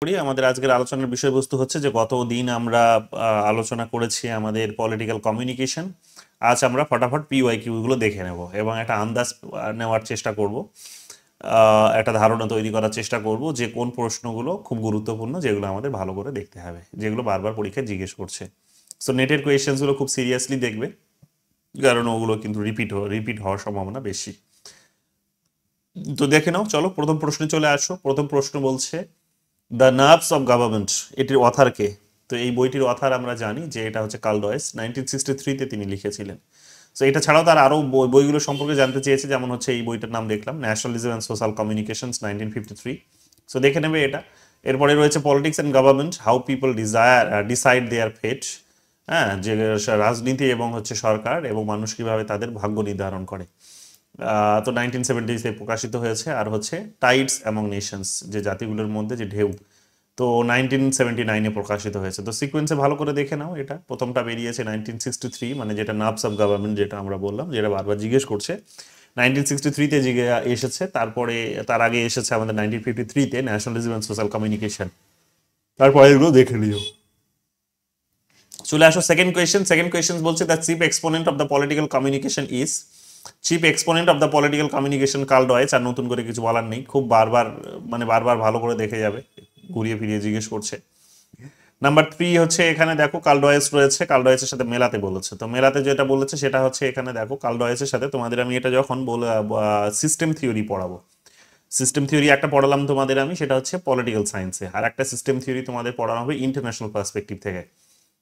করি আমাদের আজকের আলোচনার বিষয়বস্তু হচ্ছে যে গতদিন আমরা আলোচনা করেছি আমাদের পলিটিক্যাল কমিউনিকেশন। আজ আমরা ফটাফট পিওয়াইকিউ গুলো দেখে নেব এবং একটা আন্দাজ নেওয়ার চেষ্টা করব, একটা ধারণা তৈরি করার চেষ্টা করব যে কোন প্রশ্নগুলো খুব গুরুত্বপূর্ণ, যেগুলো আমাদের ভালো করে দেখতে হবে, যেগুলো বারবার পরীক্ষায় জিজ্ঞেস করছে। সো নেটের কোয়েশ্চেন্সগুলো খুব সিরিয়াসলি দেখবে, কারণ ওগুলো কিন্তু রিপিট হওয়ার সম্ভাবনা বেশি। তো দেখে নাও, চলো প্রথম প্রশ্নে চলে আসো। প্রথম প্রশ্ন বলছে দ্য নার্ভস অফ গভর্নমেন্ট, এটির অথার কে? তো এই বইটির অথার আমরা জানি যে এটা হচ্ছে কার্ল ডয়েস, 1963-তে তিনি লিখেছিলেন। তো এটা ছাড়াও তার আরও বইগুলো সম্পর্কে জানতে চেয়েছে, যেমন হচ্ছে এই বইটার নাম দেখলাম, nationalism and social communications 1953। So দেখে নেবে এটা। এরপরে রয়েছে politics and government, how people decide their fate. হ্যাঁ, যে রাজনীতি এবং হচ্ছে সরকার এবং মানুষ কীভাবে তাদের ভাগ্য নির্ধারণ করে। তো 1970-তে প্রকাশিত হয়েছে। আর হচ্ছে টাইডস অ্যামং নেশনস, যে জাতিগুলোর মধ্যে যে ঢেউ, তো 1979-এ প্রকাশিত হয়েছে। তো সিকোয়েন্সে ভালো করে দেখে নাও। এটা প্রথমটা বেরিয়েছে 1963, মানে যেটা নার্ভস অফ গভর্নমেন্ট যেটা আমরা বললাম, যেটা বারবার জিজ্ঞেস করছে, 1963-তে এসেছে। তারপরে তার আগে এসেছে আমাদের 1953-তে ন্যাশনালিজম অ্যান্ড সোশ্যাল কমিউনিকেশন। তারপরে এগুলো দেখে নিও। চলে আসো সেকেন্ড কোয়েশ্চেন। সেকেন্ড কোয়েশ্চেন বলছে the chief exponent of the political communication is. Chief exponent of the political communication Karl Deutsch. আর নতুন করে কিছু বলার নেই, খুব বারবার ভালো করে দেখে যাবে, ঘুরিয়ে ফিরিয়ে জিজ্ঞেস করছে। নাম্বার 3 হচ্ছে এখানে দেখো কার্ল ডয়েচ রয়েছে, কার্ল ডয়েচের সাথে মেলাতে বলেছে। তো মেলাতে যেটা বলেছে সেটা হচ্ছে এখানে দেখো কার্ল ডয়েচের সাথে তোমাদের আমি এটা যখন সিস্টেম থিওরি পড়াবো, সিস্টেম থিওরি একটা পড়ালাম তোমাদের আমি, সেটা হচ্ছে পলিটিক্যাল সায়েন্সে, আর একটা সিস্টেম থিওরি তোমাদের পড়ানো হবে ইন্টারন্যাশনাল পার্সপেক্টিভ থেকে।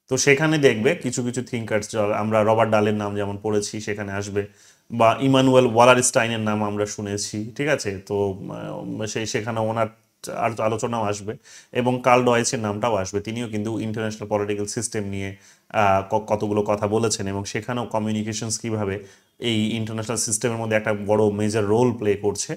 তো সেখানে দেখবে কিছু কিছু থিঙ্কার্স, আমরা রবার্ট ডালের নাম যেমন পড়েছি সেখানে আসবে, বা ইমানুয়েল ওয়ালারস্টাইনের নাম আমরা শুনেছি, ঠিক আছে? তো সেখানে ওনার আলোচনাও আসবে, এবং কার্ল ডয়েচের নামটাও আসবে। তিনিও কিন্তু ইন্টারন্যাশনাল পলিটিক্যাল সিস্টেম নিয়ে কতগুলো কথা বলেছেন, এবং সেখানেও কমিউনিকেশনস কীভাবে এই ইন্টারন্যাশনাল সিস্টেমের মধ্যে একটা বড় মেজর রোল প্লে করছে,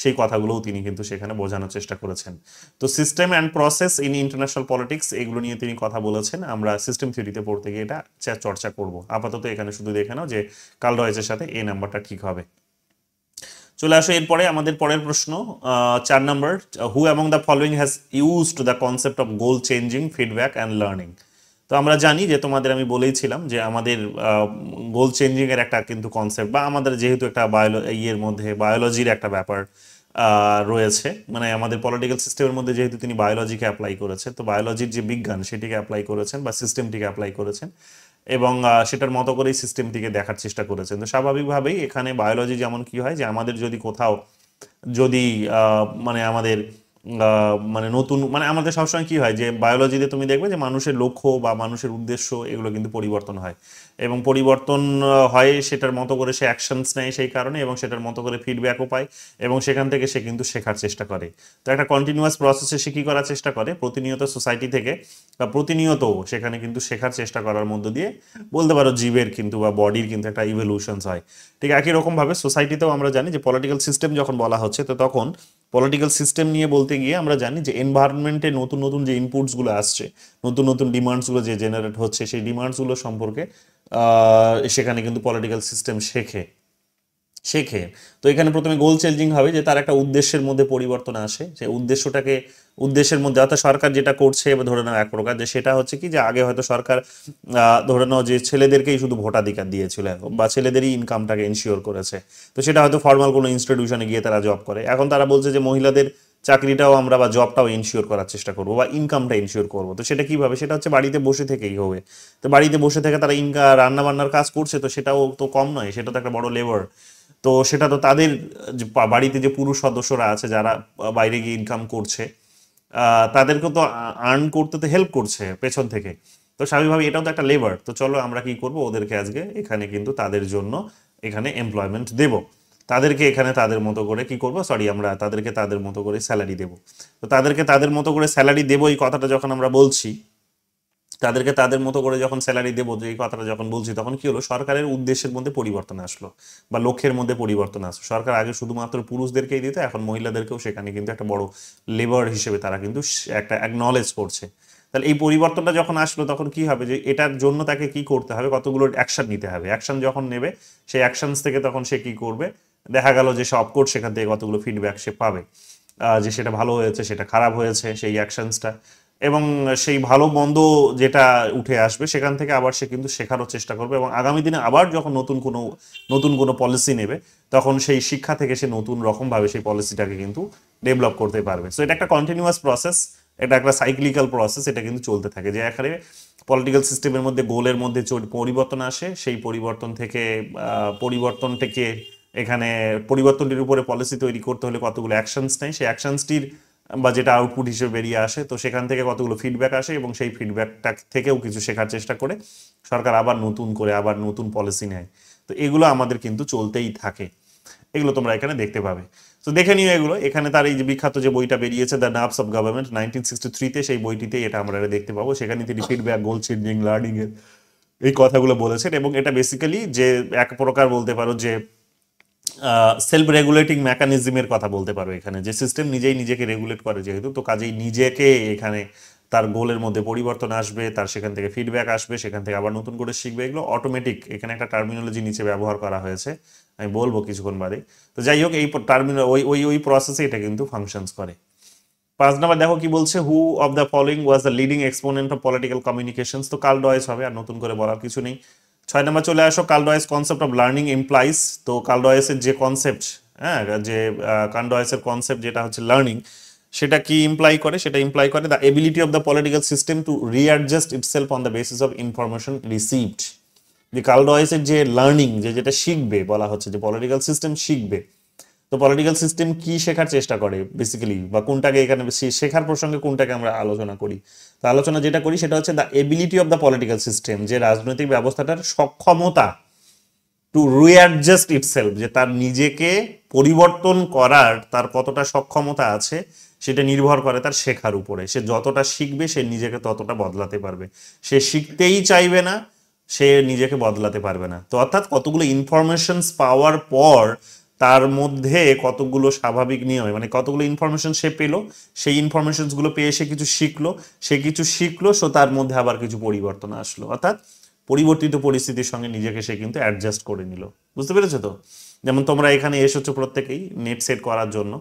সেই কথাগুলোও তিনি কিন্তু সেখানে বোঝানোর চেষ্টা করেছেন। তো system and process in international politics, এগুলো নিয়ে তিনি কথা বলেছেন। আমরা সিস্টেম থিওরিতে পড়তে গিয়ে এটা চর্চা করব। আপাতত এখানে শুধু দেখে নাও যে কার্ল ডয়েচের সাথে এই নাম্বারটা ঠিক হবে। চলে আসো এরপরে আমাদের পরের প্রশ্ন, 4 নম্বর, who among the following has used the concept of goal changing feedback and learning. তো আমরা জানি যে তোমাদের আমি বলেইছিলাম যে আমাদের গোল চেঞ্জিংয়ের একটা কিন্তু কনসেপ্ট, বা আমাদের যেহেতু একটা মধ্যে বায়োলজির একটা ব্যাপার রয়েছে, মানে আমাদের পলিটিক্যাল সিস্টেমের মধ্যে যেহেতু তিনি বায়োলজিকে অ্যাপ্লাই করেছেন, তো বায়োলজির যে বিজ্ঞান সেটিকে অ্যাপ্লাই করেছেন বা সিস্টেমটিকে অ্যাপ্লাই করেছেন, এবং সেটার মতো করেই সিস্টেমটিকে দেখার চেষ্টা করেছেন। তো স্বাভাবিকভাবেই এখানে বায়োলজি যেমন কি হয় যে আমাদের যদি কোথাও যদি মানে আমাদের মানে নতুন, মানে আমাদের সবসময় কি হয় যে বায়োলজিতে তুমি দেখবে যে মানুষের লক্ষ্য বা মানুষের উদ্দেশ্য এগুলো কিন্তু পরিবর্তন হয়, এবং পরিবর্তন হয় সেটার মতো করে সে অ্যাকশনস নেয় সেই কারণে, এবং সেটার মতো করে ফিডব্যাকও পায়, এবং সেখান থেকে সে কিন্তু শেখার চেষ্টা করে। তো একটা কন্টিনিউয়াস প্রসেসে সে কী করার চেষ্টা করে, প্রতিনিয়ত সোসাইটি থেকে বা প্রতিনিয়ত সেখানে কিন্তু শেখার চেষ্টা করার মধ্য দিয়ে বলতে পারো জীবের কিন্তু বা বডির কিন্তু একটা ইভলিউশনস হয়। ঠিক একই রকমভাবে সোসাইটিতেও আমরা জানি যে পলিটিক্যাল সিস্টেম যখন বলা হচ্ছে, তো তখন পলিটিক্যাল সিস্টেম নিয়ে বলতে গিয়ে আমরা জানি যে এনভায়রনমেন্টে নতুন নতুন যে ইনপুটসগুলো আসছে, নতুন নতুন ডিমান্ডসগুলো যে জেনারেট হচ্ছে, সেই ডিমান্ডসগুলো সম্পর্কে সেখানে কিন্তু পলিটিক্যাল সিস্টেম শেখে। তো এখানে প্রথমে গোল চেঞ্জিং হবে, যে তার একটা উদ্দেশ্যের মধ্যে পরিবর্তন আসে, যে উদ্দেশ্যের মধ্যে, অর্থাৎ সরকার যেটা করছে এবার ধরে নাও এক প্রকার, যে সেটা হচ্ছে কি যে আগে হয়তো সরকার ধরে নাও যে ছেলেদেরকেই শুধু ভোটাধিকার দিয়েছিল, বা ছেলেদেরই ইনকামটাকে এনশিওর করেছে, তো সেটা হয়তো ফর্মাল কোনো ইনস্টিটিউশনে গিয়ে তারা জব করে। এখন তারা বলছে যে মহিলাদের চাকরিটাও আমরা বা জবটাও এনশিওর করার চেষ্টা করবো, বা ইনকামটা এনশিওর করবো। তো সেটা কীভাবে? সেটা হচ্ছে বাড়িতে বসে থেকেই হবে। তো বাড়িতে বসে থেকে তারা রান্না বান্নার কাজ করছে, তো সেটাও তো কম নয়, সেটা তো একটা বড় লেবার। তো সেটা তো তাদের বাড়িতে যে পুরুষ সদস্যরা আছে যারা বাইরে গিয়ে ইনকাম করছে, তাদেরকে তো আর্ন করতে তো হেল্প করছে পেছন থেকে। তো স্বাভাবিকভাবে এটাও তো একটা লেবার। তো চলো আমরা কি করব, ওদেরকে আজকে এখানে কিন্তু তাদের জন্য এখানে এমপ্লয়মেন্ট দেব, তাদেরকে এখানে তাদের মতো করে কি করব, আমরা তাদেরকে তাদের মতো করে স্যালারি দেব। তো তাদেরকে তাদের মতো করে স্যালারি দেবো, এই কথাটা যখন আমরা বলছি, তাদেরকে তাদের মতো করে যখন স্যালারি দেবো, যে এই কথাটা যখন বলছি, তখন কি হলো, সরকারের উদ্দেশ্যের মধ্যে পরিবর্তন আসলো বা লক্ষ্যের মধ্যে পরিবর্তন আসলো। সরকার আগে শুধুমাত্র পুরুষদেরকেই দিত, এখন মহিলাদেরকেও সেখানে কিন্তু একটা বড় লেবার হিসেবে তারা কিন্তু একটা অ্যাকনলেজ করছে। তাহলে এই পরিবর্তনটা যখন আসলো, তখন কি হবে, যে এটার জন্য তাকে কি করতে হবে, কতগুলো অ্যাকশন নিতে হবে। অ্যাকশন যখন নেবে, সেই অ্যাকশনস থেকে তখন সে কি করবে, দেখা গেল যে সে অফকোর্স সেখান থেকে কতগুলো ফিডব্যাক সে পাবে। যে সেটা ভালো হয়েছে সেটা খারাপ হয়েছে সেই অ্যাকশনসটা, এবং সেই ভালো মন্দ যেটা উঠে আসবে সেখান থেকে আবার সে কিন্তু শেখারও চেষ্টা করবে, এবং আগামী দিনে আবার যখন নতুন কোনো পলিসি নেবে তখন সেই শিক্ষা থেকে সে নতুন রকমভাবে সেই পলিসিটাকে কিন্তু ডেভেলপ করতে পারবে। সো এটা একটা কন্টিনিউয়াস প্রসেস, এটা একটা সাইক্লিক্যাল প্রসেস, এটা কিন্তু চলতে থাকে যে এখানে পলিটিক্যাল সিস্টেমের মধ্যে গোলের মধ্যে পরিবর্তন আসে, সেই পরিবর্তন থেকে পরিবর্তনটাকে এখানে পরিবর্তনটির উপরে পলিসি তৈরি করতে হলে কতগুলো অ্যাকশনস নেই, সেই অ্যাকশনসটির বা যেটা আউটপুট হিসেবে বেরিয়ে আসে, তো সেখান থেকে কতগুলো ফিডব্যাক আসে এবং সেই ফিডব্যাকটা থেকেও কিছু শেখার চেষ্টা করে সরকার আবার নতুন করে আবার নতুন পলিসি নেয়। তো এগুলো আমাদের কিন্তু চলতেই থাকে, এগুলো তোমরা এখানে দেখতে পাবে। তো দেখে নিও এগুলো। এখানে তার এই যে বিখ্যাত যে বইটা বেরিয়েছে দ্য নার্ভস অফ গভর্নমেন্ট 1963-তে, সেই বইটিতে এটা আমরা দেখতে পাবো। সেখানে তিনি ফিডব্যাক, গোল চেঞ্জিং, লার্নিং এর এই কথাগুলো বলেছেন, এবং এটা বেসিক্যালি যে এক প্রকার বলতে পারো যে সেলফ রেগুলেটিং মেকানিজমের কথা বলতে পারো এখানে, যে সিস্টেম নিজেই নিজেকে রেগুলেট করে যেহেতু, তো কাজেই নিজেকে এখানে তার গোলের মধ্যে পরিবর্তন আসবে, তার সেখান থেকে ফিডব্যাক আসবে, সেখান থেকে আবার নতুন করে শিখবে, এগুলো অটোমেটিক। এখানে একটা টার্মিনোলজি নিচে ব্যবহার করা হয়েছে, আমি বলবো কিছুক্ষণ বাদে। তো যাই হোক, এই টার্মিনাল ওই ওই ওই প্রসেসে এটা কিন্তু ফাংশনস করে। 5 নাম্বার দেখো কি বলছে, হু of the following was the leading exponent of political communications. তো কার্ল ডয়েস হবে, আর নতুন করে বলার কিছু নেই। 6 নাম্বার চলে আসো, Karl Deutsch concept of learning implies. তো কার্ল ডয়েসের যে কনসেপ্ট, হ্যাঁ, যে কার্ল ডয়েসের কনসেপ্ট যেটা হচ্ছে লার্নিং, সেটা কি ইমপ্লাই করে? সেটা ইমপ্লাই করে the ability of the political system to readjust itself on the basis of information received. যে কার্ল ডয়েসের যে লার্নিং, যেটা শিখবে, বলা হচ্ছে যে পলিটিক্যাল সিস্টেম শিখবে। তো পলিটিক্যাল সিস্টেম কি শেখার চেষ্টা করে বেসিক্যালি, বা কোনটাকে এখানে শেখার প্রসঙ্গে কোনটাকে আমরা আলোচনা করি? তো আলোচনা যেটা করি সেটা হচ্ছে the ability of the political system, যে রাজনৈতিক ব্যবস্থাটার সক্ষমতা টু রিঅ্যাডজাস্ট ইটসেলফ, যে তার নিজেকে পরিবর্তন করার তার কতটা সক্ষমতা আছে সেটা নির্ভর করে তার শেখার উপরে। সে যতটা শিখবে সে নিজেকে ততটা বদলাতে পারবে। সে শিখতেই চাইবে না, সে নিজেকে বদলাতে পারবে না। তো অর্থাৎ কতগুলো ইনফরমেশনস পাওয়ার পর তার মধ্যে কতগুলো স্বাভাবিক নিয়মে, মানে কতগুলো ইনফরমেশন সে পেলো, সেই ইনফরমেশনসগুলো পেয়ে সে কিছু শিখলো, সো তার মধ্যে আবার কিছু পরিবর্তন আসলো, অর্থাৎ পরিবর্তিত পরিস্থিতির সঙ্গে নিজেকে সে কিন্তু অ্যাডজাস্ট করে নিল। বুঝতে পেরেছো তো? যেমন তোমরা এখানে এসেছো প্রত্যেকেই নেট সেট করার জন্য।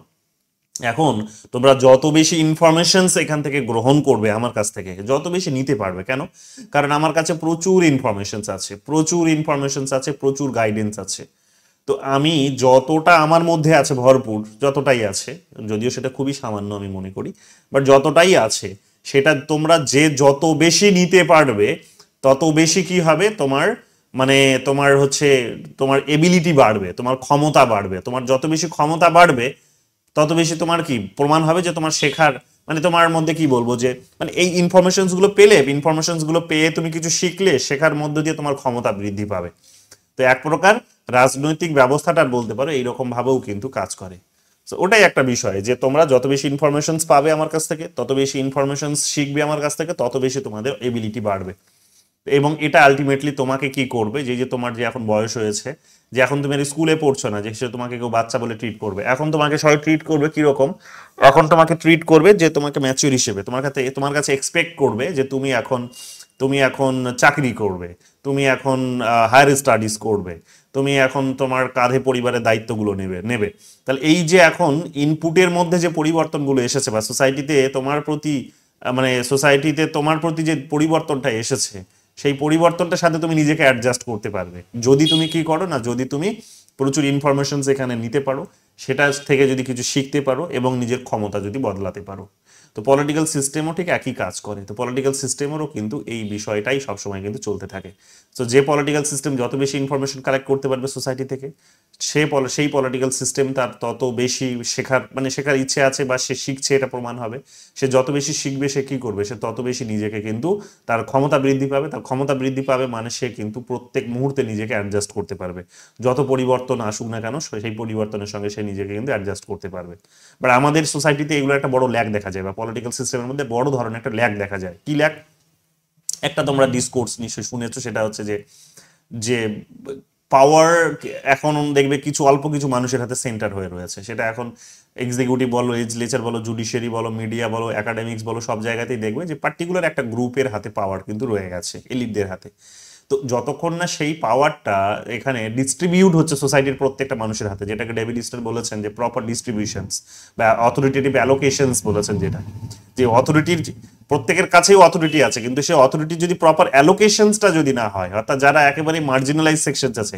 এখন তোমরা যত বেশি ইনফরমেশনস এখান থেকে গ্রহণ করবে আমার কাছ থেকে, যত বেশি নিতে পারবে। কেন? কারণ আমার কাছে প্রচুর ইনফরমেশনস আছে, প্রচুর গাইডেন্স আছে। তো আমি যতটা আমার মধ্যে আছে ভরপুর, যতটাই আছে, যদিও সেটা খুবই সামান্য আমি মনে করি, বাট যতটাই আছে সেটা তোমরা যত বেশি নিতে পারবে তত বেশি কি হবে, তোমার মানে তোমার এবিলিটি বাড়বে, তোমার ক্ষমতা বাড়বে। তোমার যত বেশি ক্ষমতা বাড়বে তত বেশি তোমার কি প্রমাণ হবে যে তোমার শেখার, মানে তোমার মধ্যে কি বলবো, যে মানে এই ইনফরমেশনস গুলো পেয়ে তুমি কিছু শিখলে, শেখার মধ্য দিয়ে তোমার ক্ষমতা বৃদ্ধি পাবে। তো এক প্রকার রাজনৈতিক ব্যবস্থাটা বলতে পারো এইরকম ভাবেও কিন্তু কাজ করে। তো ওটাই একটা বিষয়, যে তোমরা যত বেশি ইনফরমেশনস পাবে আমার কাছ থেকে, তত বেশি ইনফরমেশনস শিখবে আমার কাছ থেকে, তত বেশি তোমাদের এবিলিটি বাড়বে। এবং এটা আলটিমেটলি তোমাকে কি করবে, যে তোমার যে এখন বয়স হয়েছে, যে এখন তুমি স্কুলে পড়ছো না, যে সে তোমাকে কেউ বাচ্চা বলে ট্রিট করবে, এখন তোমাকে সবাই ট্রিট করবে কিরকম? এখন তোমাকে ট্রিট করবে যে তোমাকে ম্যাচিউর হিসেবে, তোমার কাছে এক্সপেক্ট করবে যে তুমি এখন চাকরি করবে, তুমি এখন হায়ার স্টাডিজ করবে, তুমি এখন তোমার কাঁধে পরিবারের দায়িত্বগুলো নেবে। তাহলে এই যে এখন ইনপুটের মধ্যে যে পরিবর্তনগুলো এসেছে, বা সোসাইটিতে তোমার প্রতি যে পরিবর্তনটা এসেছে, সেই পরিবর্তনটার সাথে তুমি নিজেকে অ্যাডজাস্ট করতে পারবে যদি তুমি কি করো না, যদি তুমি প্রচুর ইনফরমেশন এখানে নিতে পারো, সেটা থেকে যদি কিছু শিখতে পারো এবং নিজের ক্ষমতা যদি বদলাতে পারো। তো পলিটিক্যাল সিস্টেমও ঠিক একই কাজ করে। তো পলিটিক্যাল সিস্টেমেরও কিন্তু এই বিষয়টাই সবসময় কিন্তু চলতে থাকে। তো যে পলিটিক্যাল সিস্টেম যত বেশি ইনফরমেশন কালেক্ট করতে পারবে সোসাইটি থেকে, সেই পলিটিক্যাল সিস্টেম তার তত বেশি শেখার ইচ্ছে আছে, বা সে শিখছে এটা প্রমাণ হবে। সে যত বেশি শিখবে সে কি করবে, সে তত বেশি নিজেকে কিন্তু তার ক্ষমতা বৃদ্ধি পাবে। তার ক্ষমতা বৃদ্ধি পাবে মানে সে কিন্তু প্রত্যেক মুহূর্তে নিজেকে অ্যাডজাস্ট করতে পারবে। যত পরিবর্তন আসুক না কেন, সেই পরিবর্তনের সঙ্গে সে নিজেকে কিন্তু অ্যাডজাস্ট করতে পারবে। বাট আমাদের সোসাইটিতে এগুলো একটা বড় ল্যাগ দেখা যায়, বা পলিটিক্যাল সিস্টেমের মধ্যে বড় ধরনের একটা ল্যাগ দেখা যায়। কি ল্যাগ? একটা তোমরা ডিসকোর্স নিশ্চয়ই শুনেছো, সেটা হচ্ছে যে পাওয়ার এখন দেখবে অল্প কিছু মানুষের হাতে সেন্টার হয়ে রয়েছে। সেটা এখন এক্সিকিউটিভ বলো, লেজিসলেচার বলো, জুডিশিয়ারি বলো, মিডিয়া বলো, একাডেমিক্স বলো, সব জায়গাতেই দেখবে যে পার্টিকুলার একটা গ্রুপের হাতে পাওয়ার কিন্তু রয়ে গেছে, এলিটদের হাতে। তো তো যতক্ষণ না সেই পাওয়ারটা এখানে ডিস্ট্রিবিউট হচ্ছে সোসাইটির প্রত্যেকটা মানুষের হাতে, যেটাকে ডেভিড ইস্টার বলেছেন যে প্রপার ডিস্ট্রিবিউশনস বা অথরিটেটিভ অ্যালোকেশনস বলেছেন, যেটা যে অথরিটির প্রত্যেকের কাছেই অথরিটি আছে, কিন্তু সেই অথরিটি যদি প্রপার অ্যালোকেশনসটা যদি না হয়, অর্থাৎ যারা একেবারে মার্জিনালাইজ সেকশন আছে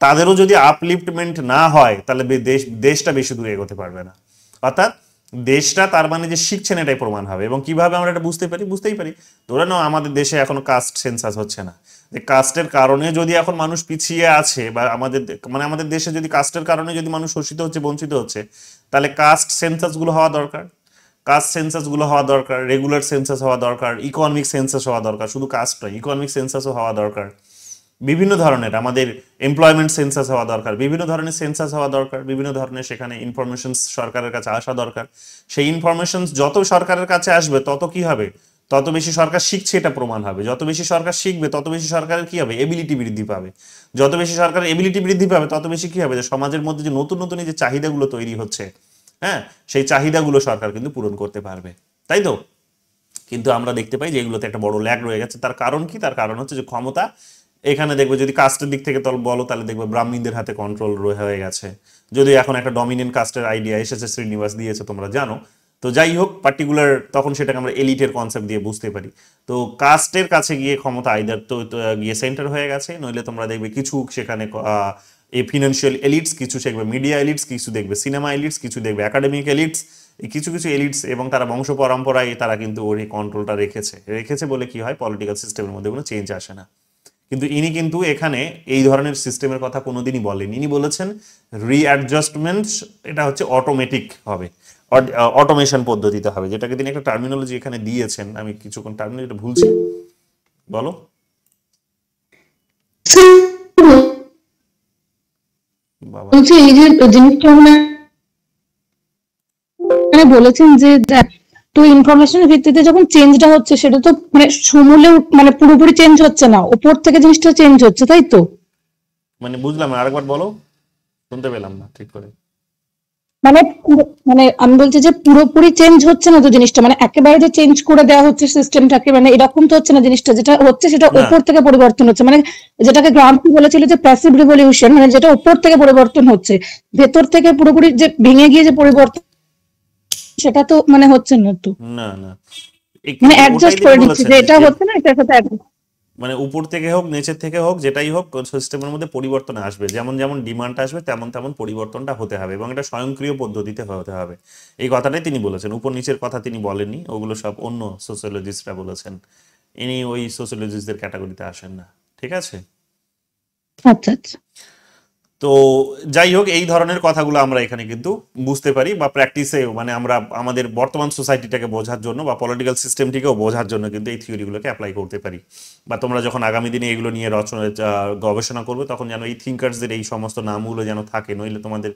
তাদেরও যদি আপলিফটমেন্ট না হয়, তাহলে দেশটা বেশি দূরে এগোতে পারবে না। অর্থাৎ দেশটা তার মানে যে শিখছেন এটাই প্রমাণ হবে। এবং কিভাবে আমরা এটা বুঝতেই পারি, ধরে নাও আমাদের দেশে এখনো কাস্ট সেন্সাস হচ্ছে না, যে কাস্টের কারণে যদি এখন মানুষ পিছিয়ে আছে, বা আমাদের দেশে যদি কাস্টের কারণে যদি মানুষ শোষিত হচ্ছে, বঞ্চিত হচ্ছে, তাহলে কাস্ট সেন্সাস গুলো হওয়া দরকার, কাস্ট সেন্সাস গুলো হওয়া দরকার, রেগুলার সেন্সাস হওয়া দরকার, ইকোনমিক সেন্সাস হওয়া দরকার, শুধু কাস্ট নয়, ইকোনমিক সেন্সাসও হওয়া দরকার, বিভিন্ন ধরনের আমাদের এমপ্লয়মেন্ট সেন্সাস হওয়া দরকার, বিভিন্ন ধরনের সেন্সাস হওয়া দরকার, বিভিন্ন ধরনের সেখানে ইনফরমেশন সরকারের কাছে আসা দরকার। সেই ইনফরমেশন যত সরকারের কাছে আসবে তত কি হবে, তত বেশি সরকার শিখছে এটা প্রমাণ হবে। যত বেশি সরকার শিখবে তত বেশি সরকারের কি হবে, এবিলিটি বৃদ্ধি পাবে। যত বেশি সরকারের এবিলিটি বৃদ্ধি পাবে তত বেশি কি হবে, যে সমাজের মধ্যে যে নতুন নতুন যে চাহিদাগুলো তৈরি হচ্ছে, হ্যাঁ, সেই চাহিদাগুলো সরকার কিন্তু পূরণ করতে পারবে, তাই তো? কিন্তু আমরা দেখতে পাই যে এগুলোতে একটা বড় ল্যাগ রয়ে গেছে। তার কারণ কি? তার কারণ হচ্ছে যে ক্ষমতা। এখানে দেখবে যদি কাস্টের দিক থেকে বলো, তাহলে দেখবে ব্রাহ্মণদের হাতে কন্ট্রোল হয়ে গেছে। যদি এখন একটা ডমিনেন্ট কাস্টের আইডিয়া এসেছে, শ্রীনিবাস দিয়েছে, তোমরা জানো। তো যাই হোক, পার্টিকুলার তখন সেটাকে আমরা এলিটের কনসেপ্ট দিয়ে বুঝতে পারি। তো কাস্টের কাছে গিয়ে ক্ষমতা আইদার তো গিয়ে সেন্টার হয়ে গেছে, নইলে তোমরা দেখবে কিছু সেখানে এই ফিনান্সিয়াল এলিটস, কিছু দেখবে মিডিয়া এলিটস, কিছু দেখবে সিনেমা এলিটস, কিছু দেখবে একাডেমিক এলিটস, এই কিছু কিছু এলিটস, এবং তারা বংশ পরম্পরায় তারা কিন্তু ওর এই কন্ট্রোলটা রেখেছে বলে কি হয়, পলিটিক্যাল সিস্টেমের মধ্যে কোনো চেঞ্জ আসে না। কিন্তু ইনি কিন্তু এখানে এই ধরনের সিস্টেমের কথা কোনোদিনই বলেন। ইনি বলেছেন রিঅ্যাডজাস্টমেন্ট, এটা হচ্ছে অটোমেটিক হবে, অটোমেশন পদ্ধতিতে হবে, যেটাকে তিনি একটা টার্মিনোলজি এখানে দিয়েছেন। আমি কিছুক্ষণ টার্মিনোলজিটা ভুলছি, বলো। বাবা এই যে জিনিসটা মানে বলেছেন যে তো ইনফরমেশনের ভিত্তিতে যখন চেঞ্জটা হচ্ছে, সেটা তো মানে সমূলে মানে পুরোপুরি চেঞ্জ হচ্ছে না, উপর থেকে জিনিসটা চেঞ্জ হচ্ছে, তাই তো? মানে বুঝলাম না, আরেকবার বলো, শুনতে পেলাম না ঠিক করে। মানে মানে আমি বলছি যে পুরোপুরি চেঞ্জ হচ্ছে না তো জিনিসটা, মানে একেবারে যে চেঞ্জ করে দেওয়া হচ্ছে সিস্টেমটাকে, মানে এরকম তো হচ্ছে না। জিনিসটা যেটা হচ্ছে সেটা না, উপর থেকে পরিবর্তন হচ্ছে, মানে যেটাকে গ্রামটি বলেছিল যে প্যাসিভ রিভলিউশন, মানে যেটা উপর থেকে পরিবর্তন হচ্ছে, ভেতর থেকে পুরোপুরি যে ভেঙে গিয়ে যে পরিবর্তন, সেটা তো মানে হচ্ছে না তো। না, না, মানে কিন্তু ওটাই অ্যাডজাস্ট তিনি করে দিচ্ছে বলেছেন যে যে এটা হচ্ছে না, এটার সাথে মানে উপর থেকে হোক, নিচের থেকে হোক, যেটাই হোক, সিস্টেমের মধ্যে পরিবর্তন আসবে। যেমন যেমন ডিমান্ড আসবে তেমন তেমন পরিবর্তনটা হতে হবে, এবং এটা স্বয়ংক্রিয় পদ্ধতিতে হতে হবে। এই কথাটাই তিনি বলেছেন, উপর নিচের কথা তিনি বলেননি, ওগুলো সব অন্য সোসিওলজিস্টরা বলেছেন। ইনি ওই সোসিওলজিস্টদের ক্যাটাগরিতে আসেন না, ঠিক আছে? আচ্ছা আচ্ছা। তো যাই হোক, এই ধরনের কথাগুলো আমরা এখানে কিন্তু বুঝতে পারি, বা প্র্যাকটিসে মানে আমরা আমাদের বর্তমান সোসাইটিটাকে বোঝার জন্য বা পলিটিক্যাল সিস্টেমটিকেও বোঝার জন্য কিন্তু এই থিওরিগুলোকে অ্যাপ্লাই করতে পারি। বা তোমরা যখন আগামী দিনে এগুলো নিয়ে গবেষণা করবে, তখন যেন এই থিঙ্কার্সদের এই সমস্ত নামগুলো যেন থাকে, নইলে তোমাদের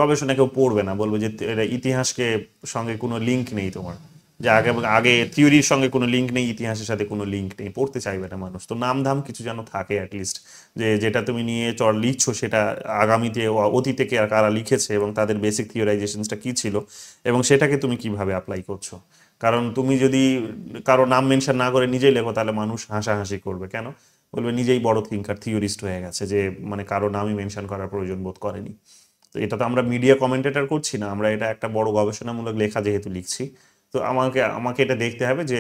গবেষণা কেউ পড়বে না, বলবে যে ইতিহাসকে সঙ্গে কোনো লিঙ্ক নেই তোমার, যে আগে আগে থিওরির সঙ্গে কোনো লিঙ্ক নেই, ইতিহাসের সাথে কোনো লিঙ্ক নেই, পড়তে চাইবে না মানুষ। তো নাম ধাম কিছু যেন থাকে অ্যাটলিস্ট, যে যেটা তুমি নিয়ে লিখছো সেটা আগামীতে অতীতে কারা লিখেছে এবং তাদের বেসিক থিওরাইজেশনসটা কী ছিল, এবং সেটাকে তুমি কিভাবে অ্যাপ্লাই করছো। কারণ তুমি যদি কারো নাম মেনশন না করে নিজেই লেখো, তাহলে মানুষ হাসাহাসি করবে। কেন? বলবে নিজেই বড় থিঙ্কার, থিওরিস্ট হয়ে গেছে, যে মানে কারো নামই মেনশন করার প্রয়োজন বোধ করেনি। তো এটা তো আমরা মিডিয়া কমেন্টেটর করছি না, আমরা এটা একটা বড় গবেষণামূলক লেখা যেহেতু লিখছি, তো আমাকে আমাকে এটা দেখতে হবে যে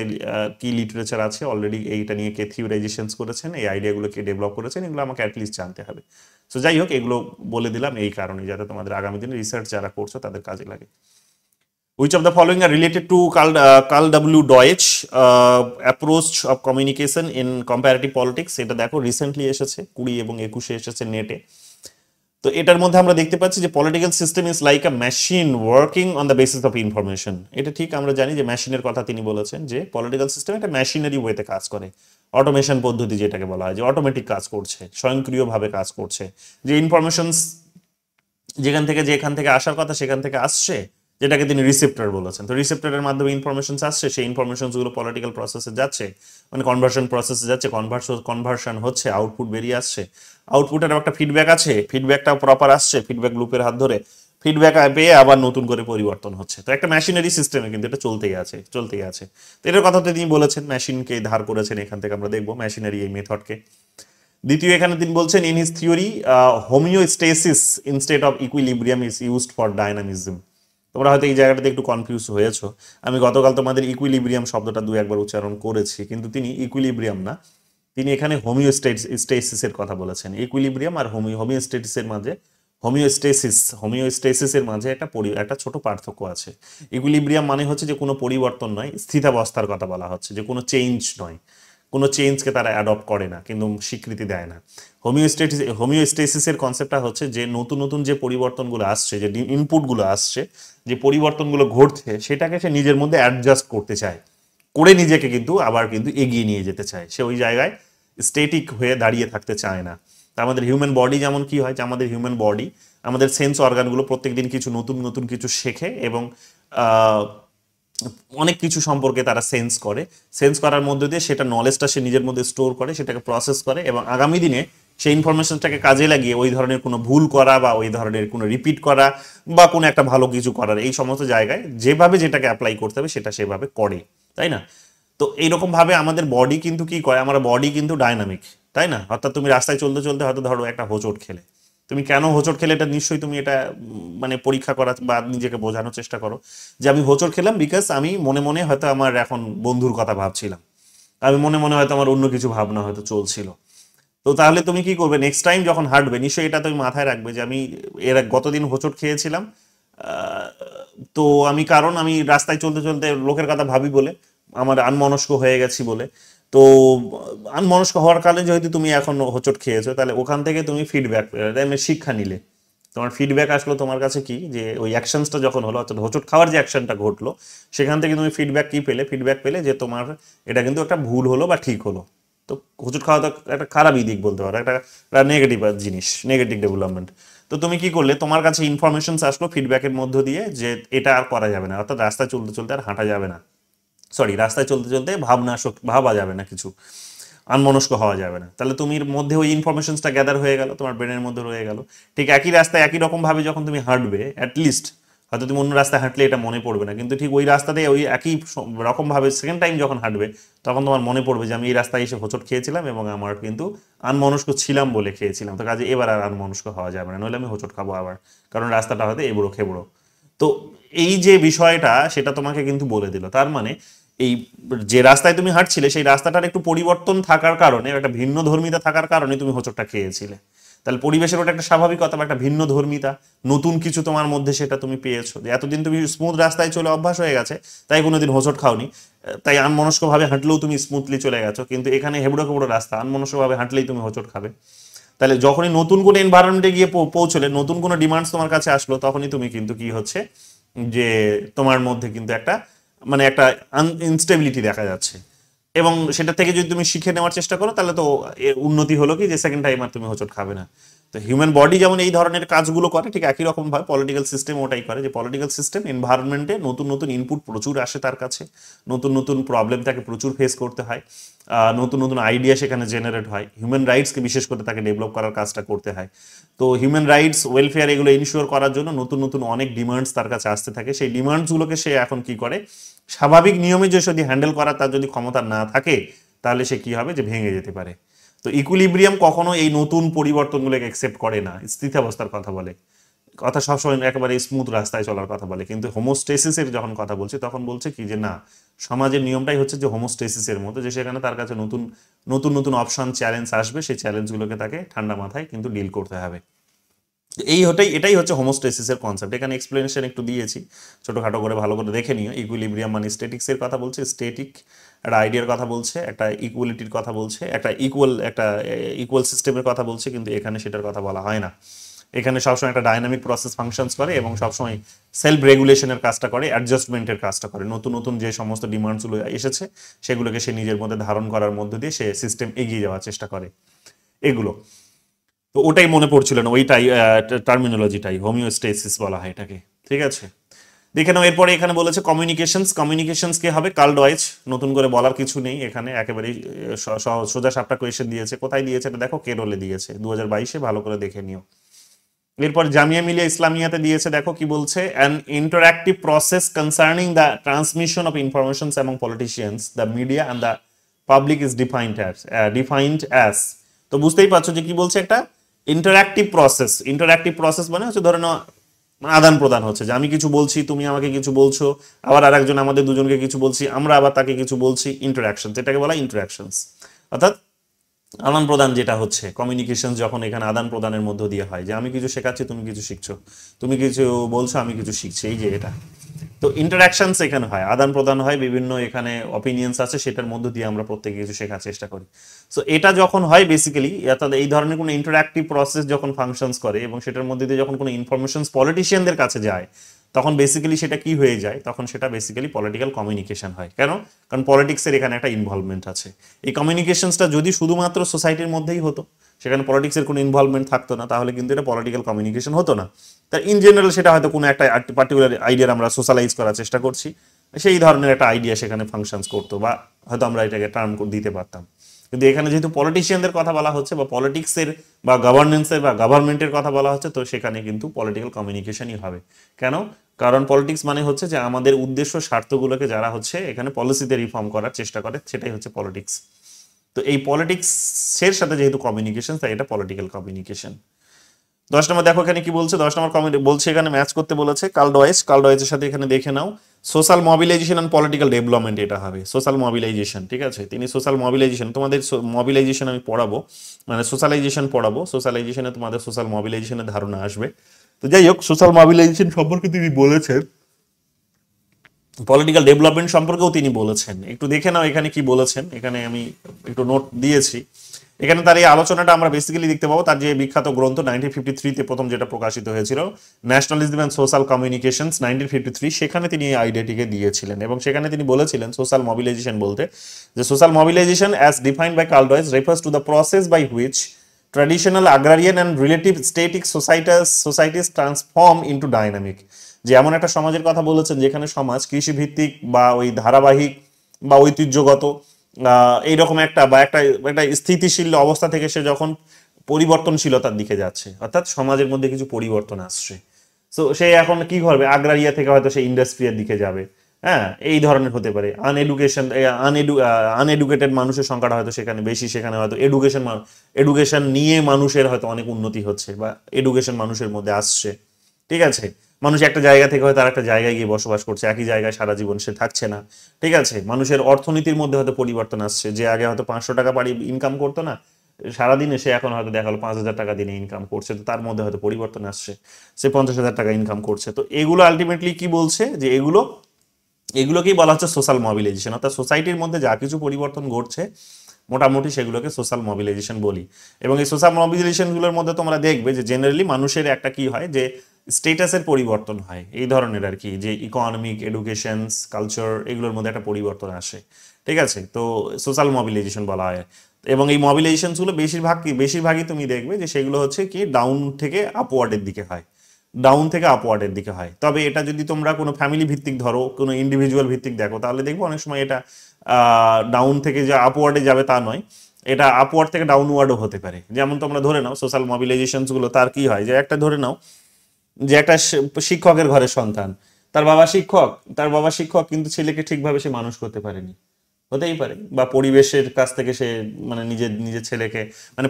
কি লিটারেচার আছে অলরেডি, এইটা নিয়ে কে থিওরাইজেশনস করেছেন, এই আইডিয়াগুলো কে ডেভেলপ করেছেন, এগুলো আমাকে অ্যাটলিস্ট জানতে হবে। সো যাই হোক, এগুলো বলে দিলাম এই কারণে, যাতে তোমাদের আগামী দিনে রিসার্চ যারা করছো তাদের কাজে লাগে। Which of the following are related to Carl W. Deutsch approach of communication in comparative politics? এটা দেখো রিসেন্টলি এসেছে, 20 এবং 21 এসেছে নেটে। তো এটার মধ্যে আমরা দেখতে পাচ্ছি যে political system is like a machine working on the basis of information. এটা ঠিক, আমরা জানি যে মেশিনের কথা তিনি বলেছেন, যে পলিটিক্যাল সিস্টেম একটা মেশিনারি ওয়েতে কাজ করে, অটোমেশন পদ্ধতি যেটাকে বলা হয়, যে অটোমেটিক কাজ করছে, স্বয়ংক্রিয়ভাবে কাজ করছে, যে ইনফরমেশনস যেখান থেকে আসার কথা সেখান থেকে আসছে, যেটাকে তিনি রিসেপ্টর বলেছেন। তো রিসেপ্টরের মাধ্যমে ইনফরমেশন আসছে, সেই ইনফরমেশনসগুলো পলিটিক্যাল প্রসেসে যাচ্ছে, মানে কনভার্সন প্রসেসে যাচ্ছে, কনভার্সন হচ্ছে, আউটপুট বেরিয়ে আসছে, আউটপুটের একটা ফিডব্যাক আছে, ফিডব্যাকটাও প্রপার আসছে, ফিডব্যাক লুপের হাত ধরে ফিডব্যাক পেয়ে আবার নতুন করে পরিবর্তন হচ্ছে। তো একটা মেশিনারি সিস্টেমে কিন্তু এটা চলতেই আছে। তো এটার কথা তো তিনি বলেছেন, মেশিনকে ধার করেছেন, এখান থেকে আমরা দেখবো মেশিনারি এই মেথডকে। দ্বিতীয় এখানে তিনি বলছেন in his theory homeostasis instead of equilibrium is used for dynamism. তোমরা হয়তো এই জায়গাটাতে একটু কনফিউজ হয়েছো। আমি গতকাল তোমাদের ইকুইলিব্রিয়াম শব্দটা দু একবার উচ্চারণ করেছি, কিন্তু তিনি ইকুইলিব্রিয়াম না, তিনি এখানে হোমিওস্টেসিসের কথা বলেছেন। ইকুইলিব্রিয়াম আর হোমিওস্টেসিসের মাঝে হোমিওস্টেসিসের মাঝে একটা ছোট পার্থক্য আছে। ইকুইলিব্রিয়াম মানে হচ্ছে যে কোনো পরিবর্তন নয়, স্থিতাবস্থার কথা বলা হচ্ছে, যে কোনো নয়, কোনো চেঞ্জকে তারা অ্যাডপ্ট করে না কিন্তু স্বীকৃতি দেয় না। হোমিওস্টেসিসের কনসেপ্টটা হচ্ছে যে নতুন নতুন যে পরিবর্তনগুলো আসছে, যে ইনপুটগুলো আসছে, যে পরিবর্তনগুলো ঘটছে, সেটাকে সে নিজের মধ্যে অ্যাডজাস্ট করতে চায়, করে নিজেকে কিন্তু আবার কিন্তু এগিয়ে নিয়ে যেতে চায়। সে ওই জায়গায় স্টেটিক হয়ে দাঁড়িয়ে থাকতে চায় না। তা আমাদের হিউম্যান বডি যেমন কি হয়, যে আমাদের হিউম্যান বডি, আমাদের সেন্স অর্গানগুলো প্রত্যেকদিন কিছু নতুন নতুন কিছু শেখে এবং অনেক কিছু সম্পর্কে তারা সেন্স করার মধ্যে দিয়ে সেটা নলেজটা সে নিজের মধ্যে স্টোর করে, সেটাকে প্রসেস করে এবং আগামী দিনে সেই ইনফরমেশনটাকে কাজে লাগিয়ে ওই ধরনের কোনো ভুল করা বা ওই ধরনের কোনো রিপিট করা বা কোনো একটা ভালো কিছু করার, এই সমস্ত জায়গায় যেভাবে যেটাকে অ্যাপ্লাই করতে হবে সেটা সেভাবে করে, তাই না? তো এইরকম ভাবে আমাদের বডি কিন্তু কি করে, আমার বডি কিন্তু ডাইনামিক, তাই না? অর্থাৎ তুমি রাস্তায় চলতে চলতে হয়তো ধরো একটা হোঁচট খেলে, তুমি কেন হোঁচট খেলে এটা নিশ্চয়ই তুমি এটা মানে পরীক্ষা করা বা নিজেকে বোঝানোর চেষ্টা করো যে আমি হোঁচট খেলাম বিকজ আমি মনে মনে হয়তো আমার এখন বন্ধুর কথা ভাবছিলাম, আমি মনে মনে হয়তো আমার অন্য কিছু ভাবনা হয়তো চলছিল। তো তাহলে তুমি কি করবে নেক্সট টাইম যখন হাঁটবে, নিশ্চয়ই এটা তুমি মাথায় রাখবে যে আমি গতদিন হোঁচট খেয়েছিলাম, তো আমি রাস্তায় চলতে চলতে লোকের কথা ভাবি বলে, আমার আনমনস্ক হয়ে গেছি বলে, তো আনমনস্ক হওয়ার কারণে যেহেতু তুমি এখন হোঁচট খেয়েছো, তাহলে ওখান থেকে তুমি ফিডব্যাক শিক্ষা নিলে, তোমার ফিডব্যাক আসলো তোমার কাছে কি, যে ওই অ্যাকশনসটা যখন হলো, অর্থাৎ হোঁচট খাওয়ার যে অ্যাকশনটা ঘটলো, সেখান থেকে তুমি ফিডব্যাক কি পেলে, ফিডব্যাক পেলে যে তোমার এটা কিন্তু একটা ভুল হলো বা ঠিক হলো। তো হোঁচট খাওয়া তো একটা খারাপই দিক বলতে পারো, একটা নেগেটিভ জিনিস, নেগেটিভ ডেভেলপমেন্ট। তো তুমি কি করলে, তোমার কাছে ইনফরমেশন আসলো ফিডব্যাকের মধ্য দিয়ে যে এটা আর করা যাবে না, অর্থাৎ রাস্তায় চলতে চলতে আর হাঁটা যাবে না, রাস্তায় চলতে চলতে ভাবা যাবে না, কিছু আনমনস্ক হওয়া যাবে না। তাহলে তুমির মধ্যে ওই ইনফরমেশনসটা গ্যাদার হয়ে গেল, তোমার ব্রেনের মধ্যে রয়ে গেল। ঠিক একই রাস্তায় একই রকম ভাবে যখন তুমি হাঁটবে, অ্যাটলিস্ট হয়তো তুমি অন্য রাস্তায় হাঁটলে এটা মনে পড়বে না, কিন্তু ঠিক ওই রাস্তাতে ওই একই রকম ভাবে সেকেন্ড টাইম যখন হাঁটবে, তখন তোমার মনে পড়বে যে আমি এই রাস্তায় এসে হোঁচট খেয়েছিলাম এবং আমার কিন্তু আনমনস্ক ছিলাম বলে খেয়েছিলাম, তো কাজে এবার আর আনমনস্ক হওয়া যাবে না, নইলে আমি হোঁচট খাবো আবার, কারণ রাস্তাটা হয়তো এবড়ো খেবড়ো। তো এই যে বিষয়টা, সেটা তোমাকে কিন্তু বলে দিল। তার মানে এই যে রাস্তায় তুমি হাঁটছিলে, সেই রাস্তাটার একটু পরিবর্তন থাকার কারণে, একটা ভিন্ন ধর্মিতা থাকার কারণে তুমি হোঁচটটা খেয়েছিলে। তাহলে পরিবেশের ওটা একটা স্বাভাবিকতা বা একটা ভিন্ন ধর্মিতা, নতুন কিছু তোমার মধ্যে সেটা তুমি পেয়েছো, যে এতদিন তুমি স্মুথ রাস্তায় চলে অভ্যাস হয়ে গেছে, তাই কোনোদিন হোঁচট খাওনি, তাই আনমনস্কভাবে হাঁটলেও তুমি স্মুথলি চলে গেছো। কিন্তু এখানে হেবড়ো খেবড়ো রাস্তা, আনমনস্কভাবে হাঁটলেই তুমি হোঁচট খাবে। তাহলে যখনই নতুন কোনো এনভায়রনমেন্টে গিয়ে পৌঁছলে, নতুন কোনো ডিমান্ডস তোমার কাছে আসলো, তখনই তুমি কিন্তু কি হচ্ছে, যে তোমার মধ্যে কিন্তু একটা একটা ইনস্টেবিলিটি দেখা যাচ্ছে। এবং সেটা থেকে যদি তুমি শিখে নেওয়ার চেষ্টা করো, তাহলে তো উন্নতি হলো কি, যে সেকেন্ড টাইম আর তুমি হোঁচট খাবে না। তো হিউম্যান বডি যেমন এই ধরনের কাজগুলো করে, ঠিক একই রকম ভাবে পলিটিক্যাল সিস্টেম ওটাই করে, যে পলিটিক্যাল সিস্টেম এনভায়রনমেন্টে নতুন নতুন ইনপুট প্রচুর আসে তার কাছে, নতুন নতুন প্রবলেম তাকে প্রচুর ফেস করতে হয়, নতুন নতুন আইডিয়া সেখানে জেনারেট হয়, হিউম্যান রাইটসকে বিশেষ করে তাকে ডেভেলপ করার কাজটা করতে হয়। তো হিউম্যান রাইটস, ওয়েলফেয়ার, এগুলো ইনশিওর করার জন্য নতুন নতুন অনেক ডিমান্ডস তার কাছে আসতে থাকে। সেই ডিমান্ডসগুলোকে সে এখন কি করে, স্বাভাবিক নিয়মে যদি হ্যান্ডেল করার তার যদি ক্ষমতা না থাকে, তাহলে সে কি হবে, যে ভেঙে যেতে পারে। তো ইকুইলিব্রিয়াম কখনো এই নতুন পরিবর্তনগুলোকে অ্যাকসেপ্ট করে না, স্থিতাবস্থার কথা বলে, কথা সবসময় একেবারে স্মুথ রাস্তায় চলার কথা বলে। কিন্তু হোমোস্টেসিসের যখন কথা বলছে, তখন বলছে কি, যে না, সমাজের নিয়মটাই হচ্ছে যে হোমোস্টেসিসের মতো, যে সেখানে তার কাছে নতুন নতুন নতুন অপশন, চ্যালেঞ্জ আসবে, সেই চ্যালেঞ্জগুলোকে তাকে ঠান্ডা মাথায় কিন্তু ডিল করতে হবে। এটাই হচ্ছে হোমোস্টেসিসের কনসেপ্ট। এখানে এক্সপ্লেনেশন একটু দিয়েছি, ছোটখাটো করে ভালো করে দেখে নিও। ইকুইলিব্রিয়াম মানে স্ট্যাটিক্সের কথা বলছে, স্ট্যাটিক একটা আইডিয়ার কথা বলছে, একটা ইকুয়ালিটির কথা বলছে, একটা ইকুয়াল সিস্টেমের কথা বলছে, কিন্তু এখানে সেটার কথা বলা হয় না। এখানে সবসময় একটা ডাইনামিক প্রসেস ফাংশনস করে এবং সবসময় সেলফ রেগুলেশনের কাজটা করে, অ্যাডজাস্টমেন্টের কাজটা করে। নতুন নতুন যে সমস্ত ডিমান্ডসগুলো এসেছে, সেগুলোকে সে নিজের মধ্যে ধারণ করার মধ্য দিয়ে সে সিস্টেম এগিয়ে যাওয়ার চেষ্টা করে, এগুলো। তো ওটাই মনে পড়ছিল না, ওইটাই টার্মিনোলজিটাই হোমিওস্টেসিস বলা হয় এটাকে, ঠিক আছে? দেখে নাও। এরপরে এখানে বলেছে কমিউনিকেশনস কি হবে, কার্ল ডয়েচ, নতুন করে বলার কিছু নেই এখানে, একেবারেই সোজা সাপটা কোয়েশ্চেন দিয়েছে। কোথায় দিয়েছে এটা দেখো, কেরলে দিয়েছে 2022-এ, ভালো করে দেখে নিও। এরপর জামিয়া মিলিয়া ইসলামিয়াতে দিয়েছে, দেখো কি বলছে, an interactive process concerning the transmission of information among politicians, the media and the public is defined as. তো বুঝতেই পারছো যে কি বলছে, একটা ইন্টারঅ্যাক্টিভ প্রসেস। ইন্টারঅ্যাক্টিভ প্রসেস মানে হচ্ছে ধরে নাও আদান প্রদান হচ্ছে, যে আমি কিছু বলছি, তুমি আমাকে কিছু বলছো, আবার আরেকজন আমাদের দুজনকে কিছু বলছি, আমরা আবার তাকে কিছু বলছি, ইন্টারঅ্যাকশন, যেটাকে বলা ইন্টারঅ্যাকশনস। অর্থাৎ আদান প্রদান যেটা হচ্ছে কমিউনিকেশন, যখন এখানে আদান প্রদানের মধ্য দিয়ে হয়, যে আমি কিছু শেখাচ্ছি, তুমি কিছু শিখছো, তুমি কিছু বলছো, আমি কিছু শিখছি, এই যে এটা। তো ইন্টারাকশনস এখানে হয়, আদান প্রদান হয়, বিভিন্ন এখানে অপিনিয়ন্স আছে, সেটার মধ্য দিয়ে আমরা প্রত্যেকে কিছু শেখার চেষ্টা করি। সো এটা যখন হয় বেসিক্যালি, অর্থাৎ এই ধরনের কোনো ইন্টারঅ্যাক্টিভ প্রসেস যখন ফাংশনস করে এবং সেটার মধ্যে দিয়ে যখন কোনো ইনফরমেশনস পলিটিশিয়ানদের কাছে যায়, তখন বেসিক্যালি সেটা কি হয়ে যায়, তখন সেটা বেসিক্যালি পলিটিক্যাল কমিউনিকেশন হয়। কেন? কারণ পলিটিক্সের এখানে একটা ইনভলভমেন্ট আছে। এই কমিউনিকেশনসটা যদি শুধুমাত্র সোসাইটির মধ্যেই হতো, সেখানে পলিটিক্সের কোনো ইনভলভমেন্ট থাকতো না, তাহলে কিন্তু এটা পলিটিক্যাল কমিউনিকেশন হতো না। তা ইন জেনারেল সেটা হয়তো কোনো একটা পার্টিকুলার আইডিয়ার আমরা সোশ্যালাইজ করার চেষ্টা করছি, সেই ধরনের একটা আইডিয়া সেখানে ফাংশনস করতো, বা হয়তো আমরা এটাকে টার্ম দিতে পারতাম। কিন্তু এখানে যেহেতু পলিটিশিয়ানদের কথা বলা হচ্ছে, বা পলিটিক্সের বা গভর্নেন্সের বা গভর্নমেন্টের কথা বলা হচ্ছে, তো সেখানে কিন্তু পলিটিক্যাল কমিউনিকেশনই হবে। কেন? কারণ পলিটিক্স মানে হচ্ছে যে আমাদের উদ্দেশ্য স্বার্থগুলোকে যারা হচ্ছে এখানে পলিসিতে রিফর্ম করার চেষ্টা করে, সেটাই হচ্ছে পলিটিক্স। তো এই পলিটিক্সের সাথে যেহেতু কমিউনিকেশন, তাই এটা পলিটিক্যাল কমিউনিকেশন। 10 নম্বর দেখো এখানে কি বলছে, 10 নম্বর কমেন্ট বলছে, এখানে ম্যাচ করতে বলেছে কার্লডয়েচের সাথে। এখানে দেখে নাও, social mobilization and political development, এটা হবে সোশ্যাল মোবিলাইজেশন। ঠিক আছে, তিনি সোশ্যাল মোবিলাইজেশন, তোমাদের মোবিলাইজেশন আমি পড়াবো, মানে সোশ্যালাইজেশন পড়াবো, সোশ্যালাইজেশনে তোমাদের সোশ্যাল মোবিলাইজেশনের ধারণা আসবে। তো যাই হোক, সোশ্যাল মোবিলাইজেশন সম্পর্কে তিনি বলেছেন, পলিটিক্যাল ডেভেলপমেন্ট সম্পর্কেও তিনি বলেছেন। একটু দেখে নাও এখানে কি বলেছেন, এখানে আমি একটু নোট দিয়েছি। এখানে তার এই আলোচনাটা আমরা বেসিক্যালি দেখতে পাবো, তার যে বিখ্যাত গ্রন্থ 1953-তে প্রথম যেটা প্রকাশিত হয়েছিল, ন্যাশনালিজম অ্যান্ড সোশ্যাল কমিউনিকেশনস 1953, সেখানে তিনি এই আইডিয়াটিকে দিয়েছিলেন। এবং সেখানে তিনি বলেছিলেন সোশ্যাল মোবিলাইজেশন বলতে, যে social mobilisation as defined by Karl Deutsch refers to the process by which traditional agrarian and relative static societies transform into dynamic। যে এমন একটা সমাজের কথা বলেছেন যেখানে সমাজ কৃষিভিত্তিক বা ওই ধারাবাহিক বা ঐতিহ্যগত এইরকম একটা বা একটা একটা স্থিতিশীল অবস্থা থেকে সে যখন পরিবর্তনশীলতার দিকে যাচ্ছে, অর্থাৎ সমাজের মধ্যে কিছু পরিবর্তন আসছে। সো সে এখন কি করবে, আগ্রারিয়া থেকে হয়তো সে ইন্ডাস্ট্রিয়ার দিকে যাবে। হ্যাঁ, এই ধরনের হতে পারে। আনএডুকেটেড মানুষের সংখ্যাটা হয়তো সেখানে বেশি, সেখানে হয়তো এডুকেশন নিয়ে মানুষের হয়তো অনেক উন্নতি হচ্ছে, বা এডুকেশন মানুষের মধ্যে আসছে। ঠিক আছে, মানুষ একটা জায়গা থেকে হয়তো আর একটা জায়গায় গিয়ে বসবাস করছে, একই জায়গায় সারা জীবন সে থাকছে না। ঠিক আছে, মানুষের অর্থনীতির মধ্যে হয়তো পরিবর্তন আসছে, যে আগে হয়তো 500 টাকা বাড়ি ইনকাম করতো না সারাদিনে, সে এখন হয়তো দেখা গেলো 5,000 টাকা দিনে ইনকাম করছে। তো তার মধ্যে হয়তো পরিবর্তন আসছে, সে 50,000 টাকা ইনকাম করছে। তো এগুলো আলটিমেটলি কি বলছে, যে এগুলোকেই বলা হচ্ছে সোশ্যাল মোবিলাইজেশন। অর্থাৎ সোসাইটির মধ্যে যা কিছু পরিবর্তন ঘটছে মোটামুটি সেগুলোকে সোশ্যাল মোবিলাইজেশন বলি। এবং এই সোশ্যাল মোবিলাইজেশনগুলোর মধ্যে তোমরা দেখবে যে জেনারেলি মানুষের একটা কি হয়, যে স্টেটাসের পরিবর্তন হয়, এই ধরনের আর কি, যে ইকোনমিক, এডুকেশনস, কালচার, এগুলোর মধ্যে একটা পরিবর্তন আসে। ঠিক আছে, তো সোশ্যাল মোবিলাইজেশন বলা হয়। এবং এই মোবিলাইজেশনগুলো বেশিরভাগই তুমি দেখবে যে সেগুলো হচ্ছে কি ডাউন থেকে আপওয়ার্ডের দিকে হয়, ডাউন থেকে আপওয়ার্ডের দিকে হয়। তবে এটা যদি তোমরা কোনো ফ্যামিলি ভিত্তিক ধরো, কোনো ইন্ডিভিজুয়াল ভিত্তিক দেখো, তাহলে দেখবো অনেক সময় এটা ডাউন থেকে যে আপওয়ার্ডে যাবে তা নয়, এটা আপওয়ার্ড থেকে ডাউনওয়ার্ডও হতে পারে। যেমন তোমরা ধরে নাও সোশ্যাল মোবিলাইজেশনসগুলো তার কি হয়, যে একটা ধরে নাও যে একটা শিক্ষকের ঘরের সন্তান, তার বাবা শিক্ষক কিন্তু ছেলেকে ঠিকভাবে সে মানুষ করতে পারেনি, হতেই পারে, বা পরিবেশের কাছ থেকে সে মানে নিজের ছেলেকে মানে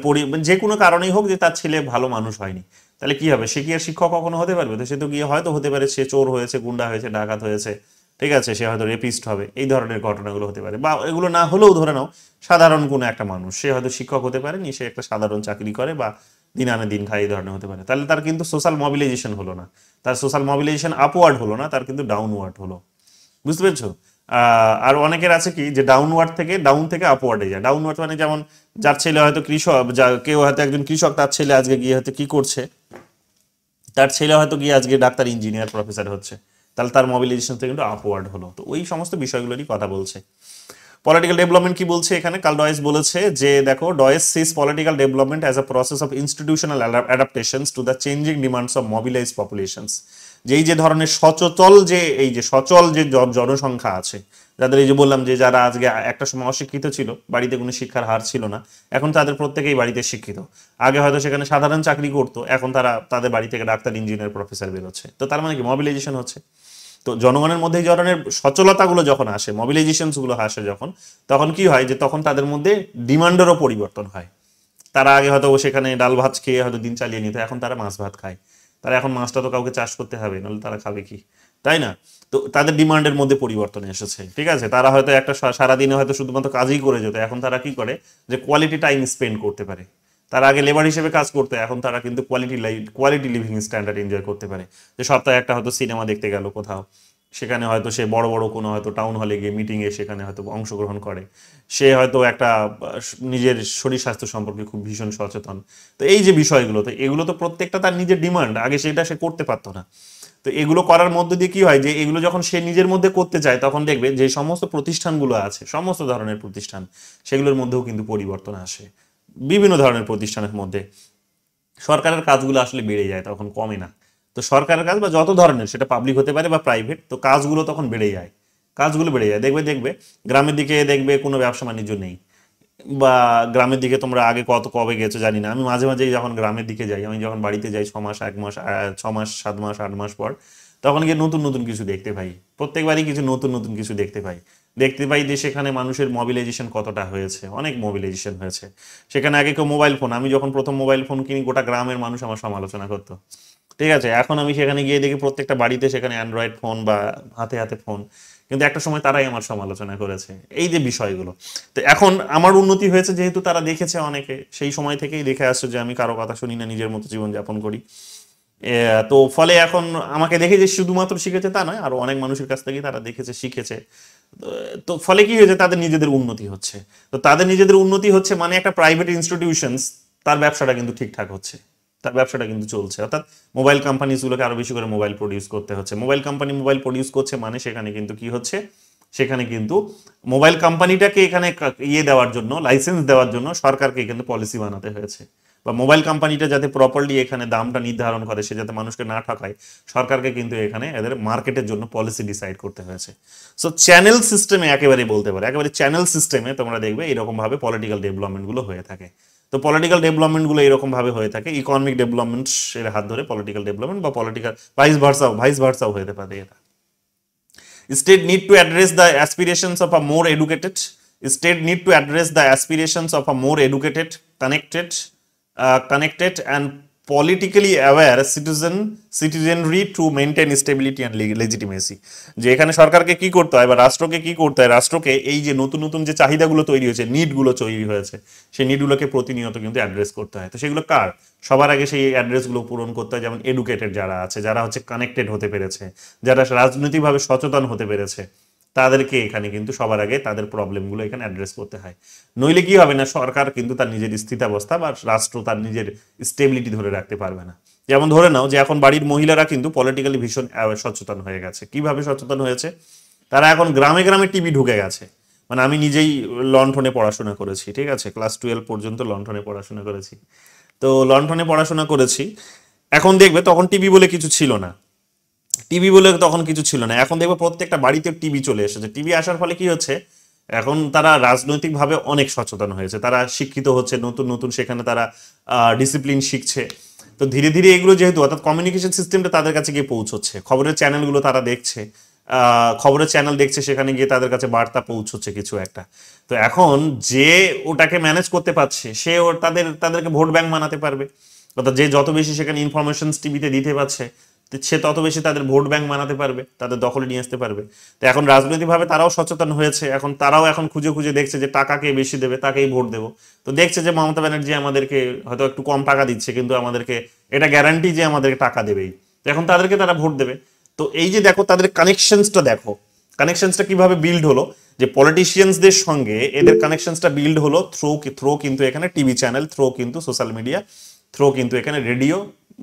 যে কোনো কারণেই হোক যে তার ছেলে ভালো মানুষ হয়নি, তাহলে কি হবে, সে কি আর শিক্ষক কখনো হতে পারবে? তো সে তো গিয়ে হয়তো হতে পারে সে চোর হয়েছে, গুন্ডা হয়েছে, ডাকাত হয়েছে। ঠিক আছে, সে হয়তো রেপিস্ট হবে, এই ধরনের ঘটনাগুলো হতে পারে। বা এগুলো না হলেও ধরে নাও সাধারণ কোনো একটা মানুষ, সে হয়তো শিক্ষক হতে পারেনি, সে একটা সাধারণ চাকরি করে বা দিন আনে দিন খায়, এই ধরনের হতে পারে। তাহলে তার কিন্তু সোশ্যাল মোবিলাইজেশন হলো না, তার সোশ্যাল মোবিলাইজেশন আপওয়ার্ড হলো না, তার কিন্তু ডাউনওয়ার্ড হলো। বুঝতে পেরেছো? আর অনেকের আছে কি, যে ডাউন থেকে আপওয়ার্ডে যায়। ডাউনওয়ার্ড মানে যেমন যার ছেলে হয়তো কৃষক, কেউ হয়তো একজন কৃষক, তার ছেলে আজকে গিয়ে হয়তো কি করছে, তার ছেলে হয়তো গিয়ে আজকে ডাক্তার, ইঞ্জিনিয়ার, প্রফেসর হচ্ছে, তাহলে তার মোবিলাইজেশন থেকে কিন্তু আপওয়ার্ড হলো। তো ওই সমস্ত বিষয়গুলোরই কথা বলছে। পলিটিক্যাল ডেভেলপমেন্ট কি বলছে এখানে, কার্ল ডয়েচ বলেছে যে দেখো, Deutsch sees political development as a process of institutional adaptations to the changing demands of mobilise populations. যে এই যে ধরনের সচল যে জনসংখ্যা আছে, যাদের এই যে বললাম যে যারা আজকে একটা সময় অশিক্ষিত ছিল, বাড়িতে কোনো শিক্ষার হার ছিল না, এখন তাদের প্রত্যেকেই বাড়িতে শিক্ষিত। আগে হয়তো সেখানে সাধারণ চাকরি করতো, এখন তাদের বাড়ি থেকে ডাক্তার, ইঞ্জিনিয়ার, প্রফেসর বেরোচ্ছে। তো তার মানে কি, মোবিলাইজেশন হচ্ছে। তো জনগণের মধ্যে এই ধরনের সচলতাগুলো যখন আসে, মোবিলাইজেশনসগুলো আসে যখন, তখন কি হয়, যে তখন তাদের মধ্যে ডিমান্ডেরও পরিবর্তন হয়। তারা আগে হয়তো সেখানে ডাল ভাত খেয়ে হয়তো দিন চালিয়ে নিত, এখন তারা মাছ ভাত খায়। তারা এখন মাছটা তো কাউকে চাষ করতে হবে, নাহলে তারা খাবে কি, তাই না? তো তাদের ডিমান্ডের মধ্যে পরিবর্তন এসেছে, ঠিক আছে। তারা হয়তো একটা সারাদিনে হয়তো শুধুমাত্র কাজই করে যেত, এখন তারা কি করে যে কোয়ালিটি টাইম স্পেন্ড করতে পারে। তারা আগে লেবার হিসেবে কাজ করতে, এখন তারা কিন্তু কোয়ালিটি লিভিং স্ট্যান্ডার্ড এনজয় করতে পারে। যে সপ্তাহে একটা হয়তো সিনেমা দেখতে গেল কোথাও, সেখানে হয়তো সে বড় বড় কোনো হয়তো টাউন হলে গিয়ে মিটিংয়ে সেখানে হয়তো অংশগ্রহণ করে। সে হয়তো একটা নিজের শরীর স্বাস্থ্য সম্পর্কে খুব ভীষণ সচেতন। তো এই যে বিষয়গুলো, তো এগুলো তো প্রত্যেকটা তার নিজের ডিমান্ড, আগে সেটা সে করতে পারতো না। তো এগুলো করার মধ্যে দিয়ে কি হয় যে এগুলো যখন সে নিজের মধ্যে করতে চায়, তখন দেখবে যে সমস্ত প্রতিষ্ঠানগুলো আছে, সমস্ত ধরনের প্রতিষ্ঠান, সেগুলোর মধ্যেও কিন্তু পরিবর্তন আসে। বিভিন্ন ধরনের প্রতিষ্ঠানের মধ্যে সরকারের কাজগুলো আসলে বেড়ে যায়, তখন কমে না। তো সরকারের কাজ বা যত ধরনের, সেটা পাবলিক হতে পারে বা প্রাইভেট, তো কাজগুলো তখন বেড়ে যায়, কাজগুলো বেড়ে যায়। দেখবে দেখবে গ্রামের দিকে দেখবে কোনো ব্যবসা বাণিজ্য নেই, বা গ্রামের দিকে তোমরা আগে কবে গেছো জানি না, আমি মাঝে মাঝেই যখন গ্রামের দিকে যাই, আমি যখন বাড়িতে যাই 6 মাস 1 মাস 6 মাস 7 মাস 8 মাস পর, তখন গিয়ে নতুন নতুন কিছু দেখতে পাই। প্রত্যেকবারই কিছু নতুন নতুন কিছু দেখতে পাই যে সেখানে মানুষের মোবিলাইজেশন কতটা হয়েছে, অনেক মোবিলাইজেশন হয়েছে। সেখানে আগে কেউ মোবাইল ফোন, আমি যখন প্রথম মোবাইল ফোন কিনি, গোটা গ্রামের মানুষ আমার সমালোচনা করতো, ঠিক আছে। এখন আমি সেখানে গিয়ে দেখি প্রত্যেকটা বাড়িতে সেখানে অ্যান্ড্রয়েড ফোন বা হাতে হাতে ফোন, কিন্তু একটা সময় তারাই আমার সমালোচনা করেছে। এই যে বিষয়গুলো, তো এখন আমার উন্নতি হয়েছে যেহেতু তারা দেখেছে, অনেকে সেই সময় থেকেই দেখে আসছে যে আমি কারো কথা শুনি না, নিজের মতো জীবন যাপন করি। তো ফলে এখন আমাকে দেখে যে শুধুমাত্র শিখেছে তা নয়, আরো অনেক মানুষের কাছ থেকে তারা দেখেছে, শিখেছে। তো ফলে কি হয়েছে, তাদের নিজেদের উন্নতি হচ্ছে। তো তাদের নিজেদের উন্নতি হচ্ছে মানে একটা প্রাইভেট ইনস্টিটিউশনস, তার ব্যবসাটা কিন্তু ঠিকঠাক হচ্ছে, তার ব্যবসাটা কিন্তু চলছে। অর্থাৎ মোবাইল কোম্পানিগুলোকে আরো বেশি করে মোবাইল প্রডিউস করতে হচ্ছে। মোবাইল কোম্পানি মোবাইল প্রডিউস করছে মানে সেখানে কিন্তু কি হচ্ছে, সেখানে কিন্তু মোবাইল কোম্পানিটাকে এখানে দেওয়ার জন্য, লাইসেন্স দেওয়ার জন্য সরকারকে কিন্তু পলিসি বানাতে হয়েছে। বা মোবাইল কোম্পানিটা যাতে প্রপারলি এখানে দামটা নির্ধারণ করে, সে যাতে মানুষকে না ঠকায়, সরকারকে কিন্তু এখানে এদের মার্কেটের জন্য পলিসি ডিসাইড করতে হয়েছে। সো চ্যানেল সিস্টেমে একেবারে বলতে পারে, একেবারে চ্যানেল সিস্টেমে তোমরা দেখবে এরকম ভাবে পলিটিক্যাল ডেভেলপমেন্টগুলো হয়ে থাকে। তো পলিটিক্যাল ডেভেলপমেন্টগুলো এরকম ভাবে হয়ে থাকে, ইকোনমিক ডেভেলপমেন্ট এর হাত ধরে পলিটিক্যাল ডেভেলপমেন্ট, বা পলিটিক্যাল ভাইস ভার্সাও হতে পারে এটা। State need to address the aspirations of a more educated. State need to address the aspirations of a more educated, connected and politically aware citizenry to maintain stability and legitimacy. যে এখানে সরকারকে কি করতে হয় বা রাষ্ট্রকে কি করতে হয়, রাষ্ট্রকে এই যে নতুন নতুন যে চাহিদাগুলো তৈরি হয়েছে, নিডগুলো তৈরি হয়েছে, সেই নিডগুলোকে প্রতিনিয়ত কিন্তু অ্যাড্রেস করতে হয়। তো সেগুলো কার? সবার আগে সেই অ্যাড্রেসগুলো পূরণ করতে হয়। যেমন এডুকেটেড যারা আছে, যারা হচ্ছে কানেক্টেড হতে পেরেছে, যারা রাজনৈতিকভাবে সচেতন হতে পেরেছে, তাদেরকে এখানে কিন্তু সবার আগে তাদের প্রবলেমগুলো এখানে অ্যাড্রেস করতে হয়। নইলে কি হবে না, সরকার কিন্তু তার নিজের স্থিতাবস্থা বা রাষ্ট্র তার নিজের স্টেবিলিটি ধরে রাখতে পারবে না। যেমন ধরে নাও যে এখন বাড়ির মহিলারা কিন্তু পলিটিক্যালি ভীষণ সচেতন হয়ে গেছে। কিভাবে সচেতন হয়েছে? তারা এখন গ্রামে গ্রামে টিভি ঢুকে গেছে। মানে আমি নিজেই লন্ঠনে পড়াশোনা করেছি, ঠিক আছে, ক্লাস 12 পর্যন্ত লন্ঠনে পড়াশোনা করেছি। তো লন্ঠনে পড়াশোনা করেছি, এখন দেখবে তখন টিভি বলে কিছু ছিল না, টিভি বলে তখন কিছু ছিল না। এখন দেখবো প্রত্যেকটা বাড়িতে টিভি চলে এসেছে। টিভি আসার ফলে কি হচ্ছে, এখন তারা রাজনৈতিকভাবে অনেক সচেতন হয়েছে, তারা শিক্ষিত হচ্ছে, নতুন নতুন সেখানে তারা ডিসিপ্লিন শিখছে। তো ধীরে ধীরে এগুলো যেহেতু, অর্থাৎ কমিউনিকেশন সিস্টেমটা তাদের কাছে গিয়ে পৌঁছচ্ছে, খবরের চ্যানেলগুলো তারা দেখছে, খবরের চ্যানেল দেখছে, সেখানে গিয়ে তাদের কাছে বার্তা পৌঁছচ্ছে কিছু একটা। তো এখন যে ওটাকে ম্যানেজ করতে পারছে, সে তাদেরকে ভোট ব্যাংক বানাতে পারবে। অর্থাৎ যে যত বেশি সেখানে ইনফরমেশন টিভিতে দিতে পারছে, সে তত বেশি তাদের ভোট ব্যাংক বানাতে পারবে, তাদের দখলে নিয়ে আসতে পারবে। তো এখন রাজনৈতিকভাবে তারাও সচেতন হয়েছে, এখন তারাও এখন খুঁজে খুঁজে দেখছে যে টাকা কে বেশি দেবে, তাকেই ভোট দেবো। তো দেখছে যে মমতা ব্যানার্জি আমাদেরকে হয়তো একটু কম টাকা দিচ্ছে, কিন্তু আমাদেরকে এটা গ্যারান্টি যে আমাদেরকে টাকা দেবেই, তো এখন তাদেরকে তারা ভোট দেবে। তো এই যে দেখো তাদের কানেকশনসটা, দেখো কানেকশনসটা কিভাবে বিল্ড হলো, যে পলিটিশিয়ানসদের সঙ্গে এদের কানেকশনসটা বিল্ড হলো থ্রো কিন্তু এখানে টিভি চ্যানেল, থ্রো কিন্তু সোশ্যাল মিডিয়া, থ্রো কিন্তু এখানে রেডিও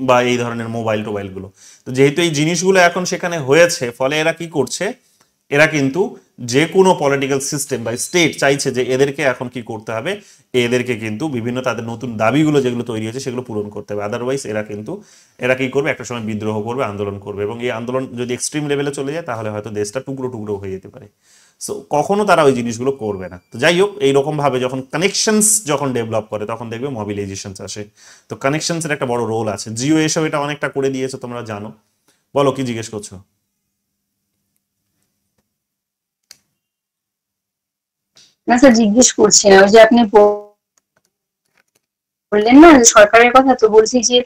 বা এই ধরনের মোবাইলগুলো। তো যেহেতু এই জিনিসগুলো এখন সেখানে হয়েছে, ফলে এরা কি করছে, এরা কিন্তু যে কোনো পলিটিক্যাল সিস্টেম বা স্টেট চাইছে যে এদেরকে এখন কি করতে হবে, এদেরকে কিন্তু বিভিন্ন তাদের নতুন দাবিগুলো যেগুলো তৈরি হয়েছে সেগুলো পূরণ করতে হবে। আদারওয়াইজ এরা কি করবে, একটা সময় বিদ্রোহ করবে, আন্দোলন করবে, এবং এই আন্দোলন যদি এক্সট্রিম লেভেলে চলে যায় তাহলে হয়তো দেশটা টুকরো টুকরো হয়ে যেতে পারে। সো কখনো তারা ওই জিনিসগুলো করবে না। তো যাই হোক, এইরকম ভাবে যখন কানেকশনস যখন ডেভেলপ করে, তখন দেখবে মোবিলাইজেশন আসে। তো কানেকশনস এর একটা বড় রোল আছে। জিও এসব এটা অনেকটা করে দিয়েছে, তোমরা জানো। বলো, কি জিজ্ঞেস করছো? না স্যার, জিজ্ঞেস করছি না, ওই যে আপনি বললেন না যে সরকারের কথা, তো বলছি যে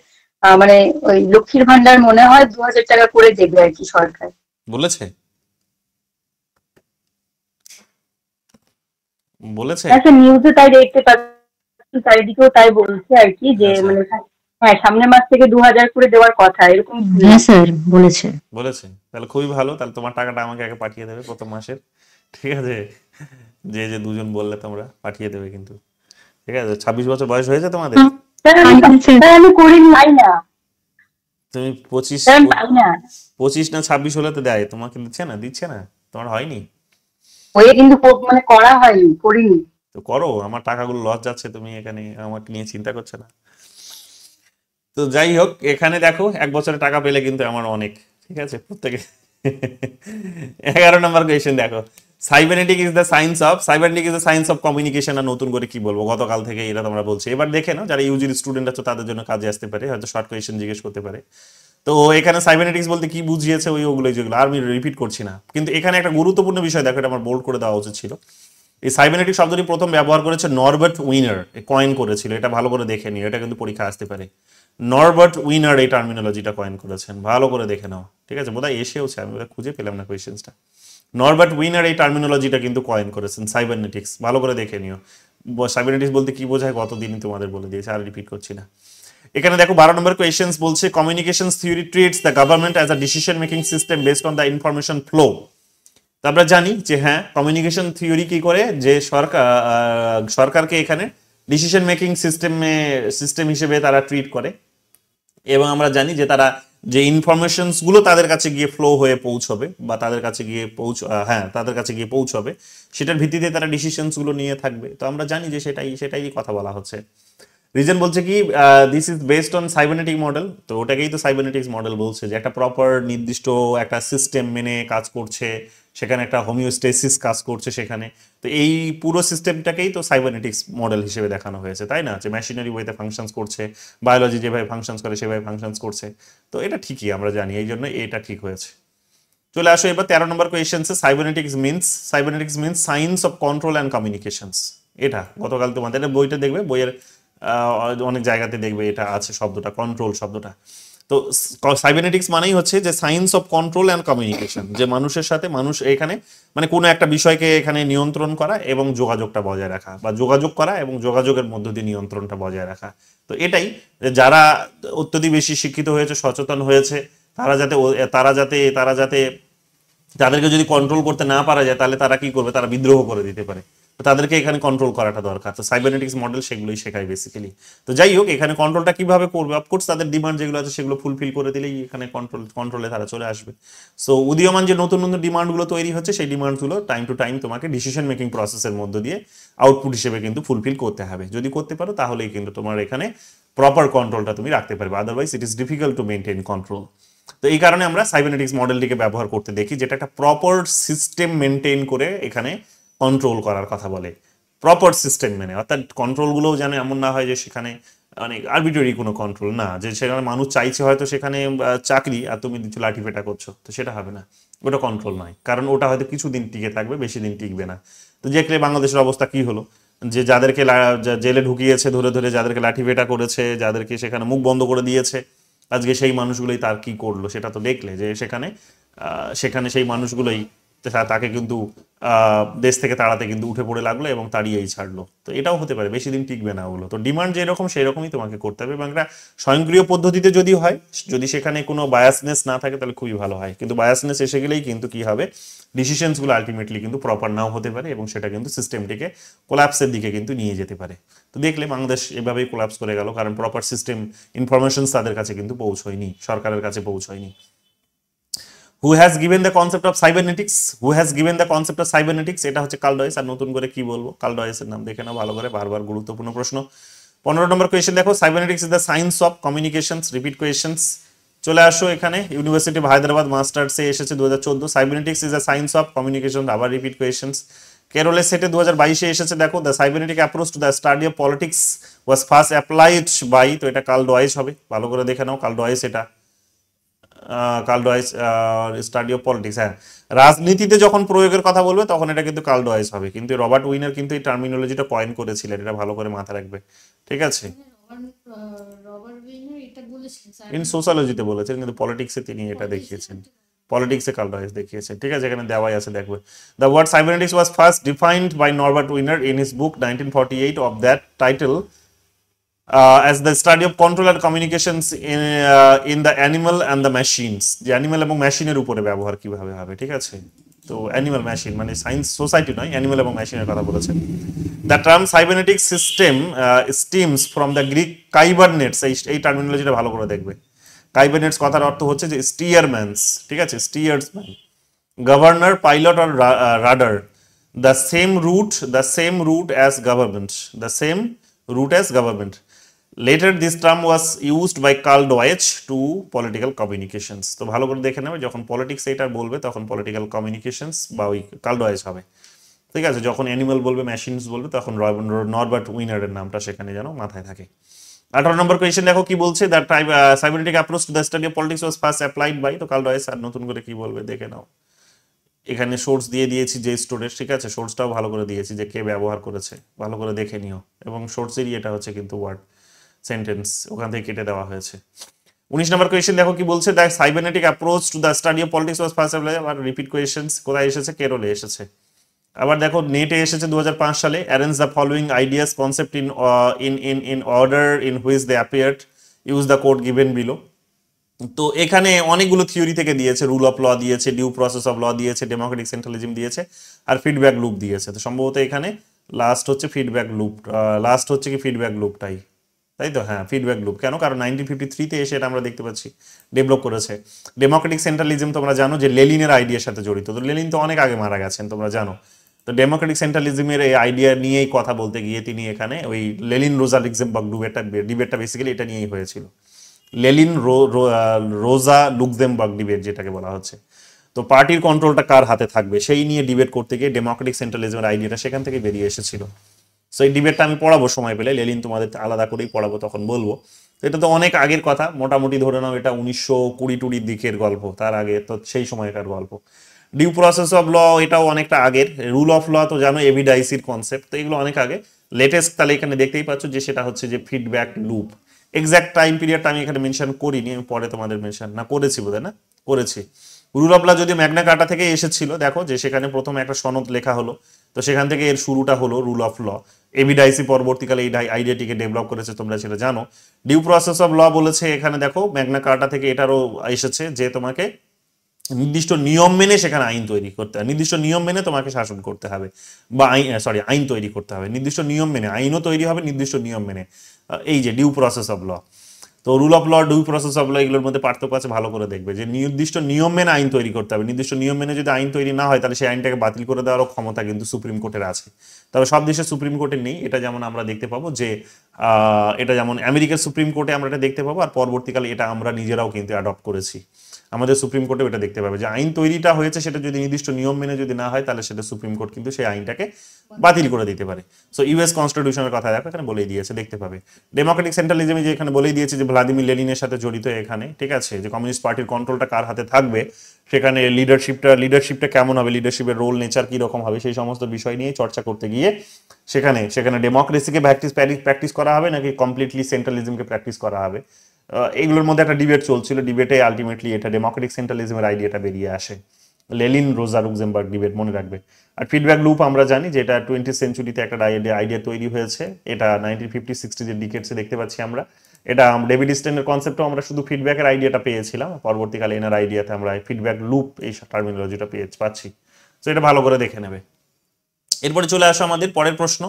মানে ওই লক্ষ্মীর ভান্ডার মনে হয় 2000 টাকা করে দেবে আর কি সরকার। বলেছে বলেছে হ্যাঁ স্যার, নিউজে তাই দেখতে পাচ্ছি, চারিদিকেও তাই বলছে আর কি, যে আচ্ছা, মানে হ্যাঁ সামনের মাস থেকে 2000 করে দেওয়ার কথা, এরকম হ্যাঁ স্যার বলেছে। বলেছে তাহলে খুবই ভালো, তাহলে তোমার টাকাটা আমাকে আগে পাঠিয়ে দেবে প্রথম মাসের, ঠিক আছে? যে যে দুজন বললে তোমরা পাঠিয়ে দেবে কিন্তু, ঠিক আছে? 26 বছর বয়স হয়েছে তোমাদের? স্যার আমি করিনি, পাই না তুমি পঁচিশ স্যার, আমি পাই না। 25 না 26 হলে তো দেয়, তোমাকে দিচ্ছে না, তোমার হয়নি? হয়ে কিন্তু মানে করা হয়নি, করিনি। তো করো, আমার টাকাগুলো লস যাচ্ছে, তুমি এখানে আমাকে নিয়ে চিন্তা করছো না। তো যাই হোক, এখানে দেখো 1 বছরে টাকা পেলে কিন্তু আমার অনেক, ঠিক আছে? প্রত্যেকে 11 নম্বর কোয়েশ্চেন দেখো, cybernetic is the science of communication. আর নতুন করে কি বলবো, গতকাল থেকে এটা তোমরা বলছি, এবার দেখে নাও যারা ইউজির স্টুডেন্ট আছে তাদের জন্য কাজে আসতে পারে, হয়তো শর্ট কোয়েশ্চেন জিজ্ঞেস করতে পারে। তো এখানে সাইবারনেটিক্স বলতে কি বুঝিয়েছে ওগুলোই, যেগুলো আর আমি রিপিট করছি না, কিন্তু এখানে একটা গুরুত্বপূর্ণ বিষয় দেখো, এটা আমার বোল্ড করে দেওয়া উচিত ছিল। এই সাইবারনেটিক শব্দটি প্রথম ব্যবহার করেছে নরবার্ট উইনার, কয়েন করেছিল, এটা ভালো করে দেখে নিও, এটা কিন্তু পরীক্ষা আসতে পারে। নরবার্ট উইনার এই টার্মিনোলজিটা কয়েন করেছেন, ভালো করে দেখে নাও, ঠিক আছে? বোধহয় এসেওছে, আমি বোধহয় খুঁজে পেলাম না কোয়েশ্চেন্সটা। নরবার্ট উইনার এই টার্মিনোলজিটা কিন্তু কয়েন করেছেন, সাইবারনেটিক্স, ভালো করে দেখে নিও। সাইবারনেটিক্স বলতে কি বোঝায় গতদিনই তোমাদের বলে দিয়েছে, আর রিপিট করছি না। এখানে দেখো 12 নম্বর কোয়েশ্চেন্স বলছে, communications theory treats the government as a decision making system based on the information flow. তো আমরা জানি যে হ্যাঁ, কমিউনিকেশন থিওরি কি করে, যে সরকারকে এখানে ডিসিশন মেকিং সিস্টেম হিসেবে তারা ট্রিট করে, এবং আমরা জানি যে তারা যে ইনফরমেশনস গুলো তাদের কাছে গিয়ে ফ্লো হয়ে পৌঁছবে, বা তাদের কাছে গিয়ে পৌঁছবে, সেটার ভিত্তিতে তারা ডিসিশনস গুলো নিয়ে থাকবে। তো আমরা জানি যে সেটাই কথা বলা হচ্ছে। রিজন বলছে কি, this is based on cybernetic model, তো ওটাকেই তো সাইবারনেটিক্স মডেল বলছে, যে একটা প্রপার নির্দিষ্ট একটা সিস্টেম মেনে কাজ করছে, সেখানে একটা হোমিওস্টেসিস কাজ করছে সেখানে। তো এই পুরো সিস্টেমটাকেই তো সাইবারনেটিক্স মডেল হিসেবে দেখানো হয়েছে, তাই না? যে মেশিনারি ওয়েতে ফাংশনস করছে, বায়োলজি যেভাবে ফাংশনস করে সেভাবে ফাংশনস করছে। তো এটা ঠিকই আমরা জানি, এই জন্য এটা ঠিক হয়েছে। চলে আসো এবার 13 নম্বর কোয়েশ্চেন্সে, cybernetics means science of control and communications. এটা গতকাল তোমাদের বইটা দেখবে, বইয়ের অনেক জায়গাতে দেখবে এটা আছে শব্দটা, কন্ট্রোল শব্দটা। তো সাইবারনেটিক্স মানেই হচ্ছে যে science of control and communication, যে মানুষের সাথে মানুষ এখানে মানে কোনো একটা বিষয়কে এখানে নিয়ন্ত্রণ করা এবং যোগাযোগটা বজায় রাখা, বা যোগাযোগ করা এবং যোগাযোগের মধ্য দিয়ে নিয়ন্ত্রণটা বজায় রাখা। তো এটাই, যে যারা অত্যধিক বেশি শিক্ষিত হয়েছে, সচেতন হয়েছে, তারা যাতে তাদেরকে যদি কন্ট্রোল করতে না পারা যায়, তাহলে তারা কি করবে, তারা বিদ্রোহ করে দিতে পারে। তো তাদেরকে এখানে কন্ট্রোল করাটা দরকার। তো সাইবারনেটিক্স মডেল সেগুলোই শেখায় বেসিক্যালি। তো যাই হোক, এখানে কন্ট্রোলটা কিভাবে করবে, অফকোর্স তাদের ডিমান্ড যেগুলো আছে সেগুলো ফুলফিল করে দিলেই এখানে কন্ট্রোলে তারা চলে আসবে। সো উদীয়মান যে নতুন নতুন ডিমান্ডগুলো তৈরি হচ্ছে, সেই ডিমান্ডগুলো টাইম টু টাইম তোমাকে ডিসিশন মেকিং প্রসেসের মধ্য দিয়ে আউটপুট হিসেবে কিন্তু ফুলফিল করতে হবে। যদি করতে পারো তাহলেই কিন্তু তোমার এখানে প্রপার কন্ট্রোলটা তুমি রাখতে পারবে, otherwise it is difficult to maintain control. তো এই কারণে আমরা সাইবারনেটিক্স মডেলটিকে ব্যবহার করতে দেখি, যেটা একটা প্রপার সিস্টেম মেনটেন করে এখানে কন্ট্রোল করার কথা বলে, প্রপার সিস্টেম মেনে। অর্থাৎ কন্ট্রোলগুলো যেন এমন না হয় যে সেখানে অনেক আরবিট্রারি কোনো কন্ট্রোল না, যে সেখানে মানুষ চাইছে হয়তো সেখানে চাকরি, আর তুমি দিচ্ছ লাঠিপেটা করছো, তো সেটা হবে না, ওটা কন্ট্রোল নয়। কারণ ওটা হয়তো কিছুদিন টিকে থাকবে, বেশি দিন টিকবে না। তো দেখলে বাংলাদেশের অবস্থা কি হলো, যে যাদেরকে জেলে ঢুকিয়েছে ধরে ধরে, যাদেরকে লাঠিপেটা করেছে, যাদেরকে সেখানে মুখ বন্ধ করে দিয়েছে, আজকে সেই মানুষগুলোই তার কি করলো সেটা তো দেখলে, যে সেখানে সেই মানুষগুলোই তাকে কিন্তু দেশ থেকে তাড়াতে কিন্তু উঠে পড়ে লাগলো এবং তাড়িয়েই ছাড়লো। তো এটাও হতে পারে, বেশি দিন টিকবে না ওগুলো। তো ডিমান্ড যেরকম সেই রকমই তোমাকে করতে হবে, এবং একটা স্বয়ংক্রিয় পদ্ধতিতে যদি হয়, যদি সেখানে কোনো বায়াসনেস না থাকে তাহলে খুবই ভালো হয়। কিন্তু বায়াসনেস এসে গেলেই কিন্তু কি হবে, ডিসিশনসগুলো আলটিমেটলি কিন্তু প্রপার নাও হতে পারে, এবং সেটা কিন্তু সিস্টেমটিকে কোলাপসের দিকে কিন্তু নিয়ে যেতে পারে। তো দেখলে বাংলাদেশ এভাবেই কোলাপস করে গেল, কারণ প্রপার সিস্টেম ইনফরমেশন তাদের কাছে কিন্তু পৌঁছয়নি, সরকারের কাছে পৌঁছয়নি। Who has given the concept of cybernetics? এটা হচ্ছে কার্ল ডয়েস। আর নতুন করে কি বলবো, কার্ল ডয়েসের নাম দেখে নাও ভালো করে, বারবার গুরুত্বপূর্ণ প্রশ্ন। 15 নম্বর কোয়েশ্চেন দেখো, cybernetics is the science of communications. Repeat questions চলে আসো এখানে, ইউনিভার্সিটি অফ হায়দ্রাবাদ মাস্টার্সে এসেছে 2014, cybernetics is the science of communication. আবার রিপিট কোয়েশ্চেন্স। কেরলের সেটে 2022-এ এসেছে, দেখো, the cybernetic approach to the study of politics was first applied by, তো এটা কার্ল ডয়েস হবে, ভালো করে দেখে নাও, কার্ল ডয়েস। এটা Karl Deutsch study of politics, হ্যাঁ, রাজনীতিতে যখন প্রয়োগের কথা বলবে তখন এটা কিন্তু কার্ল ডয়েস হবে, কিন্তু রবার্ট উইনার কিন্তু এই টার্মিনোলজিটা কয়েন করেছিলেন, এটা ভালো করে মাথায় রাখবে, ঠিক আছে? রবার্ট ওয়েইনার এটা বলেছেন ইন সোশ্যালজিতে বলেছেন, কিন্তু পলিটিক্সে তিনি এটা দেখিয়েছেন, পলিটিক্সে কার্ল ডয়েস দেখিয়েছেন। ঠিক আছে, এখানে দেওয়াই আছে, দেখবে। The word cybernetics was first defined by Norbert Wiener in his book 1948 of that title as the study of control and communications in the animal and the machines, যে অ্যানিমাল এবং মেশিনের উপরে ব্যবহার কিভাবে হবে। ঠিক আছে, তো অ্যানিমাল মেশিন মানে সায়েন্স সোসাইটি নয়, অ্যানিমাল এবং মেশিনের কথা বলেছেন। The term cybernetic system stems from the Greek kybernetes, এই টার্মিনোলজিটা ভালো করে দেখবে। কাইবারনেটস কথার অর্থ হচ্ছে যে স্টিয়ারম্যানস, ঠিক আছে, steersman, governor, pilot or rudder, the same root as government, the same root as government. Later this term was used by Karl Deutsch to political communications. তো ভালো করে দেখে নেবে, যখন পলিটিক্স এটা বলবে তখন পলিটিক্যাল কমিউনিকেশনস বা ওই কার্ল ডয়েচ হবে। ঠিক আছে, যখন অ্যানিমাল বলবে, মেশিনস বলবে, তখন নরবার্ট উইনারের নামটা সেখানে যেন মাথায় থাকে। 18 নম্বর কোয়েশ্চেন দেখো কি বলছে, the cybernetic approach to the study of politics was first applied by, তো কার্ল ডয়েচ আর নতুন করে কি বলবে দেখে নাও। এখানে সোর্স দিয়ে দিয়েছি যে স্টোরেজ, ঠিক আছে, সোর্সটাও ভালো করে দিয়েছি যে কে ব্যবহার করেছে, ভালো করে দেখে নিও। এবং সোর্সেরই এটা হচ্ছে কিন্তু ওয়ার্ড সেন্টেন্স, ওখান থেকে কেটে দেওয়া হয়েছে। 19 নম্বর কোয়েশ্চেন দেখো কি বলছে, the cybernetic approach to the study of politics was first applied, আবার রিপিট কোয়েশ্চেন্স কোথায় এসেছে, কেরলে এসেছে। আবার দেখো নেটে এসেছে 2005 সালে, arrange the following ideas concept in order in which they appeared, use the code given below. তো এখানে অনেকগুলো থিওরি থেকে দিয়েছে, রুল অফ ল দিয়েছে, ডিউ প্রসেস অফ ল দিয়েছে, ডেমোক্রেটিক সেন্ট্রালিজম দিয়েছে, আর ফিডব্যাক লুপ দিয়েছে। তো সম্ভবত এখানে লাস্ট হচ্ছে ফিডব্যাক লুপ, লাস্ট হচ্ছে কি ফিডব্যাক লুপটাই, তাই তো? হ্যাঁ, ফিডব্যাক লুপ। কেন? কারণ 1953-তে এসে এটা আমরা দেখতে পাচ্ছি ডেভেলপ করেছে। ডেমোক্রেটিক সেন্ট্রালিজম তোমরা জানো যে লেলিনের আইডিয়ার সাথে জড়িত, তো লেলিন তো অনেক আগে মারা গেছেন তোমরা জানো। তো ডেমোক্রেটিক সেন্ট্রালিজমের এই আইডিয়া নিয়েই কথা বলতে গিয়ে তিনি এখানে ওই লেলিন রোজা লুক্সেমবার্গ ডিবেটটা বেসিক্যালি এটা নিয়েই হয়েছিল, লেলিন রোজা লুক্সেমবার্গ ডিবেট যেটাকে বলা হচ্ছে। তো পার্টির কন্ট্রোলটা কার হাতে থাকবে সেই নিয়ে ডিবেট করতে গিয়ে ডেমোক্রেটিক সেন্ট্রালিজমের আইডিয়াটা সেখান থেকে বেরিয়ে এসেছিল। সো এই ডিবেটটা আমি পড়াবো সময় পেলে, লেলিন তোমাদের আলাদা করেই পড়াবো, তখন বলবো। তো এটা তো অনেক আগের কথা, মোটামুটি ধরে নাও এটা 1920-20 দিকের গল্প, তার আগে তো সেই সময়কার গল্প। ডিউ প্রসেস অফ ল এটাও অনেকটা আগের। রুল অফ ল তো জানো এভিডাইসির কনসেপ্ট, তো এগুলো অনেক আগে। লেটেস্ট তাহলে এখানে দেখতেই পাচ্ছ যে সেটা হচ্ছে যে ফিডব্যাক লুপ। এক্সাক্ট টাইম পিরিয়ডটা আমি এখানে মেনশন করিনি, আমি পরে তোমাদের মেনশন না করেছি বোধহয়, না করেছি। রুল অফ ল যদি ম্যাগনা কার্টা থেকে এসেছিল, দেখো যে সেখানে প্রথমে একটা সনদ লেখা হলো, তো সেখান থেকে এর শুরুটা হলো রুল অফ ল। এভিডাইসি পরবর্তীকালে এই আইডিয়াটিকে ডেভেলপ করেছে, তোমরা সেটা জানো। ডিউ প্রসেস অফ ল বলেছে এখানে দেখো ম্যাগনা কার্টা থেকে এটারও এসেছে যে তোমাকে নির্দিষ্ট নিয়ম মেনে সেখানে আইন তৈরি করতে হবে, নির্দিষ্ট নিয়ম মেনে তোমাকে শাসন করতে হবে, বা আইন তৈরি করতে হবে, নির্দিষ্ট নিয়ম মেনে আইনও তৈরি হবে, নির্দিষ্ট নিয়ম মেনে। এই যে ডিউ প্রসেস অফ ল। তো rule of law, due process of law, এগুলোর মধ্যে পার্থক্য আছে, ভালো করে দেখবে যে নির্দিষ্ট নিয়ম মেনে আইন তৈরি করতে হবে। নির্দিষ্ট নিয়ম মেনে যদি আইন তৈরি না হয় তাহলে সেই আইনটাকে বাতিল করে দেওয়ারও ক্ষমতা কিন্তু সুপ্রিম কোর্টের আছে। তবে সব দেশে সুপ্রিম কোর্টের নেই, এটা যেমন আমরা দেখতে পাবো যে এটা যেমন আমেরিকার সুপ্রিম কোর্টে আমরা এটা দেখতে পাবো, আর পরবর্তীকালে এটা আমরা নিজেরাও কিন্তু অ্যাডপ্ট করেছি। আমাদের সুপ্রিম কোর্টে এটা দেখতে পাবে যে আইন তৈরিটা হয়েছে, সেটা যদি নির্দিষ্ট নিয়ম মেনে যদি না হয় তাহলে সেটা সুপ্রিম কোর্ট কিন্তু সেই আইনটাকে বাতিল করে দিতে পারে। সো ইউএস কনস্টিটিউশনের কথা দেখো এখানে বলেই দিয়েছে, দেখতে পাবে। ডেমোক্রেটিক সেন্ট্রালিজমে যে এখানে বলেই দিয়েছে যে ভ্লাদিমির লেনিনের সাথে জড়িত এখানে, ঠিক আছে, যে কমিউনিস্ট পার্টির কন্ট্রোলটা কার হাতে থাকবে, সেখানে লিডারশিপটা কেমন হবে, লিডারশিপের রোল নেচার কি রকম হবে, সেই সমস্ত বিষয় নিয়ে চর্চা করতে গিয়ে সেখানে ডেমোক্রেসিকে প্র্যাকটিস করা হবে নাকি কমপ্লিটলি সেন্ট্রালিজমকে প্র্যাকটিস করা হবে, এইগুলোর মধ্যে একটা ডিবেট চলছিল। ডিবেটে আলটিমেটলি এটা ডেমোক্রেটিক সেন্ট্রালিজমের আইডিয়াটা বেরিয়ে আসে, লেলিন রোজা লুক্সেমবার্গ ডিবেট, মনে রাখবে। আর ফিডব্যাক লুপ আমরা জানি যে এটা 20th সেঞ্চুরিতে একটা আইডিয়া তৈরি হয়েছে, এটা 1950-60 যে ডিকেটসে দেখতে পাচ্ছি আমরা। এটা ডেভিড স্টেনের কনসেপ্টও আমরা শুধু ফিডব্যাকের আইডিয়াটা পেয়েছিলাম, পরবর্তীকালে এনার আইডিয়াতে আমরা ফিডব্যাক লুপ এই টার্মিনোলজিটা পাচ্ছি। তো এটা ভালো করে দেখে নেবে। এরপরে চলে আসো আমাদের পরের প্রশ্ন,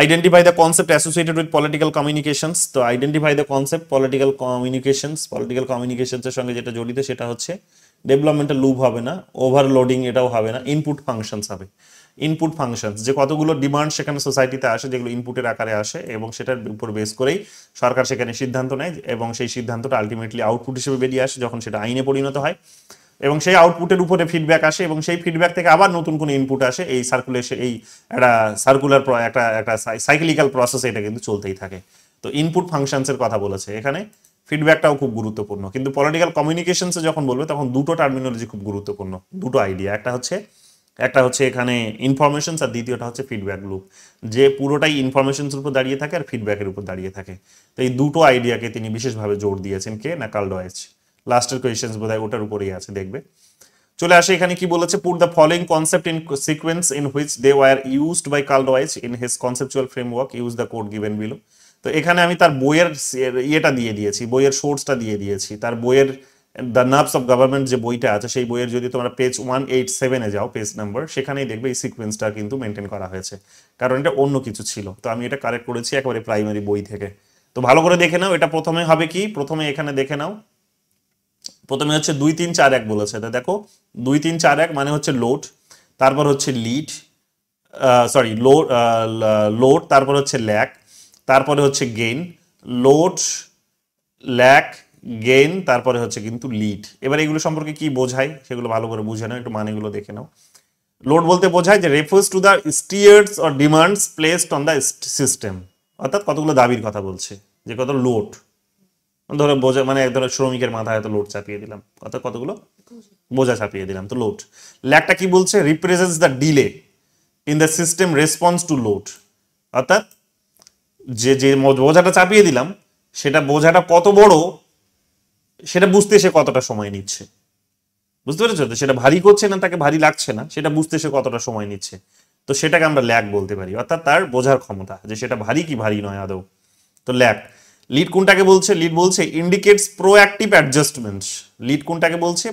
identify the concept associated with political communications. তো আইডেন্টিফাই দ্য কনসেপ্ট পলিটিক্যাল কমিউনিকেশনসের সঙ্গে যেটা জড়িত সেটা হচ্ছে ডেভেলপমেন্টাল লুপ হবে না, ওভারলোডিং এটাও হবে না, ইনপুট ফাংশনস হবে। ইনপুট ফাংশনস যে কতগুলো ডিমান্ড সেখানে সোসাইটিতে আসে, যেগুলো ইনপুটের আকারে আসে, এবং সেটার উপর বেস করেই সরকার সেখানে সিদ্ধান্ত নেয়, এবং সেই সিদ্ধান্তটা আলটিমেটলি আউটপুট হিসেবে বেরিয়ে আসে যখন সেটা আইনে পরিণত হয়, এবং সেই আউটপুটের উপরে ফিডব্যাক আসে, এবং সেই ফিডব্যাক থেকে আবার নতুন কোনো ইনপুট আসে। এই একটা সার্কুলার একটা সাইক্লিক্যাল প্রসেস এটা কিন্তু চলতেই থাকে। তো ইনপুট ফাংশনসের কথা বলেছে এখানে, ফিডব্যাকটাও খুব গুরুত্বপূর্ণ। কিন্তু পলিটিক্যাল কমিউনিকেশনসে যখন বলবে তখন দুটো টার্মিনোলজি খুব গুরুত্বপূর্ণ, দুটো আইডিয়া। একটা হচ্ছে একটা হচ্ছে এখানে ইনফরমেশনস আর দ্বিতীয়টা হচ্ছে ফিডব্যাক লুপ, যে পুরোটাই ইনফরমেশনসের উপর দাঁড়িয়ে থাকে আর ফিডব্যাকের উপর দাঁড়িয়ে থাকে। তো এই দুটো আইডিয়াকে তিনি বিশেষভাবে জোর দিয়েছেন, কে না কার্ল ডয়েচ। লাস্টের কোয়েশ্চেন্স বোধহয় ওটার উপরেই আছে, দেখবে। চলে আসে এখানে কি বলেছে, put the following concept in sequence in which they were used by Karl Deutsch in his conceptual framework, use the code given below. তো এখানে আমি তার বইয়ের ইয়েটা দিয়ে দিয়েছি, বইয়ের সোর্সটা দিয়ে দিয়েছি, তার বইয়ের দ্য নার্ভস অফ গভর্নমেন্ট যে বইটা আছে সেই বইয়ের যদি তোমরা পেজ 187-এ যাও, পেজ নাম্বার, সেখানেই দেখবে এই সিকোয়েন্সটা কিন্তু মেনটেন করা হয়েছে, কারণ এটা অন্য কিছু ছিল। তো আমি এটা কারেক্ট করেছি একেবারে প্রাইমারি বই থেকে। তো ভালো করে দেখে নাও, এটা প্রথমে হবে কি, প্রথমে এখানে দেখে নাও, প্রথমে হচ্ছে 2 3 4 1 বলেছে। তা দেখো 2 3 4 1 মানে হচ্ছে লোড, তারপর হচ্ছে লিড, সরি লোড, তারপর হচ্ছে ল্যাক, তারপরে হচ্ছে গেইন, লোড, ল্যাক, গেইন, তারপরে হচ্ছে কিন্তু লিড। এবার এগুলো সম্পর্কে কি বোঝায় সেগুলো ভালো করে বুঝে নাও, একটু মানেগুলো দেখে নাও। লোড বলতে বোঝায় যে refers to the stares or demands placed on the system, অর্থাৎ কতগুলো দাবির কথা বলছে, যে কত লোড, ধরো বোঝা মানে এক ধরনের শ্রমিকের মাথায় হয়তো লোড চাপিয়ে দিলাম, অর্থাৎ কতগুলো বোঝা চাপিয়ে দিলাম, তো লোড। ল্যাকটা কি বলছে, represents the delay in the system response to load, অর্থাৎ যে যে বোঝাটা চাপিয়ে দিলাম সেটা বোঝাটা কত বড় সেটা বুঝতে সে কতটা সময় নিচ্ছে, বুঝতে পেরেছো? তো সেটা ভারী করছে না তাকে ভারী লাগছে না, সেটা বুঝতে সে কতটা সময় নিচ্ছে, তো সেটাকে আমরা ল্যাক বলতে পারি, অর্থাৎ তার বোঝার ক্ষমতা যে সেটা ভারী কি ভারী নয় আদৌ, তো ল্যাক। লিড কোনটাকে বলছে, লিড বলছে ইন্ডিকেটস প্রোঅ্যাক্টিভ অ্যাডজাস্টমেন্ট, লিড কোনটাকে বলছে,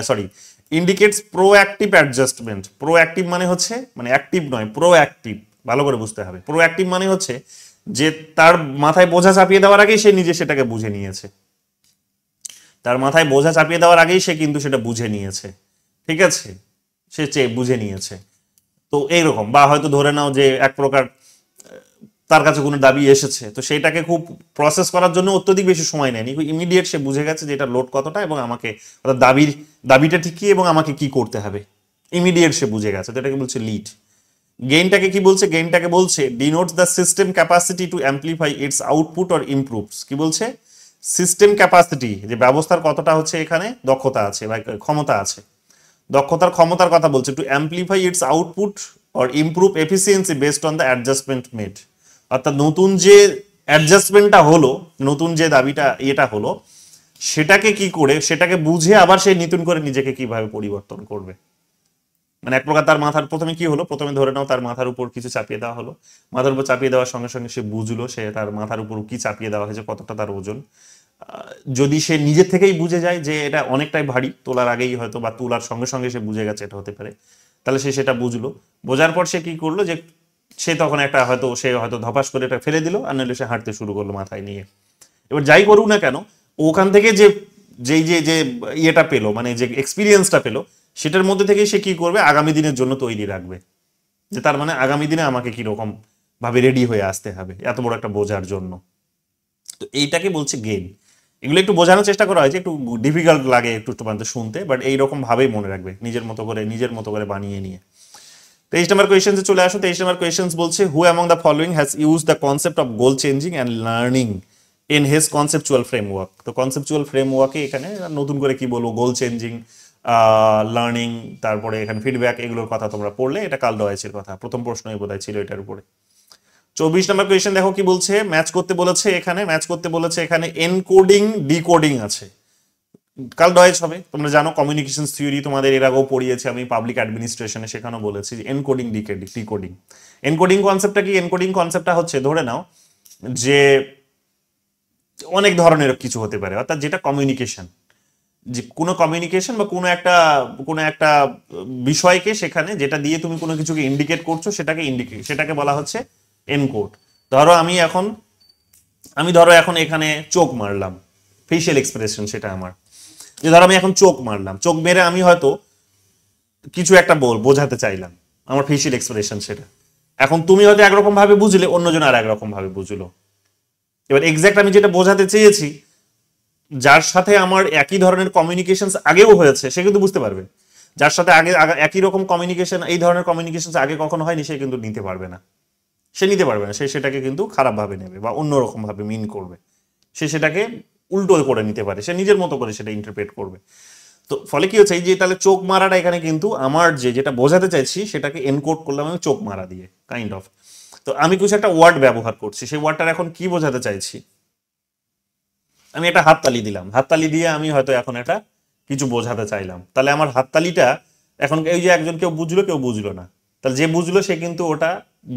sorry indicates proactive adjustment. Proactive মানে হচ্ছে মানে অ্যাক্টিভ নয়, প্রোঅ্যাক্টিভ, ভালো করে বুঝতে হবে। প্রোঅ্যাক্টিভ মানে হচ্ছে যে তার মাথায় বোঝা চাপিয়ে দেওয়ার আগেই সে নিজে সেটাকে বুঝে নিয়েছে, তার মাথায় বোঝা চাপিয়ে দেওয়ার আগেই সে কিন্তু সেটা বুঝে নিয়েছে, ঠিক আছে, সে বুঝে নিয়েছে। তো এইরকম, বা হয়তো ধরে নাও যে এক প্রকার তার কাছে কোনো দাবি এসেছে, তো সেইটাকে খুব প্রসেস করার জন্য অত্যধিক বেশি সময় নেয়নি, ইমিডিয়েট সে বুঝে গেছে যে এটা লোড কতটা এবং আমাকে দাবিটা ঠিক কি এবং আমাকে কি করতে হবে, ইমিডিয়েট সে বুঝে গেছে, তো এটাকে বলছে লিড। গেইনটাকে কি বলছে, গেইনটাকে বলছে denotes the system capacity to amplify its output or improves. কি বলছে, সিস্টেম ক্যাপাসিটি, যে ব্যবস্থার কতটা হচ্ছে এখানে দক্ষতা আছে বা ক্ষমতা আছে, ক্ষমতার কথা বলছে, to amplify its output or improve efficiency based on the adjustment made, অর্থাৎ নতুন যে অ্যাডজাস্টমেন্টটা হলো, নতুন যে দাবিটা এটা হলো, সেটাকে কি করে, সেটাকে বুঝে আবার সে নতুন করে নিজেকে কিভাবে পরিবর্তন করবে। মানে এক প্রকার তার মাথার প্রথমে কি হলো, প্রথমে ধরে নাও তার মাথার উপর কিছু চাপিয়ে দেওয়া হলো, মাথার উপর চাপিয়ে দেওয়ার সঙ্গে সঙ্গে সে বুঝলো সে তার মাথার উপর কি চাপিয়ে দেওয়া হয়েছে, কতটা তার ওজন। যদি সে নিজের থেকেই বুঝে যায় যে এটা অনেকটাই ভারী, তোলার আগেই হয়তো বা তোলার সঙ্গে সঙ্গে সে বুঝে গেছে এটা হতে পারে, তাহলে সে সেটা বুঝলো। বোঝার পর সে কি করলো, যে সে তখন একটা সে হয়তো ধপাস করে এটা ফেলে দিল, আর নাহলে সে হাঁটতে শুরু করলো মাথায় নিয়ে। এবার যাই করুক না কেন, ওখান থেকে যে যেই যে যে ইয়েটা পেলো, মানে যে এক্সপিরিয়েন্সটা পেলো, সেটার মধ্যে থেকে সে কি করবে, আগামী দিনের জন্য তৈরি রাখবে, যে তার মানে আগামী দিনে আমাকে কিরকম ভাবে রেডি হয়ে আসতে হবে এত বড় একটা বোঝার জন্য। তো এইটাকে বলছে গেইন। এগুলো একটু বোঝানোর চেষ্টা করা হয়েছে, একটু ডিফিকাল্ট লাগে একটু শুনতে, বাট এইরকম ভাবেই মনে রাখবে, নিজের মতো করে বানিয়ে নিয়ে। 23 নম্বর কোয়েশ্চেন্সে চলে আসো। 23 নম্বর কোয়েশ্চেন্স বলছে, হু among the following has use the concept of goal changing and learning in his conceptual framework. তো কনসেপচুয়াল ফ্রেমওয়ার্কে এখানে নতুন করে কি বলবো, গোল চেঞ্জিং, লার্নিং, তারপরে এখানে ফিডব্যাক, এগুলোর কথা তোমরা পড়লে, এটা কার্ল ডয়েচের কথা, প্রথম প্রশ্নই বোধহয় ছিল এটার উপরে। 24 নম্বর কোয়েশ্চেন দেখো কি বলছে, ম্যাচ করতে বলেছে এখানে এনকোডিং ডিকোডিং আছে। কার্ল ডয়েচ হবে, তোমরা জানো কমিউনিকেশন থিওরি তোমাদের এর আগেও পড়িয়েছি আমি পাবলিক অ্যাডমিনিস্ট্রেশনে, সেখানেও বলেছি এনকোডিং ডিকোডিং। এনকোডিং কনসেপ্টটা কি, এনকোডিং কনসেপ্টটা হচ্ছে ধরে নাও যে অনেক ধরনের কিছু হতে পারে, অর্থাৎ যেটা কমিউনিকেশন, যে কোনো কমিউনিকেশন বা কোনো একটা বিষয়কে সেখানে যেটা দিয়ে তুমি কোনো কিছুকে ইন্ডিকেট করছো, সেটাকে বলা হচ্ছে এনকোড। ধরো এখন এখানে চোখ মারলাম, ফেশিয়াল এক্সপ্রেশন সেটা আমার, যে ধরো আমি এখন চোখ মারলাম, চোখ মেরে আমি হয়তো কিছু একটা বোঝাতে চাইলাম, আমার ফেশিয়াল এক্সপ্রেশন সেটা। এখন তুমি হয়তো একরকম ভাবে বুঝলে, অন্যজন আর একরকম ভাবে বুঝলো। এবার এক্স্যাক্ট আমি যেটা বোঝাতে চেয়েছি, যার সাথে আমার একই ধরনের কমিউনিকেশন আগেও হয়েছে সে কিন্তু বুঝতে পারবে, যার সাথে আগে একই রকম কমিউনিকেশন, এই ধরনের কমিউনিকেশন আগে কখনো হয়নি, সে কিন্তু নিতে পারবে না, সে সেটাকে কিন্তু খারাপভাবে নেবে বা অন্যরকম ভাবে মিন করবে, সে সেটাকে উল্টো করে নিতে পারে, সে নিজের মতো করে সেটা ইন্টারপ্রেট করবে। তো ফলে কি হচ্ছে, এই যে তাহলে চোখ মারাটা এখানে কিন্তু আমার যেটা বোঝাতে চাইছি সেটাকে এনকোড করলাম আমি চোখ মারা দিয়ে, কাইন্ড অফ। তো আমি কিছু একটা ওয়ার্ড ব্যবহার করছি, সেই ওয়ার্ডটার এখন কি বোঝাতে চাইছি, আমি একটা হাততালি দিলাম, হাততালি দিয়ে আমি হয়তো এখন একটা কিছু বোঝাতে চাইলাম, তাহলে আমার হাততালিটা এখন এই যে একজন কেউ বুঝলো কেউ বুঝলো না, তাহলে যে বুঝলো সে কিন্তু ওটা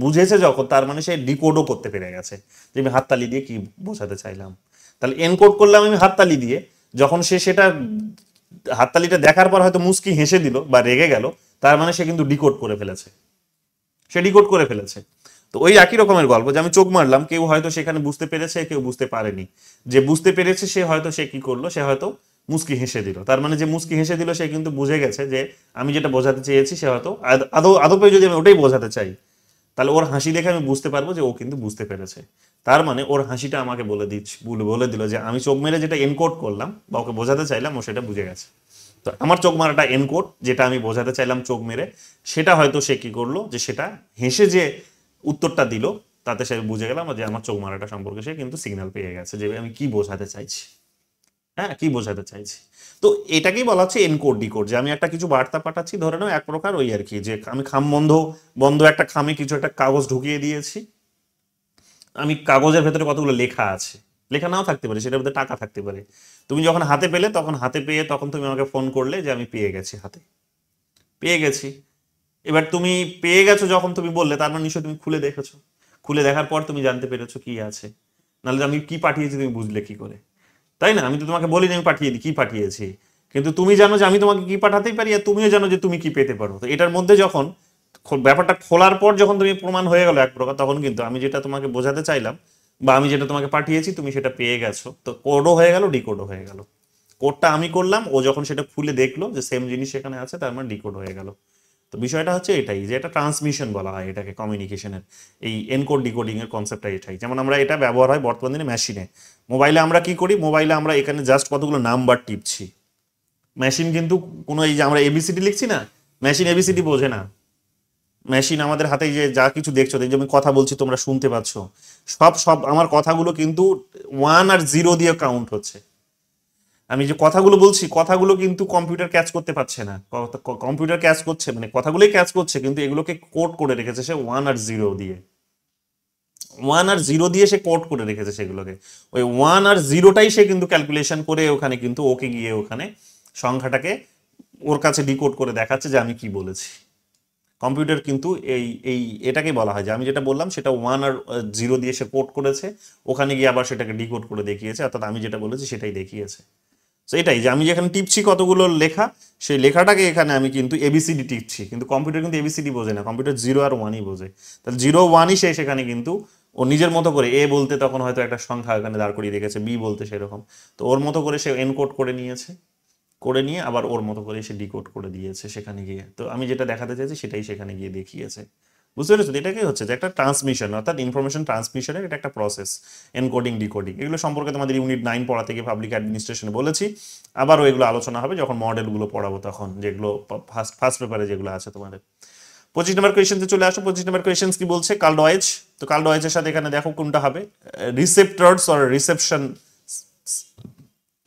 বুঝেছে যখন, তার মানে সে ডিকোডও করতে পেরে গেছে যে আমি হাততালি দিয়ে কি বোঝাতে চাইলাম। তাহলে এনকোড করলাম আমি হাততালি দিয়ে, যখন সে সেটা হাততালিটা দেখার পর হয়তো মুচকি হেসে দিল বা রেগে গেল, তার মানে সে কিন্তু ডিকোড করে ফেলেছে, সে ডিকোড করে ফেলেছে। তো ওই একই রকমের গল্প যে আমি চোখ মারলাম, কেউ হয়তো সেখানে বুঝতে পেরেছে, কেউ বুঝতে পারেনি। যে বুঝতে পেরেছে সে হয়তো সে কি করলো, সে হয়তো মুচকি হেসে দিল, তার মানে যে মুচকি হেসে দিল সে কিন্তু বুঝে গেছে যে আমি যেটা বোঝাতে চেয়েছি, সে হয়তো আদপে যদি আমি ওটাই বোঝাতে চাই, তাহলে ওর হাসি দেখে আমি বুঝতে পারবো যে ও কিন্তু বুঝতে পেরেছে। তার মানে ওর হাসিটা আমাকে বলে দিল যে আমি চোখ মেরে যেটা এনকোড করলাম বা ওকে বোঝাতে চাইলাম, ও সেটা বুঝে গেছে। তো আমার চোখ মারাটা এনকোড, যেটা আমি বোঝাতে চাইলাম চোখ মেরে, সেটা হয়তো সে কি করলো, যে সেটা হেসে যে উত্তরটা দিল, তাতে সে বুঝে গেলাম যে আমার চোখ মারাটা সম্পর্কে সে কিন্তু সিগন্যাল পেয়ে গেছে যে আমি কি বোঝাতে চাইছি, হ্যাঁ কি বোঝাতে চাইছি। তো এটাকেই বলা হচ্ছে এনকোড ডিকোড, যে আমি একটা কিছু বার্তা পাঠাচ্ছি, ধরে নাও এক প্রকার ওই আর কি, যে আমি খাম বন্ধ একটা খামে কিছু একটা কাগজ ঢুকিয়ে দিয়েছি, আমি কাগজের ভেতরে কতগুলো লেখা আছে, লেখা নাও থাকতে পারে, সেটার মধ্যে টাকা থাকতে পারে। তুমি যখন হাতে পেলে, তখন হাতে পেয়ে তখন তুমি আমাকে ফোন করলে যে আমি পেয়ে গেছি, হাতে পেয়ে গেছি। এবার তুমি পেয়ে গেছো যখন তুমি বললে, তার মানে নিশ্চয়ই তুমি খুলে দেখেছো, খুলে দেখার পর তুমি জানতে পেরেছো কি আছে, নাহলে আমি কি পাঠিয়েছি তুমি বুঝলে কি করে, তাই না? আমি তো তোমাকে বলিনি আমি পাঠিয়ে দিই কি পাঠিয়েছি, কিন্তু তুমি জানো যে আমি তোমাকে কি পাঠাতেই পারি, আর তুমিও জানো যে তুমি কি পেতে পারো। তো এটার মধ্যে যখন ব্যাপারটা খোলার পর যখন তুমি প্রমাণ হয়ে গেল এক প্রকার, তখন কিন্তু আমি যেটা তোমাকে বোঝাতে চাইলাম বা আমি যেটা তোমাকে পাঠিয়েছি তুমি সেটা পেয়ে গেছো, তো কোডও হয়ে গেল, ডিকোডও হয়ে গেল। কোডটা আমি করলাম, ও যখন সেটা খুলে দেখলো যে সেম জিনিস সেখানে আছে, তার মানে ডিকোড হয়ে গেল। তো বিষয়টা হচ্ছে এটাই, যে এটা ট্রান্সমিশন বলা হয় এটাকে, কমিউনিকেশনের এই এনকোড ডিকোডিং এর কনসেপ্টটা এটাই। যেমন আমরা এটা ব্যবহার হয় বর্তমান দিনে মেশিনে, মোবাইলে আমরা কি করি, মোবাইলে আমরা এখানে জাস্ট কতগুলো নাম্বার টিপছি, মেশিন কিন্তু কোনো এই যে আমরা এবিসিডি লিখছি না, মেশিন এবিসিডি বোঝে না। মেশিন আমাদের হাতে যে যা কিছু দেখছো, যে আমি কথা বলছি তোমরা শুনতে পাচ্ছ, সব আমার কথাগুলো কিন্তু 1 আর 0 দিয়ে কাউন্ট হচ্ছে। আমি যে কথাগুলো বলছি, কথাগুলো কিন্তু কম্পিউটার ক্যাচ করতে পারছে না, কম্পিউটার ক্যাচ করছে, মানে কথাগুলোই ক্যাচ করছে, কিন্তু এগুলোকে কোড করে রেখেছে সে 1 আর 0 দিয়ে, 1 আর 0 দিয়ে সে কোড করে রেখেছে সেগুলোকে। ওই 1 আর 0টাই সে কিন্তু ক্যালকুলেশন করে ওখানে কিন্তু ওকে গিয়ে ওখানে সংখ্যাটাকে ওর কাছে ডিকোড করে দেখাচ্ছে যে আমি কি বলেছি। কম্পিউটার কিন্তু এই এই এটাকে বলা হয় যে আমি যেটা বললাম সেটা 1 আর 0 দিয়ে সে কোড করেছে, ওখানে গিয়ে আবার সেটাকে ডিকোড করে দেখিয়েছে, অর্থাৎ আমি যেটা বলেছি সেটাই দেখিয়েছে। তো এটাই যে আমি যেখানে টিপছি কতগুলো লেখা, সেই লেখাটাকে এখানে আমি কিন্তু এবিসিডি টিপছি, কিন্তু কম্পিউটার কিন্তু এবিসিডি বোঝে না, কম্পিউটার 0 আর 1ই বোঝে। তাহলে 0 1ই সে সেখানে কিন্তু ও নিজের মতো করে, এ বলতে তখন হয়তো একটা সংখ্যা এখানে দাঁড় করিয়ে রেখেছে, বি বলতে সেরকম, তো ওর মতো করে সে এনকোড করে নিয়েছে, করে নিয়ে আবার ওর মতো করে সে ডিকোড করে দিয়েছে সেখানে গিয়ে। তো আমি যেটা দেখাতে চাইছি সেটাই সেখানে গিয়ে দেখিয়েছে। বুঝতে পেরেছো? এটাকে হচ্ছে যে একটা ট্রান্সমিশন, অর্থাৎ ইনফরমেশন ট্রান্সমিশনের এটা একটা প্রসেস, এনকোডিং ডিকোডিং। এগুলো সম্পর্কে তোমাদের ইউনিট 9 পড়াতে গিয়ে পাবলিক অ্যাডমিনিস্ট্রেশনে বলেছি, আবারও এগুলো আলোচনা হবে যখন মডেলগুলো পড়াবো, তখন যেগুলো ফার্স্ট পেপারে যেগুলো আছে তোমাদের। 25 নম্বর কোয়েশ্চেন্সে চলে আসো। 25 নম্বর কোয়েশ্চেন্স কি বলছে, কার্ল ডয়েচ। তো কার্ল ডয়েচের সাথে এখানে দেখো কোনটা হবে, receptors or reception,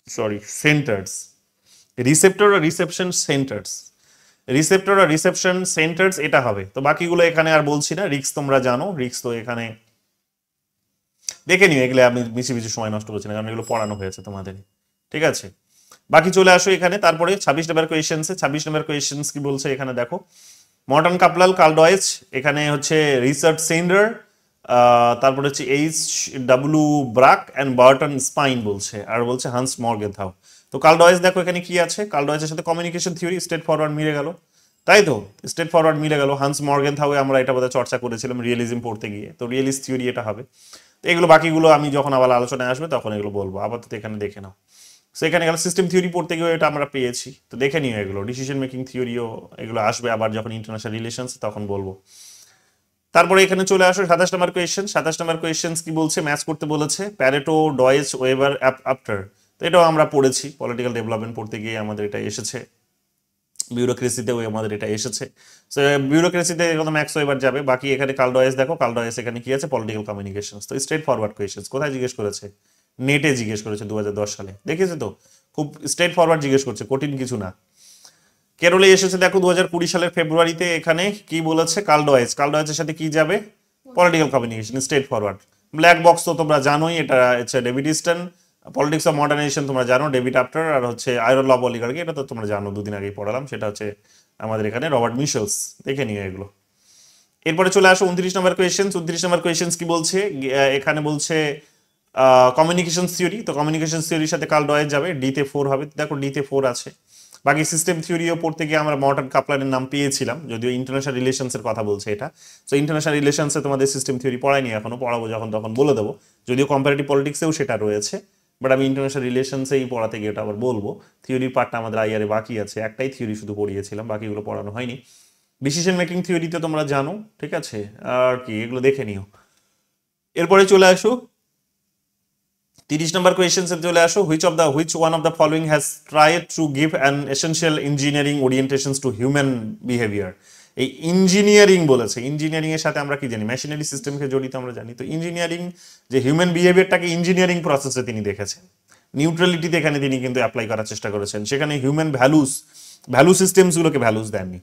sorry centres, receptor আর রিসেপশন সেন্টার্স, রিসেপ্টর আর রিসেপশন সেন্টার্স এটা হবে। তো বাকিগুলো এখানে আর বলছি না, রিক্স তোমরা জানো, রিক্স তো এখানে দেখে নিও, এগুলো আমি বেশি বেশি সময় নষ্ট করছি না, কারণ এগুলো পড়ানো হয়েছে তোমাদের, ঠিক আছে। বাকি চলে আসো এখানে, তারপরে 26 নম্বর কোয়েশ্চেন্সে। 26 নম্বর কোয়েশ্চেন্স কি বলছে এখানে দেখো, মর্টন কাপলাল, কার্ল ডয়েচ, এখানে হচ্ছে রিচার্ড সেন্ডার, তারপরে হচ্ছে H.W. BRAC and Burton spine বলছে, আর বলছে হান্স মর্গেনথাউ। তো কার্ল ডয়েচ দেখো এখানে কি আছে, কার্ল ডয়েচের সাথে কমিউনিকেশন থিওরি স্ট্রেট ফরওয়ার্ড মিলে গেল, তাই তো স্ট্রেট ফরওয়ার্ড মিলে গেল। হান্স মর্গেনথাউয়ে আমরা এটা বোধহয় চর্চা করেছিলাম রিয়েলিজম পড়তে গিয়ে, তো রিয়েলিস্ট থিওরি এটা হবে। তো এগুলো বাকিগুলো আমি যখন আবার আলোচনায় আসবে তখন এগুলো বলবো, আপাতত এখানে দেখে নাও। সো এখানে গেল সিস্টেম থিওরি পড়তে গিয়ে এটা আমরা পেয়েছি, তো দেখে নিও এগুলো। ডিসিশন মেকিং থিওরিও এগুলো আসবে আবার যখন ইন্টারন্যাশনাল রিলেশনস, তখন বলবো। তারপরে এখানে চলে আসো 27 নম্বর কোয়েশ্চেন। 27 নম্বর কোয়েশ্চেন কি বলছে, ম্যাচ করতে বলেছে, প্যারেটো, ডয়েচ, ওয়েবার, আফটার। তো এটাও আমরা পড়েছি পলিটিক্যাল ডেভেলপমেন্ট পড়তে গিয়ে, আমাদের এটা এসেছে, বিউরোক্রেসিতেও আমাদের এটা এসেছে। সো বিউরোক্রেসিতে এখন ম্যাক্স ওয়েবার যাবে। বাকি এখানে কার্ল ডয়েচ দেখো, কার্ল ডয়েচ এখানে কি আছে, পলিটিক্যাল কমিউনিকেশন। তো স্ট্রেট ফরওয়ার্ড কোয়েশ্চেন, কোথায় জিজ্ঞেস করেছে, নেটে জিজ্ঞেস করেছে 2010 সালে, দেখেছে তো খুব স্ট্রেট ফরওয়ার্ড জিজ্ঞেস করছে, কঠিন কিছু না। কেরলে এসেছে দেখো 2020 সালের ফেব্রুয়ারিতে, এখানে কি বলেছে, কার্লডয়েচের সাথে কি যাবে, political communication, straight forward. Black box তো তোমরা জানোই, এটা হচ্ছে David Easton. Politics of modernisation তোমরা জানো, ডেভিড আফটার। আর হচ্ছে আয়রন ল অফ অলিগার্কি, এটা তো তোমরা জানো, দুদিন আগেই পড়ালাম, সেটা হচ্ছে আমাদের এখানে রবার্ট মিশেলস। দেখে নিও এগুলো। এরপরে চলে আসো 29 নম্বর কোয়েশ্চেন। 29 নম্বর কোয়েশ্চেন কি বলছে, এখানে বলছে কমিউনিকেশন থিওরি। তো কমিউনিকেশন থিওরির সাথে কার্লডয়েচ যাবে, ডিতে 4 হবে। দেখো ডিতে 4 আছে। বাকি সিস্টেম থিওরিও পড়তে গিয়ে আমরা মর্টন কাপলারের নাম পেয়েছিলাম, যদিও ইন্টারন্যাশনাল রিলেশনসের কথা বলছে এটা। সো ইন্টারন্যাশনাল রিলেশনসে তোমাদের সিস্টেম থিওরি পড়ায়নি এখনো, পড়াবো যখন তখন বলে দেবো, যদিও কম্পারেটিভ পলিটিক্সেও সেটা রয়েছে, বাট আমি ইন্টারন্যাশনাল রিলেশনসেই পড়াতে গিয়ে এটা আবার বলবো। থিওরির পার্টটা আমাদের আইআরে বাকি আছে, একটাই থিওরি শুধু পড়িয়েছিলাম, বাকিগুলো পড়ানো হয়নি। ডিসিশন মেকিং থিওরিতে তোমরা জানো, ঠিক আছে, আর কি এগুলো দেখে নিও। এরপরে চলে আসো 30 নম্বর কোয়েশ্চেন চলে আসো, which one of the following has tried to give an essential engineering orientations to human behavior? এই ইঞ্জিনিয়ারিং বলেছে, ইঞ্জিনিয়ারিং এর সাথে আমরা কি জানি, মেশিনারি সিস্টেমকে জড়িত আমরা জানি। তো ইঞ্জিনিয়ারিং যে হিউম্যান বিহেভিয়ারটাকে ইঞ্জিনিয়ারিং প্রসেসে তিনি দেখেছেন, নিউট্রালিটিতে এখানে তিনি কিন্তু অ্যাপ্লাই করার চেষ্টা করেছেন। সেখানে হিউম্যান ভ্যালু সিস্টেমসগুলোকে ভ্যালুস দেননি।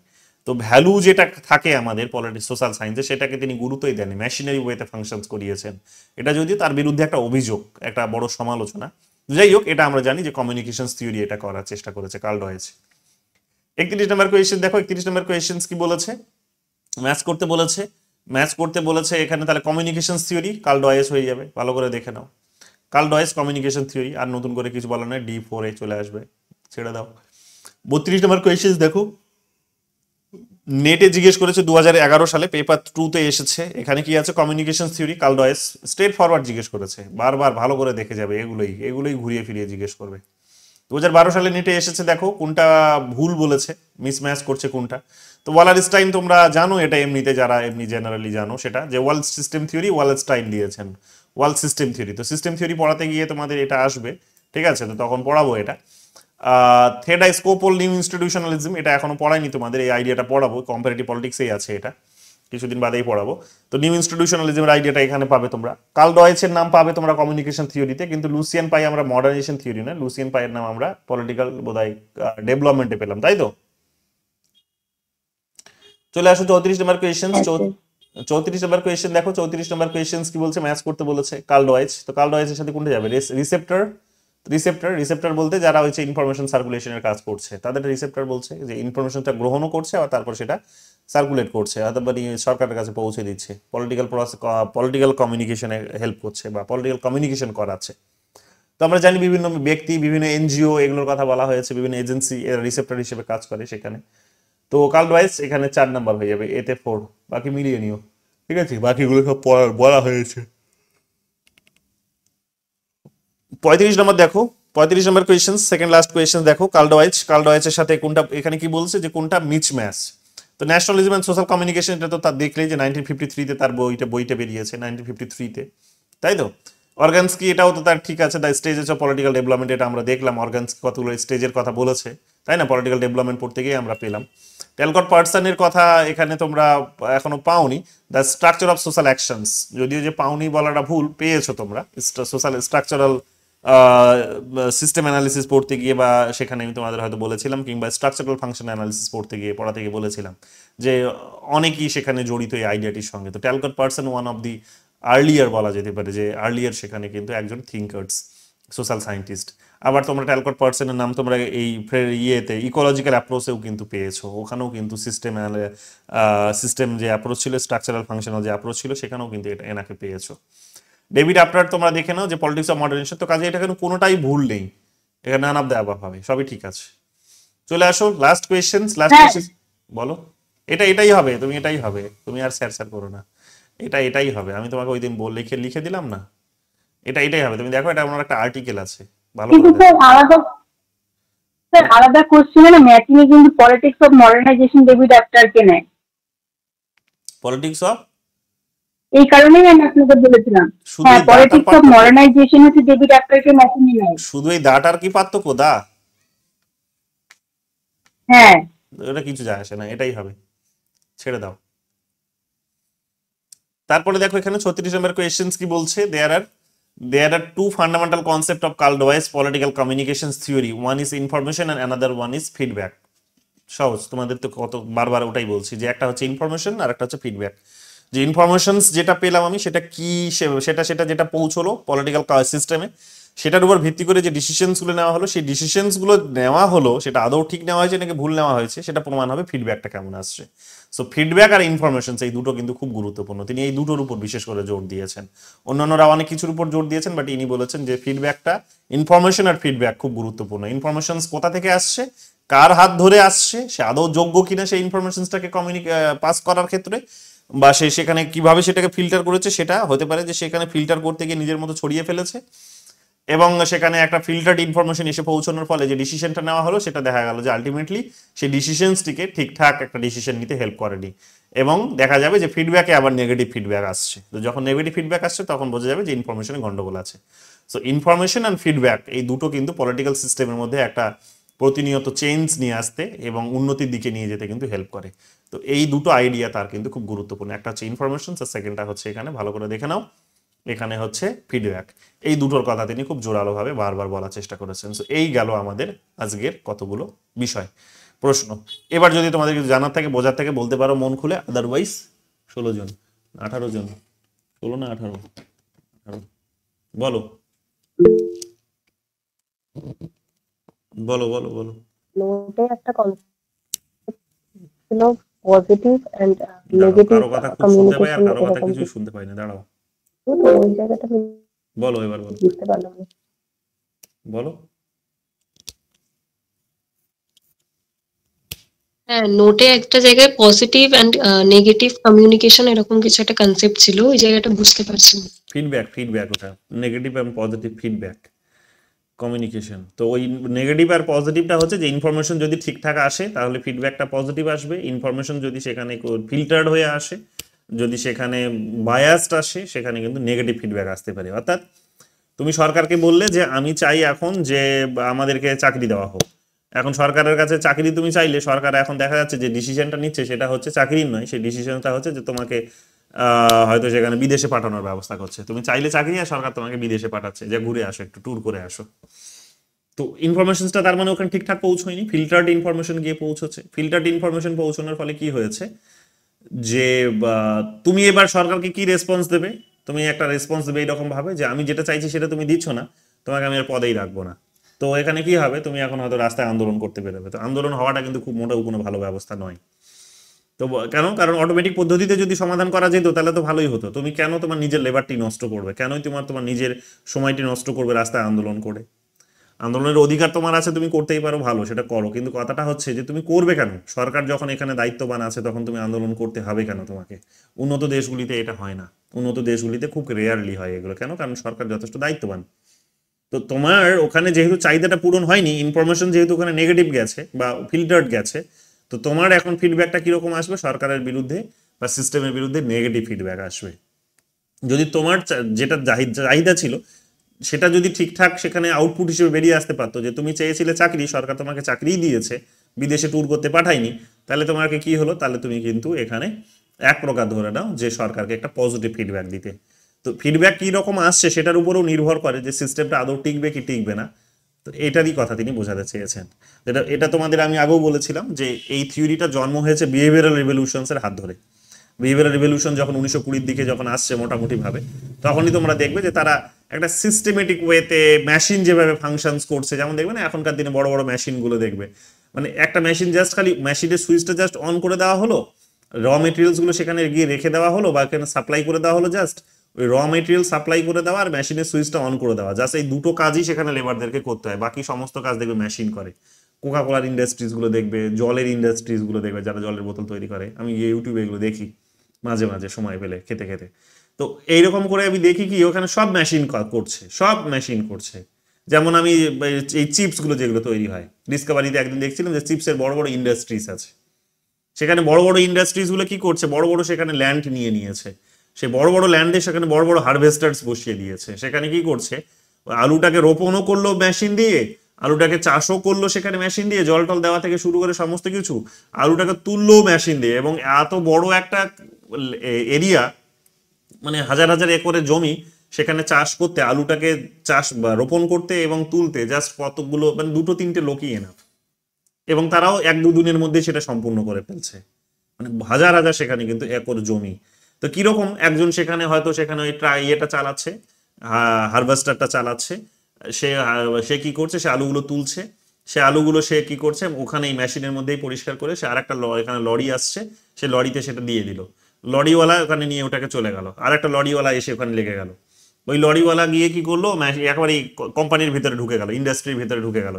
তো ভ্যালু যেটা থাকে আমাদের পলিটিক্স সোশ্যাল সায়েন্সে, সেটাকে তিনি গুরুত্বই দেননি, মেশিনারি ওয়েতে ফাংশনস করিয়েছেন। এটা যদিও তার বিরুদ্ধে একটা অভিযোগ, একটা বড় সমালোচনা, যাই হোক, এটা আমরা জানি যে কমিউনিকেশন থিওরি এটা করার চেষ্টা করেছে কার্লডয়েচ। 31 নম্বর কোয়েশ্চেন দেখো, 31 নম্বর কোয়েশ্চেন কি বলেছে, ম্যাচ করতে বলেছে এখানে। তাহলে কমিউনিকেশন থিওরি কার্লডয়েচ হয়ে যাবে, ভালো করে দেখে নাও, কার্লডয়েচ কমিউনিকেশন থিওরি, আর নতুন করে কিছু বলার নয়, D4 এ চলে আসবে, ছেড়ে দাও। 32 নম্বর কোয়েশ্চেন দেখো, নেটে জিজ্ঞেস করেছে 2011 সালে, পেপার 2-তে এসেছে। এখানে কি আছে, কমিউনিকেশন থিওরি কার্লডয়েচ, স্ট্রেট ফরওয়ার্ড জিজ্ঞেস করেছে, বারবার ভালো করে দেখে যাবে, এগুলোই ঘুরিয়ে ফিরিয়ে জিজ্ঞেস করবে। 2012 সালে নেটে এসেছে, দেখো কোনটা ভুল বলেছে, মিসম্যাচ করছে কোনটা। তো ওয়ালারস্টাইন তোমরা জানো, এটা এমনিতে যারা এমনি জেনারেলি জানো সেটা, যে ওয়ার্ল্ড সিস্টেম থিওরি ওয়ালারস্টাইন দিয়েছেন, ওয়ার্ল্ড সিস্টেম থিওরি। তো সিস্টেম থিওরি পড়াতে গিয়ে তোমাদের এটা আসবে, ঠিক আছে, তো তখন পড়াবো এটা। থেডাইস্কোপল নিউ ইনস্টিটিউশনালিজম, এটা এখনো পড়াইনি তোমাদের, এই আইডিয়াটা পড়াবো, কম্পারেটিভ পলিটিক্সেই আছে এটা, কিছুদিন বাদেই পড়াবো। তো নিউ ইনস্টিটিউশনালিজমের আইডিয়াটা এখানে পাবে তোমরা। কার্লডয়েচের নাম পাবে তোমরা কমিউনিকেশন থিওরিতে, কিন্তু লুসিয়ান পাই আমরা মডার্নাইজেশন থিওরি না, লুসিয়ান পাইয়ের নাম আমরা পলিটিক্যাল বোধহয় ডেভেলপমেন্টে পেলাম, তাই তো। চলে আসো 34 নম্বর কোয়েশ্চেন। 34 নম্বর কোয়েশ্চেন দেখো, 34 নম্বর কোয়েশ্চেন কি বলছে, ম্যাচ করতে বলেছে কার্লডয়েচ। তো কার্লডয়েচের সাথে কোনটা যাবে, রিসেপ্টর বলতে যারা হচ্ছে ইনফরমেশন সার্কুলেশনের কাজ করছে, তাদের রিসেপ্টর বলছে যে ইনফরমেশনটা গ্রহণও করছে আর তারপর সেটা সার্কুলেট করছে, অথবা সরকারের কাছে পৌঁছে দিচ্ছে, পলিটিক্যাল কমিউনিকেশনে হেল্প করছে বা পলিটিক্যাল কমিউনিকেশন করাচ্ছে। তো আমরা জানি বিভিন্ন ব্যক্তি, বিভিন্ন এনজিও, এগুলোর কথা বলা হয়েছে, বিভিন্ন এজেন্সি এরা রিসেপ্টর হিসেবে কাজ করে সেখানে। তো কার্লডয়েচ এখানে 4 নাম্বার হয়ে যাবে, এতে 4, বাকি মিলিয়ে নিও, ঠিক আছে, বাকিগুলো সব বলা হয়েছে। 35 নম্বর দেখো, 35 নম্বর কোয়েশ্চেন, সেকেন্ড লাস্ট কোয়েশ্চেন দেখো, কার্লডয়েচের সাথে কোনটা, এখানে কি বলছে যে কোনটা মিসম্যাচ। তো ন্যাশনালিজম এন্ড সোশ্যাল কমিউনিকেশন, এটা তো তার দেখলেই যে 1953-তে তার বইটা বেরিয়েছে, 1953-তে, তাই তো। অর্গানস্কি, এটাও তো তার ঠিক আছে, the stages of political development, এটা আমরা দেখলাম, অর্গানস্কি কতগুলো স্টেজের কথা বলেছে, তাই না, পলিটিক্যাল ডেভেলপমেন্ট পড়তে গিয়ে আমরা পেলাম। ট্যালকট পার্সনের কথা এখানে তোমরা এখনো পাওনি, the structure of social actions, যদিও যে পাওনি বলাটা ভুল, পেয়েছো তোমরা, সোশ্যাল স্ট্রাকচারাল সিস্টেম অ্যানালিসিস পড়তে গিয়ে, বা সেখানে আমি তোমাদের হয়তো বলেছিলাম, কিংবা স্ট্রাকচারাল ফাংশন অ্যানালিসিস পড়াতে গিয়ে বলেছিলাম যে অনেকেই সেখানে জড়িত এই আইডিয়াটির সঙ্গে। তো Talcott Parson one of the earlier বলা যেতে পারে, যে আর্লিয়ার সেখানে কিন্তু একজন থিঙ্কার্স, সোশ্যাল সায়েন্টিস্ট। আবার তোমরা ট্যালকট পার্সনের নাম তোমরা এই ইয়েতে ইকোলজিক্যাল অ্যাপ্রোচেও কিন্তু পেয়েছো, ওখানেও কিন্তু সিস্টেম যে অ্যাপ্রোচ ছিল, স্ট্রাকচারাল ফাংশনাল যে অ্যাপ্রোচ ছিল, সেখানেও কিন্তু এনাকে পেয়েছো। ডেভিড আফটার তোমরা দেখে নাও, যে পলিটিক্স অফ মডার্নাইজেশন। তো কাজে এটা কিন্তু কোনোটাই ভুল নেই, এখানে নান অফ দ্য অ্যাবাভ হবে, সবই ঠিক আছে। চলে আসো লাস্ট কোয়েশ্চেন, বলো। এটাই হবে, এটাই হবে, তুমি আর স্যার করো না, এটাই হবে। আমি তোমাকে ওই দিন লিখে দিলাম না, এটাই হবে, তুমি দেখো, এটা আমার একটা আর্টিকেল আছে, ভালো করে দেখো। আলাদা কোশ্চেনে ম্যাচিংয়ে কিন্তু পলিটিক্স অফ মডার্নাইজেশন ডেভিড আফটারকে নেয়, পলিটিক্স অফ, এই কারণেই আমি আপনাকে বলেছিলাম, হ্যাঁ, পলিটিক্স অফ মডার্নাইজেশন হচ্ছে ডেভিড আফটারকে ম্যাচিংয়ে নেয়। শুধু এই দাটার কি পার্থক্য, হ্যাঁ, এটা কিছু যায় আসে না, এটাই হবে, ছেড়ে দাও। তারপরে দেখো এখানে 36 নম্বর কোয়েশ্চেন্স কি বলছে, There are two fundamental concepts of Carl Dweck's political communications theory. One is information and another one is feedback. সহজ, তোমাদের তো কত বারবার ওটাই বলছি যে একটা হচ্ছে ইনফরমেশন আর একটা হচ্ছে ফিডব্যাক। যে ইনফরমেশনস যেটা পেলাম আমি সেটা কি, সেটা যেটা পৌঁছলো পলিটিক্যাল সিস্টেমে, সেটার উপর ভিত্তি করে যে ডিসিশনসগুলো নেওয়া হলো, সেই ডিসিশনসগুলো নেওয়া হলো সেটা আদৌ ঠিক নেওয়া হয়েছে নাকি ভুল নেওয়া হয়েছে সেটা প্রমাণ হবে ফিডব্যাকটা কেমন আসছে। সো ফিডব্যাক আর ইনফরমেশন এই দুটো কিন্তু খুব গুরুত্বপূর্ণ। তিনি এই দুটোর উপর বিশেষ করে জোর দিয়েছেন, অন্যান্যরা অনেক কিছুর উপর জোর দিয়েছেন, বাট ইনি বলেছেন যে ফিডব্যাকটা, ইনফরমেশন আর ফিডব্যাক খুব গুরুত্বপূর্ণ। ইনফরমেশন কোথা থেকে আসছে, কার হাত ধরে আসছে, সে আদৌ যোগ্য কিনা সেই ইনফরমেশনসটাকে পাস করার ক্ষেত্রে, বা সে সেখানে কিভাবে সেটাকে ফিল্টার করেছে, সেটা হতে পারে যে সেখানে ফিল্টার করতে গিয়ে নিজের মতো ছড়িয়ে ফেলেছে, এবং সেখানে একটা ফিল্টার্ড ইনফরমেশন এসে পৌঁছানোর ফলে যে ডিসিশনটা নেওয়া হলো সেটা দেখা গেল যে আলটিমেটলি সেই ডিসিশনসটিকে ঠিকঠাক একটা ডিসিশন নিতে হেল্প করেনি, এবং দেখা যাবে যে ফিডব্যাকে আবার নেগেটিভ ফিডব্যাক আসছে। তো যখন নেগেটিভ ফিডব্যাক আসছে তখন বোঝা যাবে যে ইনফরমেশনে গন্ডগোল আছে। সো ইনফরমেশন অ্যান্ড ফিডব্যাক এই দুটো কিন্তু পলিটিক্যাল সিস্টেমের মধ্যে একটা প্রতিনিয়ত চেঞ্জ নিয়ে আসতে এবং উন্নতির দিকে নিয়ে যেতে কিন্তু হেল্প করে। তো এই দুটো আইডিয়া তার কিন্তু খুব গুরুত্বপূর্ণ, একটা হচ্ছে ইনফরমেশন আর সেকেন্ডটা হচ্ছে এখানে ভালো করে দেখে নাও, এখানে হচ্ছে ফিডব্যাক। এই দুটোর কথা তিনি খুব জোরালোভাবে বারবার বলার চেষ্টা করেছেন। সো এই গেল আমাদের আজকের কতগুলো বিষয়। প্রশ্ন এবার যদি তোমাদের কিছু জানার থাকে, বোঝার থাকে বলতে পারো মন খুলে, আদারওয়াইজ 16 জন 18 জন 16 না 18 বলো বলো বলো বলো। নোটে একটা কনসেপ্ট ছিল পজিটিভ এন্ড দাঁড়াও, নেগেটিভ কারো কথা খুব শুনতে পাই আর কমিউনিকেশন, কারো কথা এরকম কিছুই কিছু। শুনতে পাই না। দাঁড়াও, তো ওই জায়গাটা আমি বলো এবার বলো বুঝতে পারলাম না। বলো। হ্যাঁ, নোটে একটা জায়গায় পজিটিভ এন্ড নেগেটিভ কমিউনিকেশন এরকম কিছু একটা কনসেপ্ট ছিল, ওই জায়গাটা বুঝতে পারছি না। ফিডব্যাক ওটা নেগেটিভ এবং পজিটিভ ফিডব্যাক কমিউনিকেশন। তো ওই নেগেটিভ আর পজিটিভটা হচ্ছে যে ইনফরমেশন যদি ঠিকঠাক আসে তাহলে ফিডব্যাকটা পজিটিভ আসবে, ইনফরমেশন যদি সেখানে ফিল্টার্ড হয়ে আসে, যদি সেখানে বায়াসড আসে, সেখানে কিন্তু নেগেটিভ ফিডব্যাক আসতে পারে। অর্থাৎ তুমি সরকারকে বললে যে আমি চাই এখন যে আমাদেরকে চাকরি দেওয়া হোক, এখন সরকারের কাছে চাকরি তুমি চাইলে, সরকার এখন দেখা যাচ্ছে যে ডিসিশনটা নিচ্ছে সেটা হচ্ছে চাকরির নয়, সেই ডিসিশনটা হচ্ছে যে তোমাকে হয়তো সেখানে বিদেশে পাঠানোর ব্যবস্থা করছে। তুমি চাইলে চাকরি আর সরকার তোমাকে বিদেশে পাঠাচ্ছে যে ঘুরে আসো, একটু ট্যুর করে আসো। তো ইনফরমেশনটা তার মানে ওখানে ঠিকঠাক পৌঁছয়নি, ফিল্টার্ড ইনফরমেশন গিয়ে পৌঁছচ্ছে। ফিল্টার্ড ইনফরমেশন পৌঁছানোর ফলে কি হয়েছে যে তুমি এবার সরকারকে কি রেসপন্স দেবে, তুমি একটা রেসপন্স দেবে এইরকম ভাবে যে আমি যেটা চাইছি সেটা তুমি দিচ্ছ না, তোমাকে আমি আর পদেই রাখবো না। তো এখানে কি হবে, তুমি এখন হয়তো রাস্তায় আন্দোলন করতে বেরোবে। তো আন্দোলন হওয়াটা কিন্তু খুব মোটেও কোনো ভালো ব্যবস্থা নয়। তো কারণ অটোমেটিক পদ্ধতিতে যদি সমাধান করা যেত তাহলে তো ভালোই হতো। তুমি কেন তোমার নিজের লেবারটি নষ্ট করবে, কেনই তোমার নিজের সময়টি নষ্ট করবে রাস্তায় আন্দোলন করে? আন্দোলনের অধিকার তোমার আছে, তুমি করতেই পারো, ভালো, সেটা করো, কিন্তু কথাটা হচ্ছে যে তুমি করবে কেন? সরকার যখন এখানে দায়িত্ববান আছে তখন তুমি আন্দোলন করতে হবে কেন তোমাকে? উন্নত দেশগুলিতে এটা হয় না, উন্নত দেশগুলিতে খুব রেয়ারলি হয় এগুলো। কেন? কারণ সরকার যথেষ্ট দায়িত্ববান। তো তোমার ওখানে যেহেতু চাহিদাটা পূরণ হয়নি, ইনফরমেশন যেহেতু ওখানে নেগেটিভ গেছে বা ফিল্টার্ড গেছে, তো তোমার এখন ফিডব্যাকটা কিরকম আসবে? সরকারের বিরুদ্ধে বা সিস্টেমের বিরুদ্ধে নেগেটিভ ফিডব্যাক আসবে। যদি তোমার যেটা চাহিদা ছিল সেটা যদি ঠিকঠাক সেখানে আউটপুট হিসেবে বেরিয়ে আসতে পারতো, যে তুমি চেয়েছিলে চাকরি, সরকার তোমাকে চাকরিই দিয়েছে, বিদেশে ট্যুর করতে পাঠায়নি, তাহলে তোমাকে কি হলো? তাহলে তুমি কিন্তু এখানে এক প্রকার ধরে নাও যে সরকারকে একটা পজিটিভ ফিডব্যাক দিতে। তো ফিডব্যাক কী রকম আসছে সেটার উপরেও নির্ভর করে যে সিস্টেমটা আদৌ টিকবে কি টিকবে না। তো এটারই কথা তিনি বোঝাতে চেয়েছেন। এটা তোমাদের আমি আগেও বলেছিলাম যে এই থিওরিটা জন্ম হয়েছে বিহেভিয়ারাল রিভলিউশনসের হাত ধরে। বিহেভিয়ারাল রিভলিউশন যখন 1920 দিকে যখন আসছে মোটামুটি ভাবে, তখনই তোমরা দেখবে যে তারা একটা সিস্টেমেটিক ওয়েতে মেশিন যেভাবে ফাংশনস করছে, যেমন দেখবে না এখনকার দিনে বড় বড় মেশিনগুলো দেখবে, মানে একটা মেশিন জাস্ট খালি মেশিনের সুইচটা জাস্ট অন করে দেওয়া হলো, র মেটেরিয়ালসগুলো সেখানে গিয়ে রেখে দেওয়া হলো বা এখানে সাপ্লাই করে দেওয়া হলো, জাস্ট ওই র মেটেরিয়াল সাপ্লাই করে দেওয়া আর মেশিনের সুইচটা অন করে দেওয়া, জাস্ট এই দুটো কাজই সেখানে লেবারদেরকে করতে হয়, বাকি সমস্ত কাজ দেখবে মেশিন করে। কোকা কোলার ইন্ডাস্ট্রিজগুলো দেখবে, জলের ইন্ডাস্ট্রিজগুলো দেখবে, যারা জলের বোতল তৈরি করে, আমি ইউটিউবে এগুলো দেখি মাঝে মাঝে সময় পেলে খেতে খেতে। তো এইরকম করে আমি দেখি কি ওখানে সব মেশিন করছে, সব মেশিন করছে। যেমন আমি এই চিপসগুলো যেগুলো তৈরি হয়, ডিসকভারিতে একদিন দেখছিলাম যে চিপসের বড় বড় ইন্ডাস্ট্রিজ আছে, সেখানে বড় বড় ইন্ডাস্ট্রিজগুলো কি করছে, বড় বড় সেখানে ল্যান্ড নিয়ে নিয়েছে, সেই বড় বড় ল্যান্ডে সেখানে বড় বড় হারভেস্টার্স বসিয়ে দিয়েছে। সেখানে কি করছে, আলুটাকে রোপণও করলো মেশিন দিয়ে, আলুটাকে চাষও করলো সেখানে মেশিন দিয়ে, জল টল দেওয়া থেকে শুরু করে সমস্ত কিছু, আলুটাকে তুললো মেশিন দিয়ে, এবং এত বড় একটা এরিয়া, মানে হাজার হাজার একরের জমি সেখানে চাষ করতে, আলুটাকে চাষ বা রোপণ করতে এবং তুলতে জাস্ট কতগুলো, মানে 2-3টে লোকই এনাফ, এবং তারাও 1-2 দিনের মধ্যে সেটা সম্পূর্ণ করে ফেলছে। মানে হাজার হাজার সেখানে কিন্তু একর জমি। তো কিরকম একজন সেখানে হয়তো সেখানে ওই ইয়েটা চালাচ্ছে, হারভেস্টারটা চালাচ্ছে, সে কি করছে, সে আলুগুলো তুলছে, সে আলুগুলো সে কি করছে ওখানে এই মেশিনের মধ্যেই পরিষ্কার করে, সে আরেকটা এখানে লরি আসছে, সে লরিতে সেটা দিয়ে দিল, লরিওয়ালা ওখানে নিয়ে ওটাকে চলে গেল, আর একটা লরিওয়ালা এসে ওখানে লেগে গেল, ওই লরিওয়ালা গিয়ে কি করলো, একেবারে কোম্পানির ভিতরে ঢুকে গেল, ইন্ডাস্ট্রির ভিতরে ঢুকে গেল,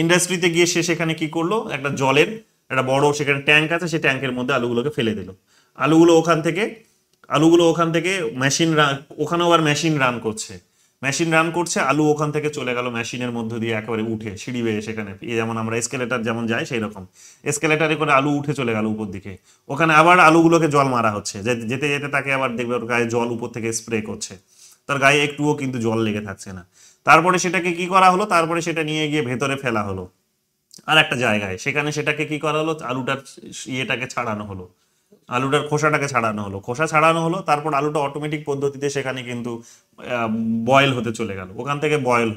ইন্ডাস্ট্রিতে গিয়ে সে সেখানে কি করলো, একটা জলের একটা বড় সেখানে ট্যাঙ্ক আছে, সেই ট্যাঙ্কের মধ্যে আলুগুলোকে ফেলে দিল, আলুগুলো ওখান থেকে মেশিন, ওখানেও আবার মেশিন রান করছে, আলু ওখান থেকে চলে গেল মেশিনের মধ্য দিয়ে একেবারে উঠে সিঁড়ি বেয়ে, সেখানে যেমন আমরা এসকেলেটার যেমন যাই সেই রকম এসকেলেটারে করে আলু উঠে চলে গেল উপর দিকে, ওখানে আবার আলুগুলোকে জল মারা হচ্ছে, যেতে যেতে তাকে আবার দেখবে ওর গায়ে জল উপর থেকে স্প্রে করছে, তার গায়ে একটুও কিন্তু জল লেগে থাকছে না। তারপরে সেটাকে কি করা হলো, তারপরে সেটা নিয়ে গিয়ে ভেতরে ফেলা হলো আর একটা জায়গায়, সেখানে সেটাকে কি করা হলো, আলুটার ইয়েটাকে ছাড়ানো হলো, আলুটার খোসাটাকে খোসা ছাড়ানো হলো, তারপর আলুটা অটোমেটিক পদ্ধতিতে সেখানে কিন্তু বয়েল হতে চলে গেল, ওখান থেকে বয়েল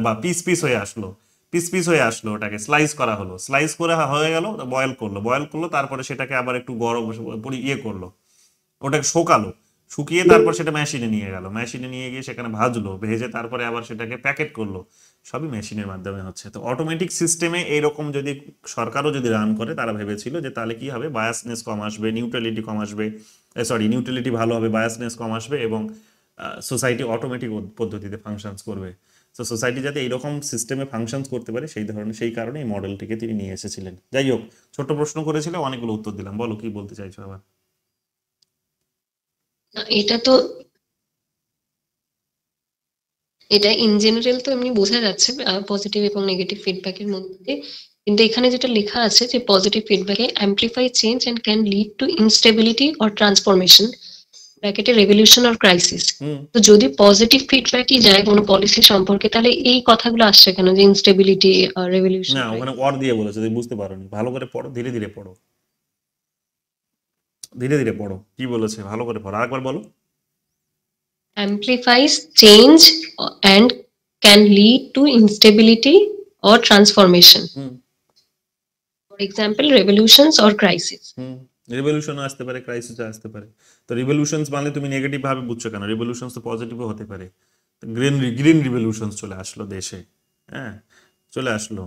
বা পিস পিস হয়ে আসলো, ওটাকে স্লাইস করা হলো, স্লাইস করে হয়ে গেল, বয়েল করলো, তারপরে সেটাকে আবার একটু গরম করলো, ওটাকে শুকিয়ে তারপর সেটা মেশিনে নিয়ে গিয়ে সেখানে ভেজে তারপরে আবার সেটাকে প্যাকেট করলো, সবই মেশিনের মাধ্যমে হচ্ছে। তো অটোমেটিক সিস্টেমে এইরকম যদি সরকারও যদি রান করে, তারা ভেবেছিল যে তাহলে কি হবে, বায়াসনেস কম আসবে, নিউট্রালিটি ভালো হবে, বায়াসনেস কম আসবে, এবং সোসাইটি অটোমেটিক পদ্ধতিতে ফাংশনস করবে। তো সোসাইটি যাতে এইরকম সিস্টেমে ফাংশনস করতে পারে সেই কারণে এই মডেলটিকে তিনি নিয়ে এসেছিলেন। যাই হোক, ছোট্ট প্রশ্ন করেছিল, অনেকগুলো উত্তর দিলাম, বলো কি বলতে চাইছো আবার। এটা ইন জেনারেল তো এমনি বোঝা যাচ্ছে পজিটিভ এবং নেগেটিভ ফিডব্যাকের মধ্যে, কিন্তু এখানে যেটা লেখা আছে যে পজিটিভ ফিডব্যাকে amplify change and can lead to instability or transformation, ব্র্যাকেটে রেভলিউশন অর ক্রাইসিস। তো যদি পজিটিভ ফিডব্যাকই যায় কোনো পলিসি সম্পর্কে, তাহলে এই কথাগুলো আসছে কেন যে ইনস্টেবিলিটি আর রেভলিউশন? না, ওখানে অর দিয়ে বলেছে, তুমি বুঝতে পারোনি, ভালো করে পড়ো, ধীরে ধীরে পড়ো, কি বলেছে ভালো করে পড়ো, আরেকবার বলো। amplifies change and can lead to instability or transformation. For example, revolutions or crisis. Revolution আসতে পারে, ক্রাইসিস আসতে পারে। তো রিভলিউশনস মানে তুমি নেগেটিভ ভাবে বুঝছো কেন? রিভলিউশনস তো পজিটিভও হতে পারে। গ্রিন রিভলিউশনস চলে আসলো দেশে, হ্যাঁ চলে আসলো,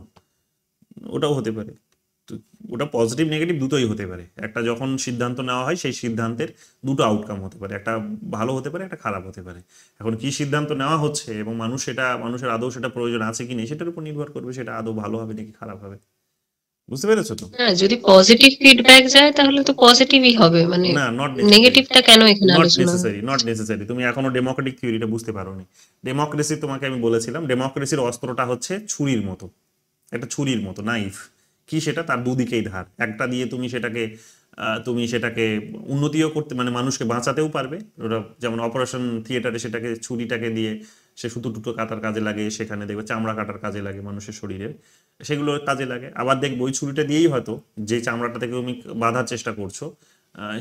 ওটাও হতে পারে। ওটা পজিটিভ নেগেটিভ দুটোই হতে পারে। একটা যখন সিদ্ধান্ত নেওয়া হয় সেই সিদ্ধান্তের দুটো আউটকাম হতে পারে, একটা ভালো হতে পারে, একটা খারাপ হতে পারে। এখন কি সিদ্ধান্ত নেওয়া হচ্ছে এবং মানুষের আদৌ সেটা প্রয়োজন আছে কি নেই সেটার উপর নির্ভর করবে, সেটা আদৌ ভালো হবে নাকি খারাপ হবে। বুঝতে পেরেছো তো? হ্যাঁ, যদি পজিটিভ ফিডব্যাক যায় তাহলে তো পজিটিভই হবে, মানে না, নেগেটিভটা কেন এখানে আলোচনা? Not necessary. তুমি এখনো ডেমোক্রেটিক থিওরিটা বুঝতে পারোনি। ডেমোক্রেসি তোমাকে আমি বলেছিলাম, ডেমোক্রেসির অস্ত্রটা হচ্ছে ছুরির মতো, একটা ছুরির মতো নাইফ। কি সেটা? তার দুদিকেই ধার। একটা দিয়ে তুমি সেটাকে উন্নতিও করতে, মানে মানুষকে বাঁচাতেও পারবে। ওরা যেমন অপারেশন থিয়েটারে সেটাকে ছুরিটাকে দিয়ে সে সুতো টুতো কাটার কাজে লাগে, সেখানে দেখবে চামড়া কাটার কাজে লাগে মানুষের শরীরে, সেগুলো কাজে লাগে। আবার দেখবো ওই ছুরিটা দিয়েই হয়তো যে চামড়াটা থেকে তুমি বাঁধার চেষ্টা করছো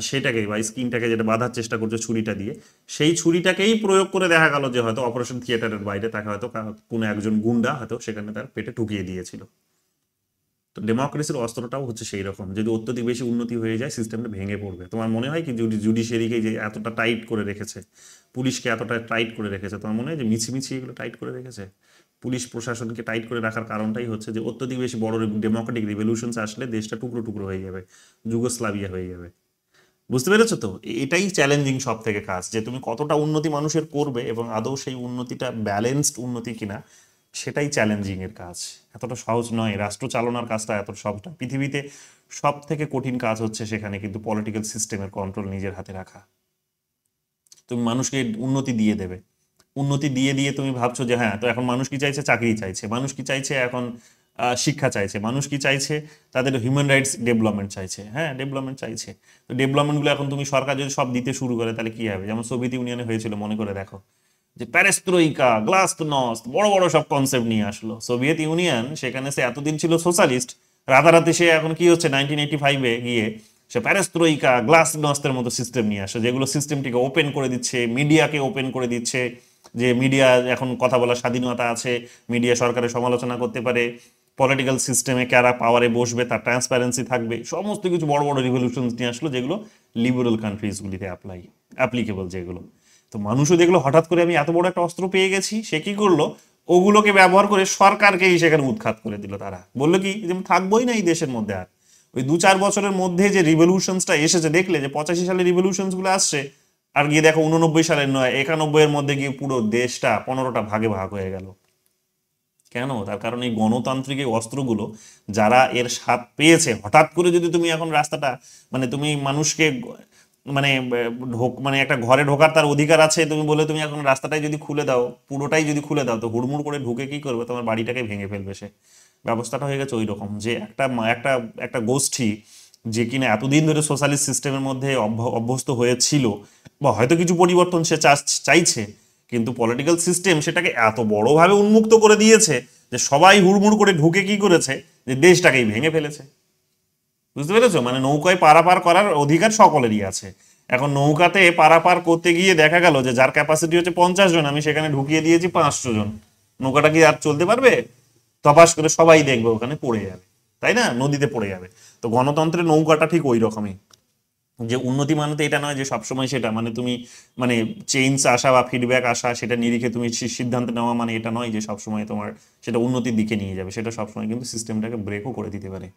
সেটাকে, বা স্কিনটাকে যেটা বাঁধার চেষ্টা করছো ছুরিটা দিয়ে, সেই ছুরিটাকেই প্রয়োগ করে দেখা গেল যে হয়তো অপারেশন থিয়েটারের বাইরে তাকে হয়তো কোনো একজন গুন্ডা হয়তো সেখানে তার পেটে ঢুকিয়ে দিয়েছিল। তো ডেমোক্রেসির অস্ত্রটাও হচ্ছে সেই রকম। যদি অত্যধিক বেশি উন্নতি হয়ে যায় সিস্টেমটা ভেঙে পড়বে। তোমার মনে হয় কি জুডিশিয়ারিকে যে এতটা টাইট করে রেখেছে, পুলিশকে এতটা টাইট করে রেখেছে, তোমার মনে হয় যে মিছিমিছি এগুলো টাইট করে রেখেছে? পুলিশ প্রশাসনকে টাইট করে রাখার কারণটাই হচ্ছে যে অত্যধিক বেশি বড় ডেমোক্রেটিক রিভলিউশনস আসলে দেশটা টুকরো টুকরো হয়ে যাবে, যুগোস্লাভিয়া হয়ে যাবে। বুঝতে পেরেছো তো? এটাই চ্যালেঞ্জিং সব থেকে কাজ, যে তুমি কতটা উন্নতি মানুষের করবে এবং আদৌ সেই উন্নতিটা ব্যালেন্সড উন্নতি কিনা, সেটাই চ্যালেঞ্জিং এর কাজ। এতটা সহজ নয় রাষ্ট্র চালানোর কাজটা, এত সবটা পৃথিবীতে সব থেকে কঠিন কাজ হচ্ছে সেখানে কিন্তু পলিটিক্যাল সিস্টেমের কন্ট্রোল নিজের হাতে রাখা। তুমি মানুষকে উন্নতি দিয়ে দেবে, উন্নতি দিয়ে দিয়ে তুমি ভাবছো যে হ্যাঁ, তো এখন মানুষ কি চাইছে? চাকরি চাইছে। মানুষ কি চাইছে? এখন শিক্ষা চাইছে। মানুষ কি চাইছে? তাদের হিউম্যান রাইটস ডেভেলপমেন্ট চাইছে। হ্যাঁ, ডেভেলপমেন্ট চাইছে। তো ডেভেলপমেন্টগুলো এখন তুমি সরকার যদি সব দিতে শুরু করে তাহলে কি হবে? যেমন সোভিয়েত ইউনিয়নে হয়েছিল, মনে করে দেখো, যে প্যারেস্ত্রোইকা, গ্লাসnost, বড় বড় সব কনসেপ্ট নিয়ে আসলো সোভিয়েত ইউনিয়ন। সেখানে সে এতদিন ছিল সোশ্যালিস্ট, রাতারাতি সে এখন কি হচ্ছে 1985-এ গিয়ে সে প্যারেস্ত্রোইকা গ্লাসনস্তের মতো সিস্টেম নিয়ে আসে, যেগুলো সিস্টেমটিকে ওপেন করে দিচ্ছে, মিডিয়াকে ওপেন করে দিচ্ছে, যে মিডিয়া এখন কথা বলার স্বাধীনতা আছে, মিডিয়া সরকারের সমালোচনা করতে পারে, পলিটিক্যাল সিস্টেমে কারা পাওয়ারে বসবে তার ট্রান্সপারেন্সি থাকবে, সমস্ত কিছু বড় বড় রিভলিউশন নিয়ে আসলো, যেগুলো লিবারেল কান্ট্রিজগুলিতে অ্যাপ্লিকেবল যেগুলো। তো মানুষও দেখলো হঠাৎ করে আমি এত বড় একটা অস্ত্র পেয়ে গেছি, সে কি করলো, ওগুলোকে ব্যবহার করে সরকারকেই সেখানে উৎখাত করে দিল। তারা বললো কি যে থাকবোই না এই দেশের মধ্যে আর। ওই 2-4 বছরের মধ্যে যে রিভলিউশনসটা এসেছে, দেখলে যে 85 সালে রিভলিউশনস গুলো আসছে, আর গিয়ে দেখো 89 সালের নয় 91 এর মধ্যে গিয়ে পুরো দেশটা 15টা ভাগে ভাগ হয়ে গেল। কেন? তার কারণ এই গণতান্ত্রিক এই অস্ত্রগুলো যারা এর স্বাদ পেয়েছে, হঠাৎ করে যদি তুমি এখন রাস্তাটা মানে তুমি মানুষকে মানে মানে একটা ঘরে ঢোকার তার অধিকার আছে, তুমি বলে তুমি এখন রাস্তাটাই যদি খুলে দাও, পুরোটাই যদি খুলে দাও, তো হুড়মুড় করে ঢুকে কি করবে, তোমার বাড়িটাকে ভেঙে ফেলবে সে। ব্যবস্থাটা হয়ে গেছে ওই রকম, যে একটা একটা গোষ্ঠী যে কিনা এতদিন ধরে সোশ্যালিস্ট সিস্টেমের মধ্যে অভ্যস্ত হয়েছিল, বা হয়তো কিছু পরিবর্তন সে চাইছে, কিন্তু পলিটিক্যাল সিস্টেম সেটাকে এত বড়ভাবে উন্মুক্ত করে দিয়েছে যে সবাই হুড়মুড় করে ঢুকে কি করেছে, যে দেশটাকেই ভেঙে ফেলেছে। বুঝতে পেরেছো? মানে নৌকায় পারাপার করার অধিকার সকলেরই আছে। এখন নৌকাতে পারাপার করতে গিয়ে দেখা গেল যে যার ক্যাপাসিটি হচ্ছে 50 জন, আমি সেখানে ঢুকিয়ে দিয়েছি 500 জন, নৌকাটা কি আর চলতে পারবে? তপাস করে সবাই দেখবে ওখানে পড়ে যাবে, তাই না? নদীতে পড়ে যাবে। তো গণতন্ত্রের নৌকাটা ঠিক ওই রকমই, যে উন্নতি মানে তো এটা নয় যে সবসময় সেটা মানে তুমি মানে চেঞ্জ আসা বা ফিডব্যাক আসা সেটা নিরিখে তুমি সিদ্ধান্ত নেওয়া, মানে এটা নয় যে সবসময় তোমার সেটা উন্নতির দিকে নিয়ে যাবে। সেটা সবসময় কিন্তু সিস্টেমটাকে ব্রেকও করে দিতে পারে।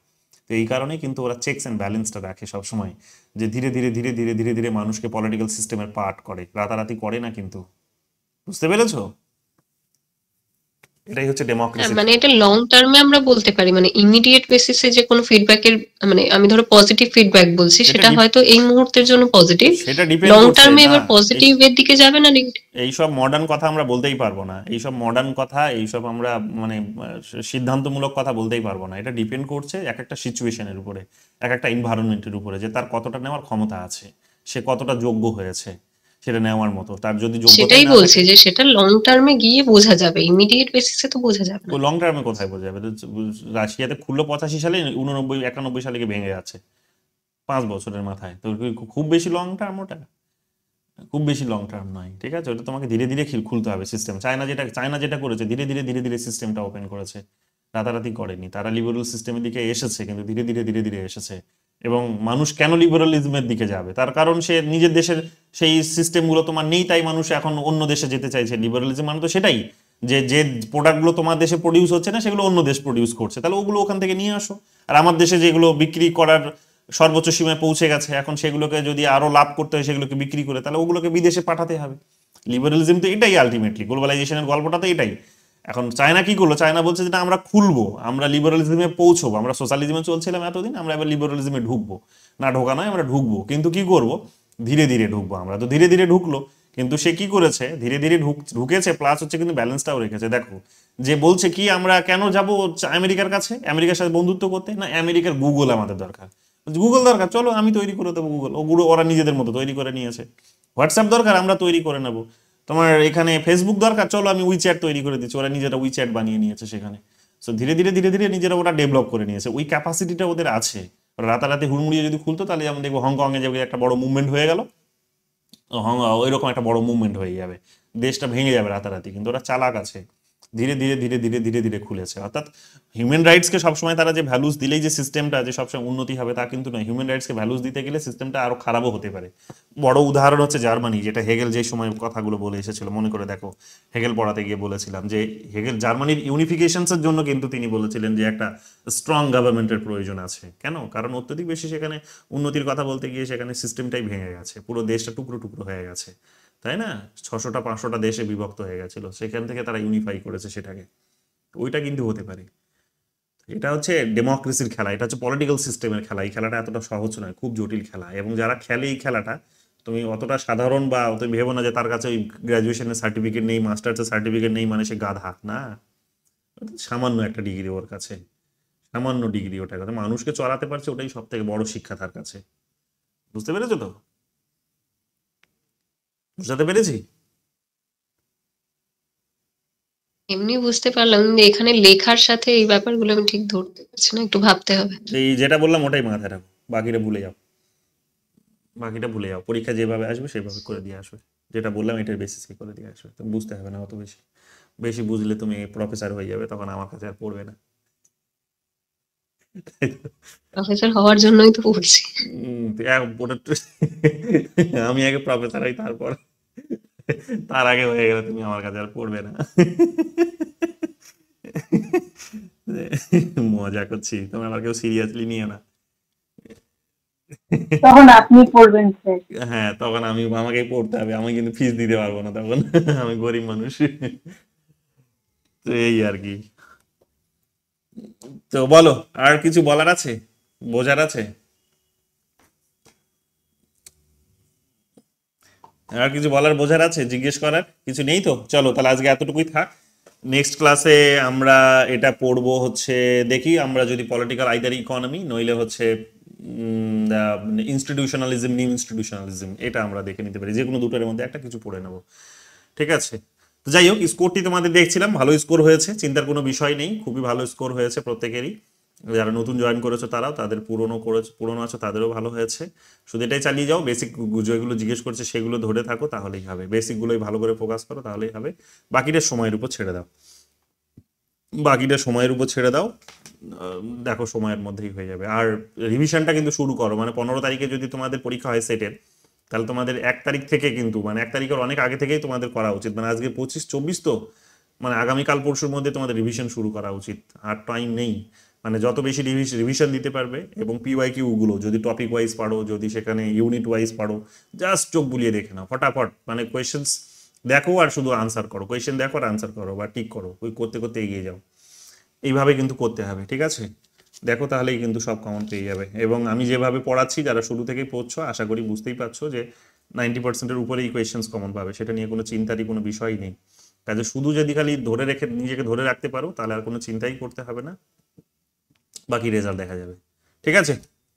তো এই কারণে কিন্তু ওরা চেকস অ্যান্ড ব্যালেন্সটা রাখে সবসময়, যে ধীরে ধীরে ধীরে ধীরে ধীরে ধীরে মানুষকে পলিটিক্যাল সিস্টেমের পার্ট করে, রাতারাতি করে না কিন্তু। বুঝতে পেরেছো? এটাই হচ্ছে ডেমোক্রেসি। মানে এটা লং টার্মে আমরা বলতে পারি, মানে ইমিডিয়েট বেসিসে যে কোনো ফিডব্যাকের, মানে আমি ধরো পজিটিভ ফিডব্যাক বলছি, সেটা হয়তো এই মুহূর্তের জন্য পজিটিভ, সেটা ডিপেন্ড লং করছে টার্মে না, এবার পজিটিভ এর দিকে যাবে না নেগেটিভ। এইসব মডার্ন কথা আমরা বলতেই পারবো না, এইসব মডার্ন কথা, এইসব আমরা মানে সিদ্ধান্তমূলক কথা বলতেই পারবো না। এটা ডিপেন্ড করছে এক একটা সিচুয়েশনের উপরে, এক একটা এনভায়রনমেন্টের উপরে, যে তার কতটা নেওয়ার ক্ষমতা আছে, সে কতটা যোগ্য হয়েছে সেটা নেওয়ার মতো। তার যদি যোগ্যতা সেটাই না বলছি থাকে, যে সেটা লং টার্মে গিয়ে বোঝা যাবে, ইমিডিয়েট বেসিসে তো বোঝা যাবে না। লং টার্মে কোথায় বোঝা যাবে? রাশিয়াতে খুললো 85 সালে, 89 91 সালে গিয়ে ভেঙে যাচ্ছে 5 বছরের মাথায়। তো খুব বেশি লং টার্ম? ওটা খুব বেশি লং টার্ম নয়, ঠিক আছে? ওটা তোমাকে ধীরে ধীরে খুলতে হবে সিস্টেম। চায়না যেটা করেছে, ধীরে ধীরে ধীরে ধীরে সিস্টেমটা ওপেন করেছে, রাতারাতি করেনি। তারা লিবারেল সিস্টেমের দিকে এসেছে, কিন্তু ধীরে ধীরে ধীরে ধীরে এসেছে। এবং মানুষ কেন লিবারালিজমের দিকে যাবে? তার কারণ সে নিজের দেশের সেই সিস্টেমগুলো তোমার নেই, তাই মানুষ এখন অন্য দেশে যেতে চাইছে। লিবারালিজম মানে তো সেটাই, যে যে প্রোডাক্টগুলো তোমার দেশে প্রডিউস হচ্ছে না সেগুলো অন্য দেশ প্রডিউস করছে, তাহলে ওগুলো ওখান থেকে নিয়ে আসো। আর আমার দেশে যেগুলো বিক্রি করার সর্বোচ্চ সীমায় পৌঁছে গেছে, এখন সেগুলোকে যদি আরো লাভ করতে হয় সেগুলোকে বিক্রি করে, তাহলে ওগুলোকে বিদেশে পাঠাতে হবে। লিবারালিজম তো এটাই, আলটিমেটলি গ্লোবালাইজেশনের গল্পটা তো এটাই। এখন চায়না কি করলো? চায়না বলছে যে আমরা খুলবো, আমরা লিবারালিজমে পৌঁছবো, আমরা সোশ্যালিজমে চলছিলাম এতদিন, আমরা এবার লিবারালিজমে ঢুকবো। না ঢোকা নয়, আমরা ঢুকবো, কিন্তু কি করব? ধীরে ধীরে ঢুকবো। আমরা তো ধীরে ধীরে ঢুকলো, কিন্তু সে কি করেছে? ধীরে ধীরে ঢুকেছে, প্লাস হচ্ছে কিন্তু ব্যালেন্সটাও রেখেছে। দেখো, যে বলছে কি আমরা কেন যাবো আমেরিকার কাছে, আমেরিকার সাথে বন্ধুত্ব করতে? না, আমেরিকার গুগল আমাদের দরকার। গুগল দরকার, চলো আমি তৈরি করে দেবো গুগল। ওরা নিজেদের মতো তৈরি করে নিয়েছে। হোয়াটসঅ্যাপ দরকার, আমরা তৈরি করে নেবো। তোমার এখানে ফেসবুক দরকার, চলো আমি উইচ্যাট তৈরি করে দিচ্ছি। ওরা নিজেরা উইচ্যাট বানিয়ে নিয়েছে সেখানে। সো ধীরে ধীরে ধীরে ধীরে নিজেরা ওরা ডেভেলপ করে নিয়েছে, ওই ক্যাপাসিটিটা ওদের আছে। রাতারাতি হুড়মুড়িয়ে যদি খুলতো, তাহলে যেমন দেখবো হংকংয়ে যে একটা বড় মুভমেন্ট হয়ে গেল, ওই রকম একটা বড় মুভমেন্ট হয়ে যাবে, দেশটা ভেঙে যাবে রাতারাতি। কিন্তু ওরা চালাক আছে, ধীরে ধীরে ধীরে ধীরে ধীরে ধীরে খুলেছে। অর্থাৎ হিউম্যান রাইটসকে সবসময় তারা যে ভ্যালুস দিলেই যে সিস্টেমটা যে সবসময় উন্নতি হবে তা কিন্তু নয়। হিউম্যান রাইটসকে ভ্যালুস দিতে গেলে সিস্টেমটা আরো খারাপও হতে পারে। বড় উদাহরণ হচ্ছে জার্মানি, যেটা হেগেল যে সময় কথাগুলো বলে এসেছিল, মনে করে দেখো। হেগেল পড়াতে গিয়ে বলেছিলাম যে হেগেল জার্মানির ইউনিফিকেশনসের জন্য কিন্তু তিনি বলেছিলেন যে একটা স্ট্রং গভর্নমেন্টের প্রয়োজন আছে। কেন? কারণ অত্যধিক বেশি সেখানে উন্নতির কথা বলতে গিয়ে সেখানে সিস্টেমটাই ভেঙে গেছে, পুরো দেশটা টুকরো টুকরো হয়ে গেছে, তাই না? 600টা 500টা দেশে বিভক্ত হয়ে গেছিল, সেখান থেকে তারা ইউনিফাই করেছে সেটাকে। ওইটা কিন্তু হতে পারে। এটা হচ্ছে ডেমোক্রেসির খেলা, এটা হচ্ছে পলিটিক্যাল সিস্টেমের খেলা। এই খেলাটা এতটা সহজ নয়, খুব জটিল খেলা। এবং যারা খেলে এই খেলাটা, তুমি অতটা সাধারণ বা অত ভেবো না যে তার কাছে ওই গ্র্যাজুয়েশনের সার্টিফিকেট নেই, মাস্টার্সের সার্টিফিকেট নেই মানে সে গাধা। না, সামান্য একটা ডিগ্রি ওর কাছে, সামান্য ডিগ্রি। ওটা কথা মানুষকে চড়াতে পারছে, ওটাই সব থেকে বড় শিক্ষা তার কাছে। বুঝতে পেরেছো তো? বুঝতে পেরেছি? এমনি বুঝতে পারলাম, কিন্তু এখানে লেখার সাথে এই ব্যাপারগুলো আমি ঠিক ধরতে পারছি না, একটু ভাবতে হবে। এই যেটা বললাম ওটাই মাথায় রাখো, বাকিটা ভুলে যাও। বাকিটা ভুলে যাও, পরীক্ষা যেভাবে আসবে সেভাবে করে দিয়ে আসবে, যেটা বললাম এটার বেসিসে করে দিয়ে আসবে, তুমি বুঝতে হবে না অত বেশি, বেশি বুঝলে তুমি প্রফেসর হয়ে যাবে, তখন আমার কাছে আর পড়বে না। প্রফেসর হওয়ার জন্যই তো পড়ছি। আমি আগে প্রফেসর হই, তারপর তার আগে হয়ে গেলে তুমি আমার কাছে আর পড়বে না। মজা করছি, তুমি আমার কেউ সিরিয়াসলি নিও না। তখন আপনি পড়বেন স্যার। হ্যাঁ, তখন আমাকেই পড়তে হবে, আমি কিন্তু ফিস দিতে পারবো না তখন, আমি গরিব মানুষ। তো এই আর কি। তো বলো, আর কিছু বলার আছে, বোঝার আছে? আর কিছু বলার বোঝার আছে, জিজ্ঞেস করার কিছু নেই তো? চলো তাহলে আজকে এতটুকুই থাক। নেক্সট ক্লাসে আমরা এটা পড়বো হচ্ছে, দেখি আমরা যদি পলিটিক্যাল আইদার ইকোনমি নইলে হচ্ছে ইনস্টিটিউশনালিজম, নিউ ইনস্টিটিউশনালিজম, এটা আমরা দেখে নিতে পারি, যে কোনো দুটোর মধ্যে একটা কিছু পড়ে নেবো, ঠিক আছে? তো যাই হোক, স্কোরটি তোমাদের দেখছিলাম, ভালো স্কোর হয়েছে, চিন্তার কোনো বিষয় নেই, খুবই ভালো স্কোর হয়েছে প্রত্যেকেরই। যারা নতুন জয়েন করেছো তারাও, তাদের পুরনো আছে তাদেরও ভালো হয়েছে। শুধু এটাই চালিয়ে যাও, বেসিক যেগুলো জিজ্ঞেস করছে সেগুলো ধরে থাকো, তাহলেই হবে। বেসিকগুলোই ভালো করে ফোকাস করো, তাহলেই হবে। বাকিটা সময়ের উপর ছেড়ে দাও, বাকিটা সময়ের উপর ছেড়ে দাও, দেখো সময়ের মধ্যেই হয়ে যাবে। আর রিভিশনটা কিন্তু শুরু করো, মানে 15 তারিখে যদি তোমাদের পরীক্ষা হয় সেটের, তাহলে তোমাদের 1 তারিখ থেকে কিন্তু, মানে 1 তারিখের অনেক আগে থেকেই তোমাদের করা উচিত, মানে আজকে 25-24 তো, মানে আগামীকাল পরশুর মধ্যে তোমাদের রিভিশন শুরু করা উচিত, আর টাইম নেই। মানে যত বেশি রিভিশন দিতে পারবে, এবং পিওয়াইকিউ গুলো যদি টপিক ওয়াইজ পারো, যদি সেখানে ইউনিট ওয়াইজ পারো, জাস্ট চোখ বুলিয়ে দেখে নাও ফটাফট, মানে কোয়েশ্চেন্স দেখো আর শুধু আনসার করো, কোয়েশ্চেন দেখো আর আনসার করো বা টিক করো, ওই করতে করতে এগিয়ে যাও, এইভাবে কিন্তু করতে হবে, ঠিক আছে? দেখো তাহলেই কিন্তু সব কমন পেয়ে যাবে। এবং আমি যেভাবে পড়াচ্ছি, যারা শুরু থেকেই পড়ছো, আশা করি বুঝতেই পারছো যে 90%-এর উপরেই কোয়েশ্চেন্স কমন পাবে, সেটা নিয়ে কোনো চিন্তারই কোনো বিষয় নেই। কাজে শুধু যদি খালি ধরে রেখে নিজেকে ধরে রাখতে পারো, তাহলে আর কোনো চিন্তাই করতে হবে না, বাকি রেজাল্ট দেখা যাবে, ঠিক আছে?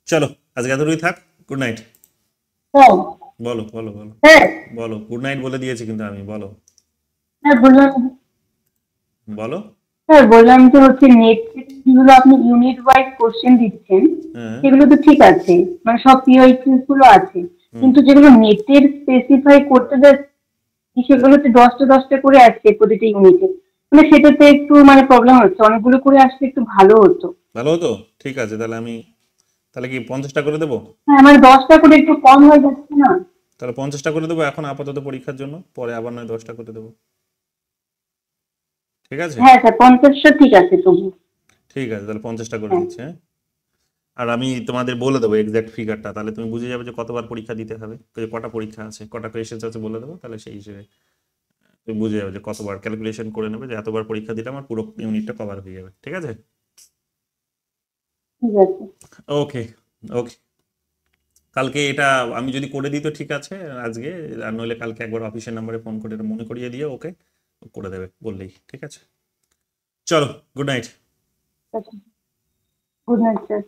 চলো আজকে এতটুকুই থাক, গুড নাইট। স্যার, বলো বলো বলো স্যার, বলো, গুড নাইট বলে দিয়েছি কিন্তু আমি, বলো স্যার বললাম, বলো। স্যার বললাম যে হচ্ছে নেট থেকে যেগুলো আপনি ইউনিট ওয়াইজ কোশ্চেন দিচ্ছেন, হ্যাঁ, সেগুলো তো ঠিক আছে, মানে সব পিওয়াইকিউ গুলো আছে, কিন্তু যেগুলো নেটের স্পেসিফাই করতে যাচ্ছে সেগুলোতে 10টা করে আসছে প্রতিটা ইউনিটে, মানে সেটাতে একটু মানে প্রবলেম হচ্ছে, অনেকগুলো করে আসলে একটু ভালো হতো। ভালো হতো, ঠিক আছে, তাহলে আমি, তাহলে কি 50টা করে দেবো? হ্যাঁ, মানে 10টা করে একটু কম হয়ে যাচ্ছে না? তাহলে 50টা করে দেবো এখন আপাতত পরীক্ষার জন্য, পরে আবার নয় 10টা করে দেবো, ঠিক আছে? হ্যাঁ স্যার, 50টা ঠিক আছে তবু। ঠিক আছে, তাহলে 50টা করে হ্যাঁ, দিচ্ছি, হ্যাঁ। আর আমি তোমাদের বলে দেবো এক্সাক্ট ফিগারটা, তাহলে তুমি বুঝে যাবে যে কতবার পরীক্ষা দিতে হবে, কটা পরীক্ষা আছে, কটা কোয়েশ্চেন্স আছে বলে দেবো, তাহলে সেই হিসেবে তুমি বুঝে যাবে যে কতবার, ক্যালকুলেশন করে নেবে যে এতবার পরীক্ষা দিলে আমার পুরো ইউনিটটা কভার হয়ে যাবে, ঠিক আছে? ঠিক আছে। ওকে, ওকে। কালকে এটা আমি যদি করে দিই তো ঠিক আছে আজকে, আর নইলে কালকে একবার অফিসের নাম্বারে ফোন করে এটা মনে করিয়ে দিয়ে ওকে করে দেবে বললেই, ঠিক আছে? চলো, গুড নাইট। আচ্ছা, গুড নাইট স্যার।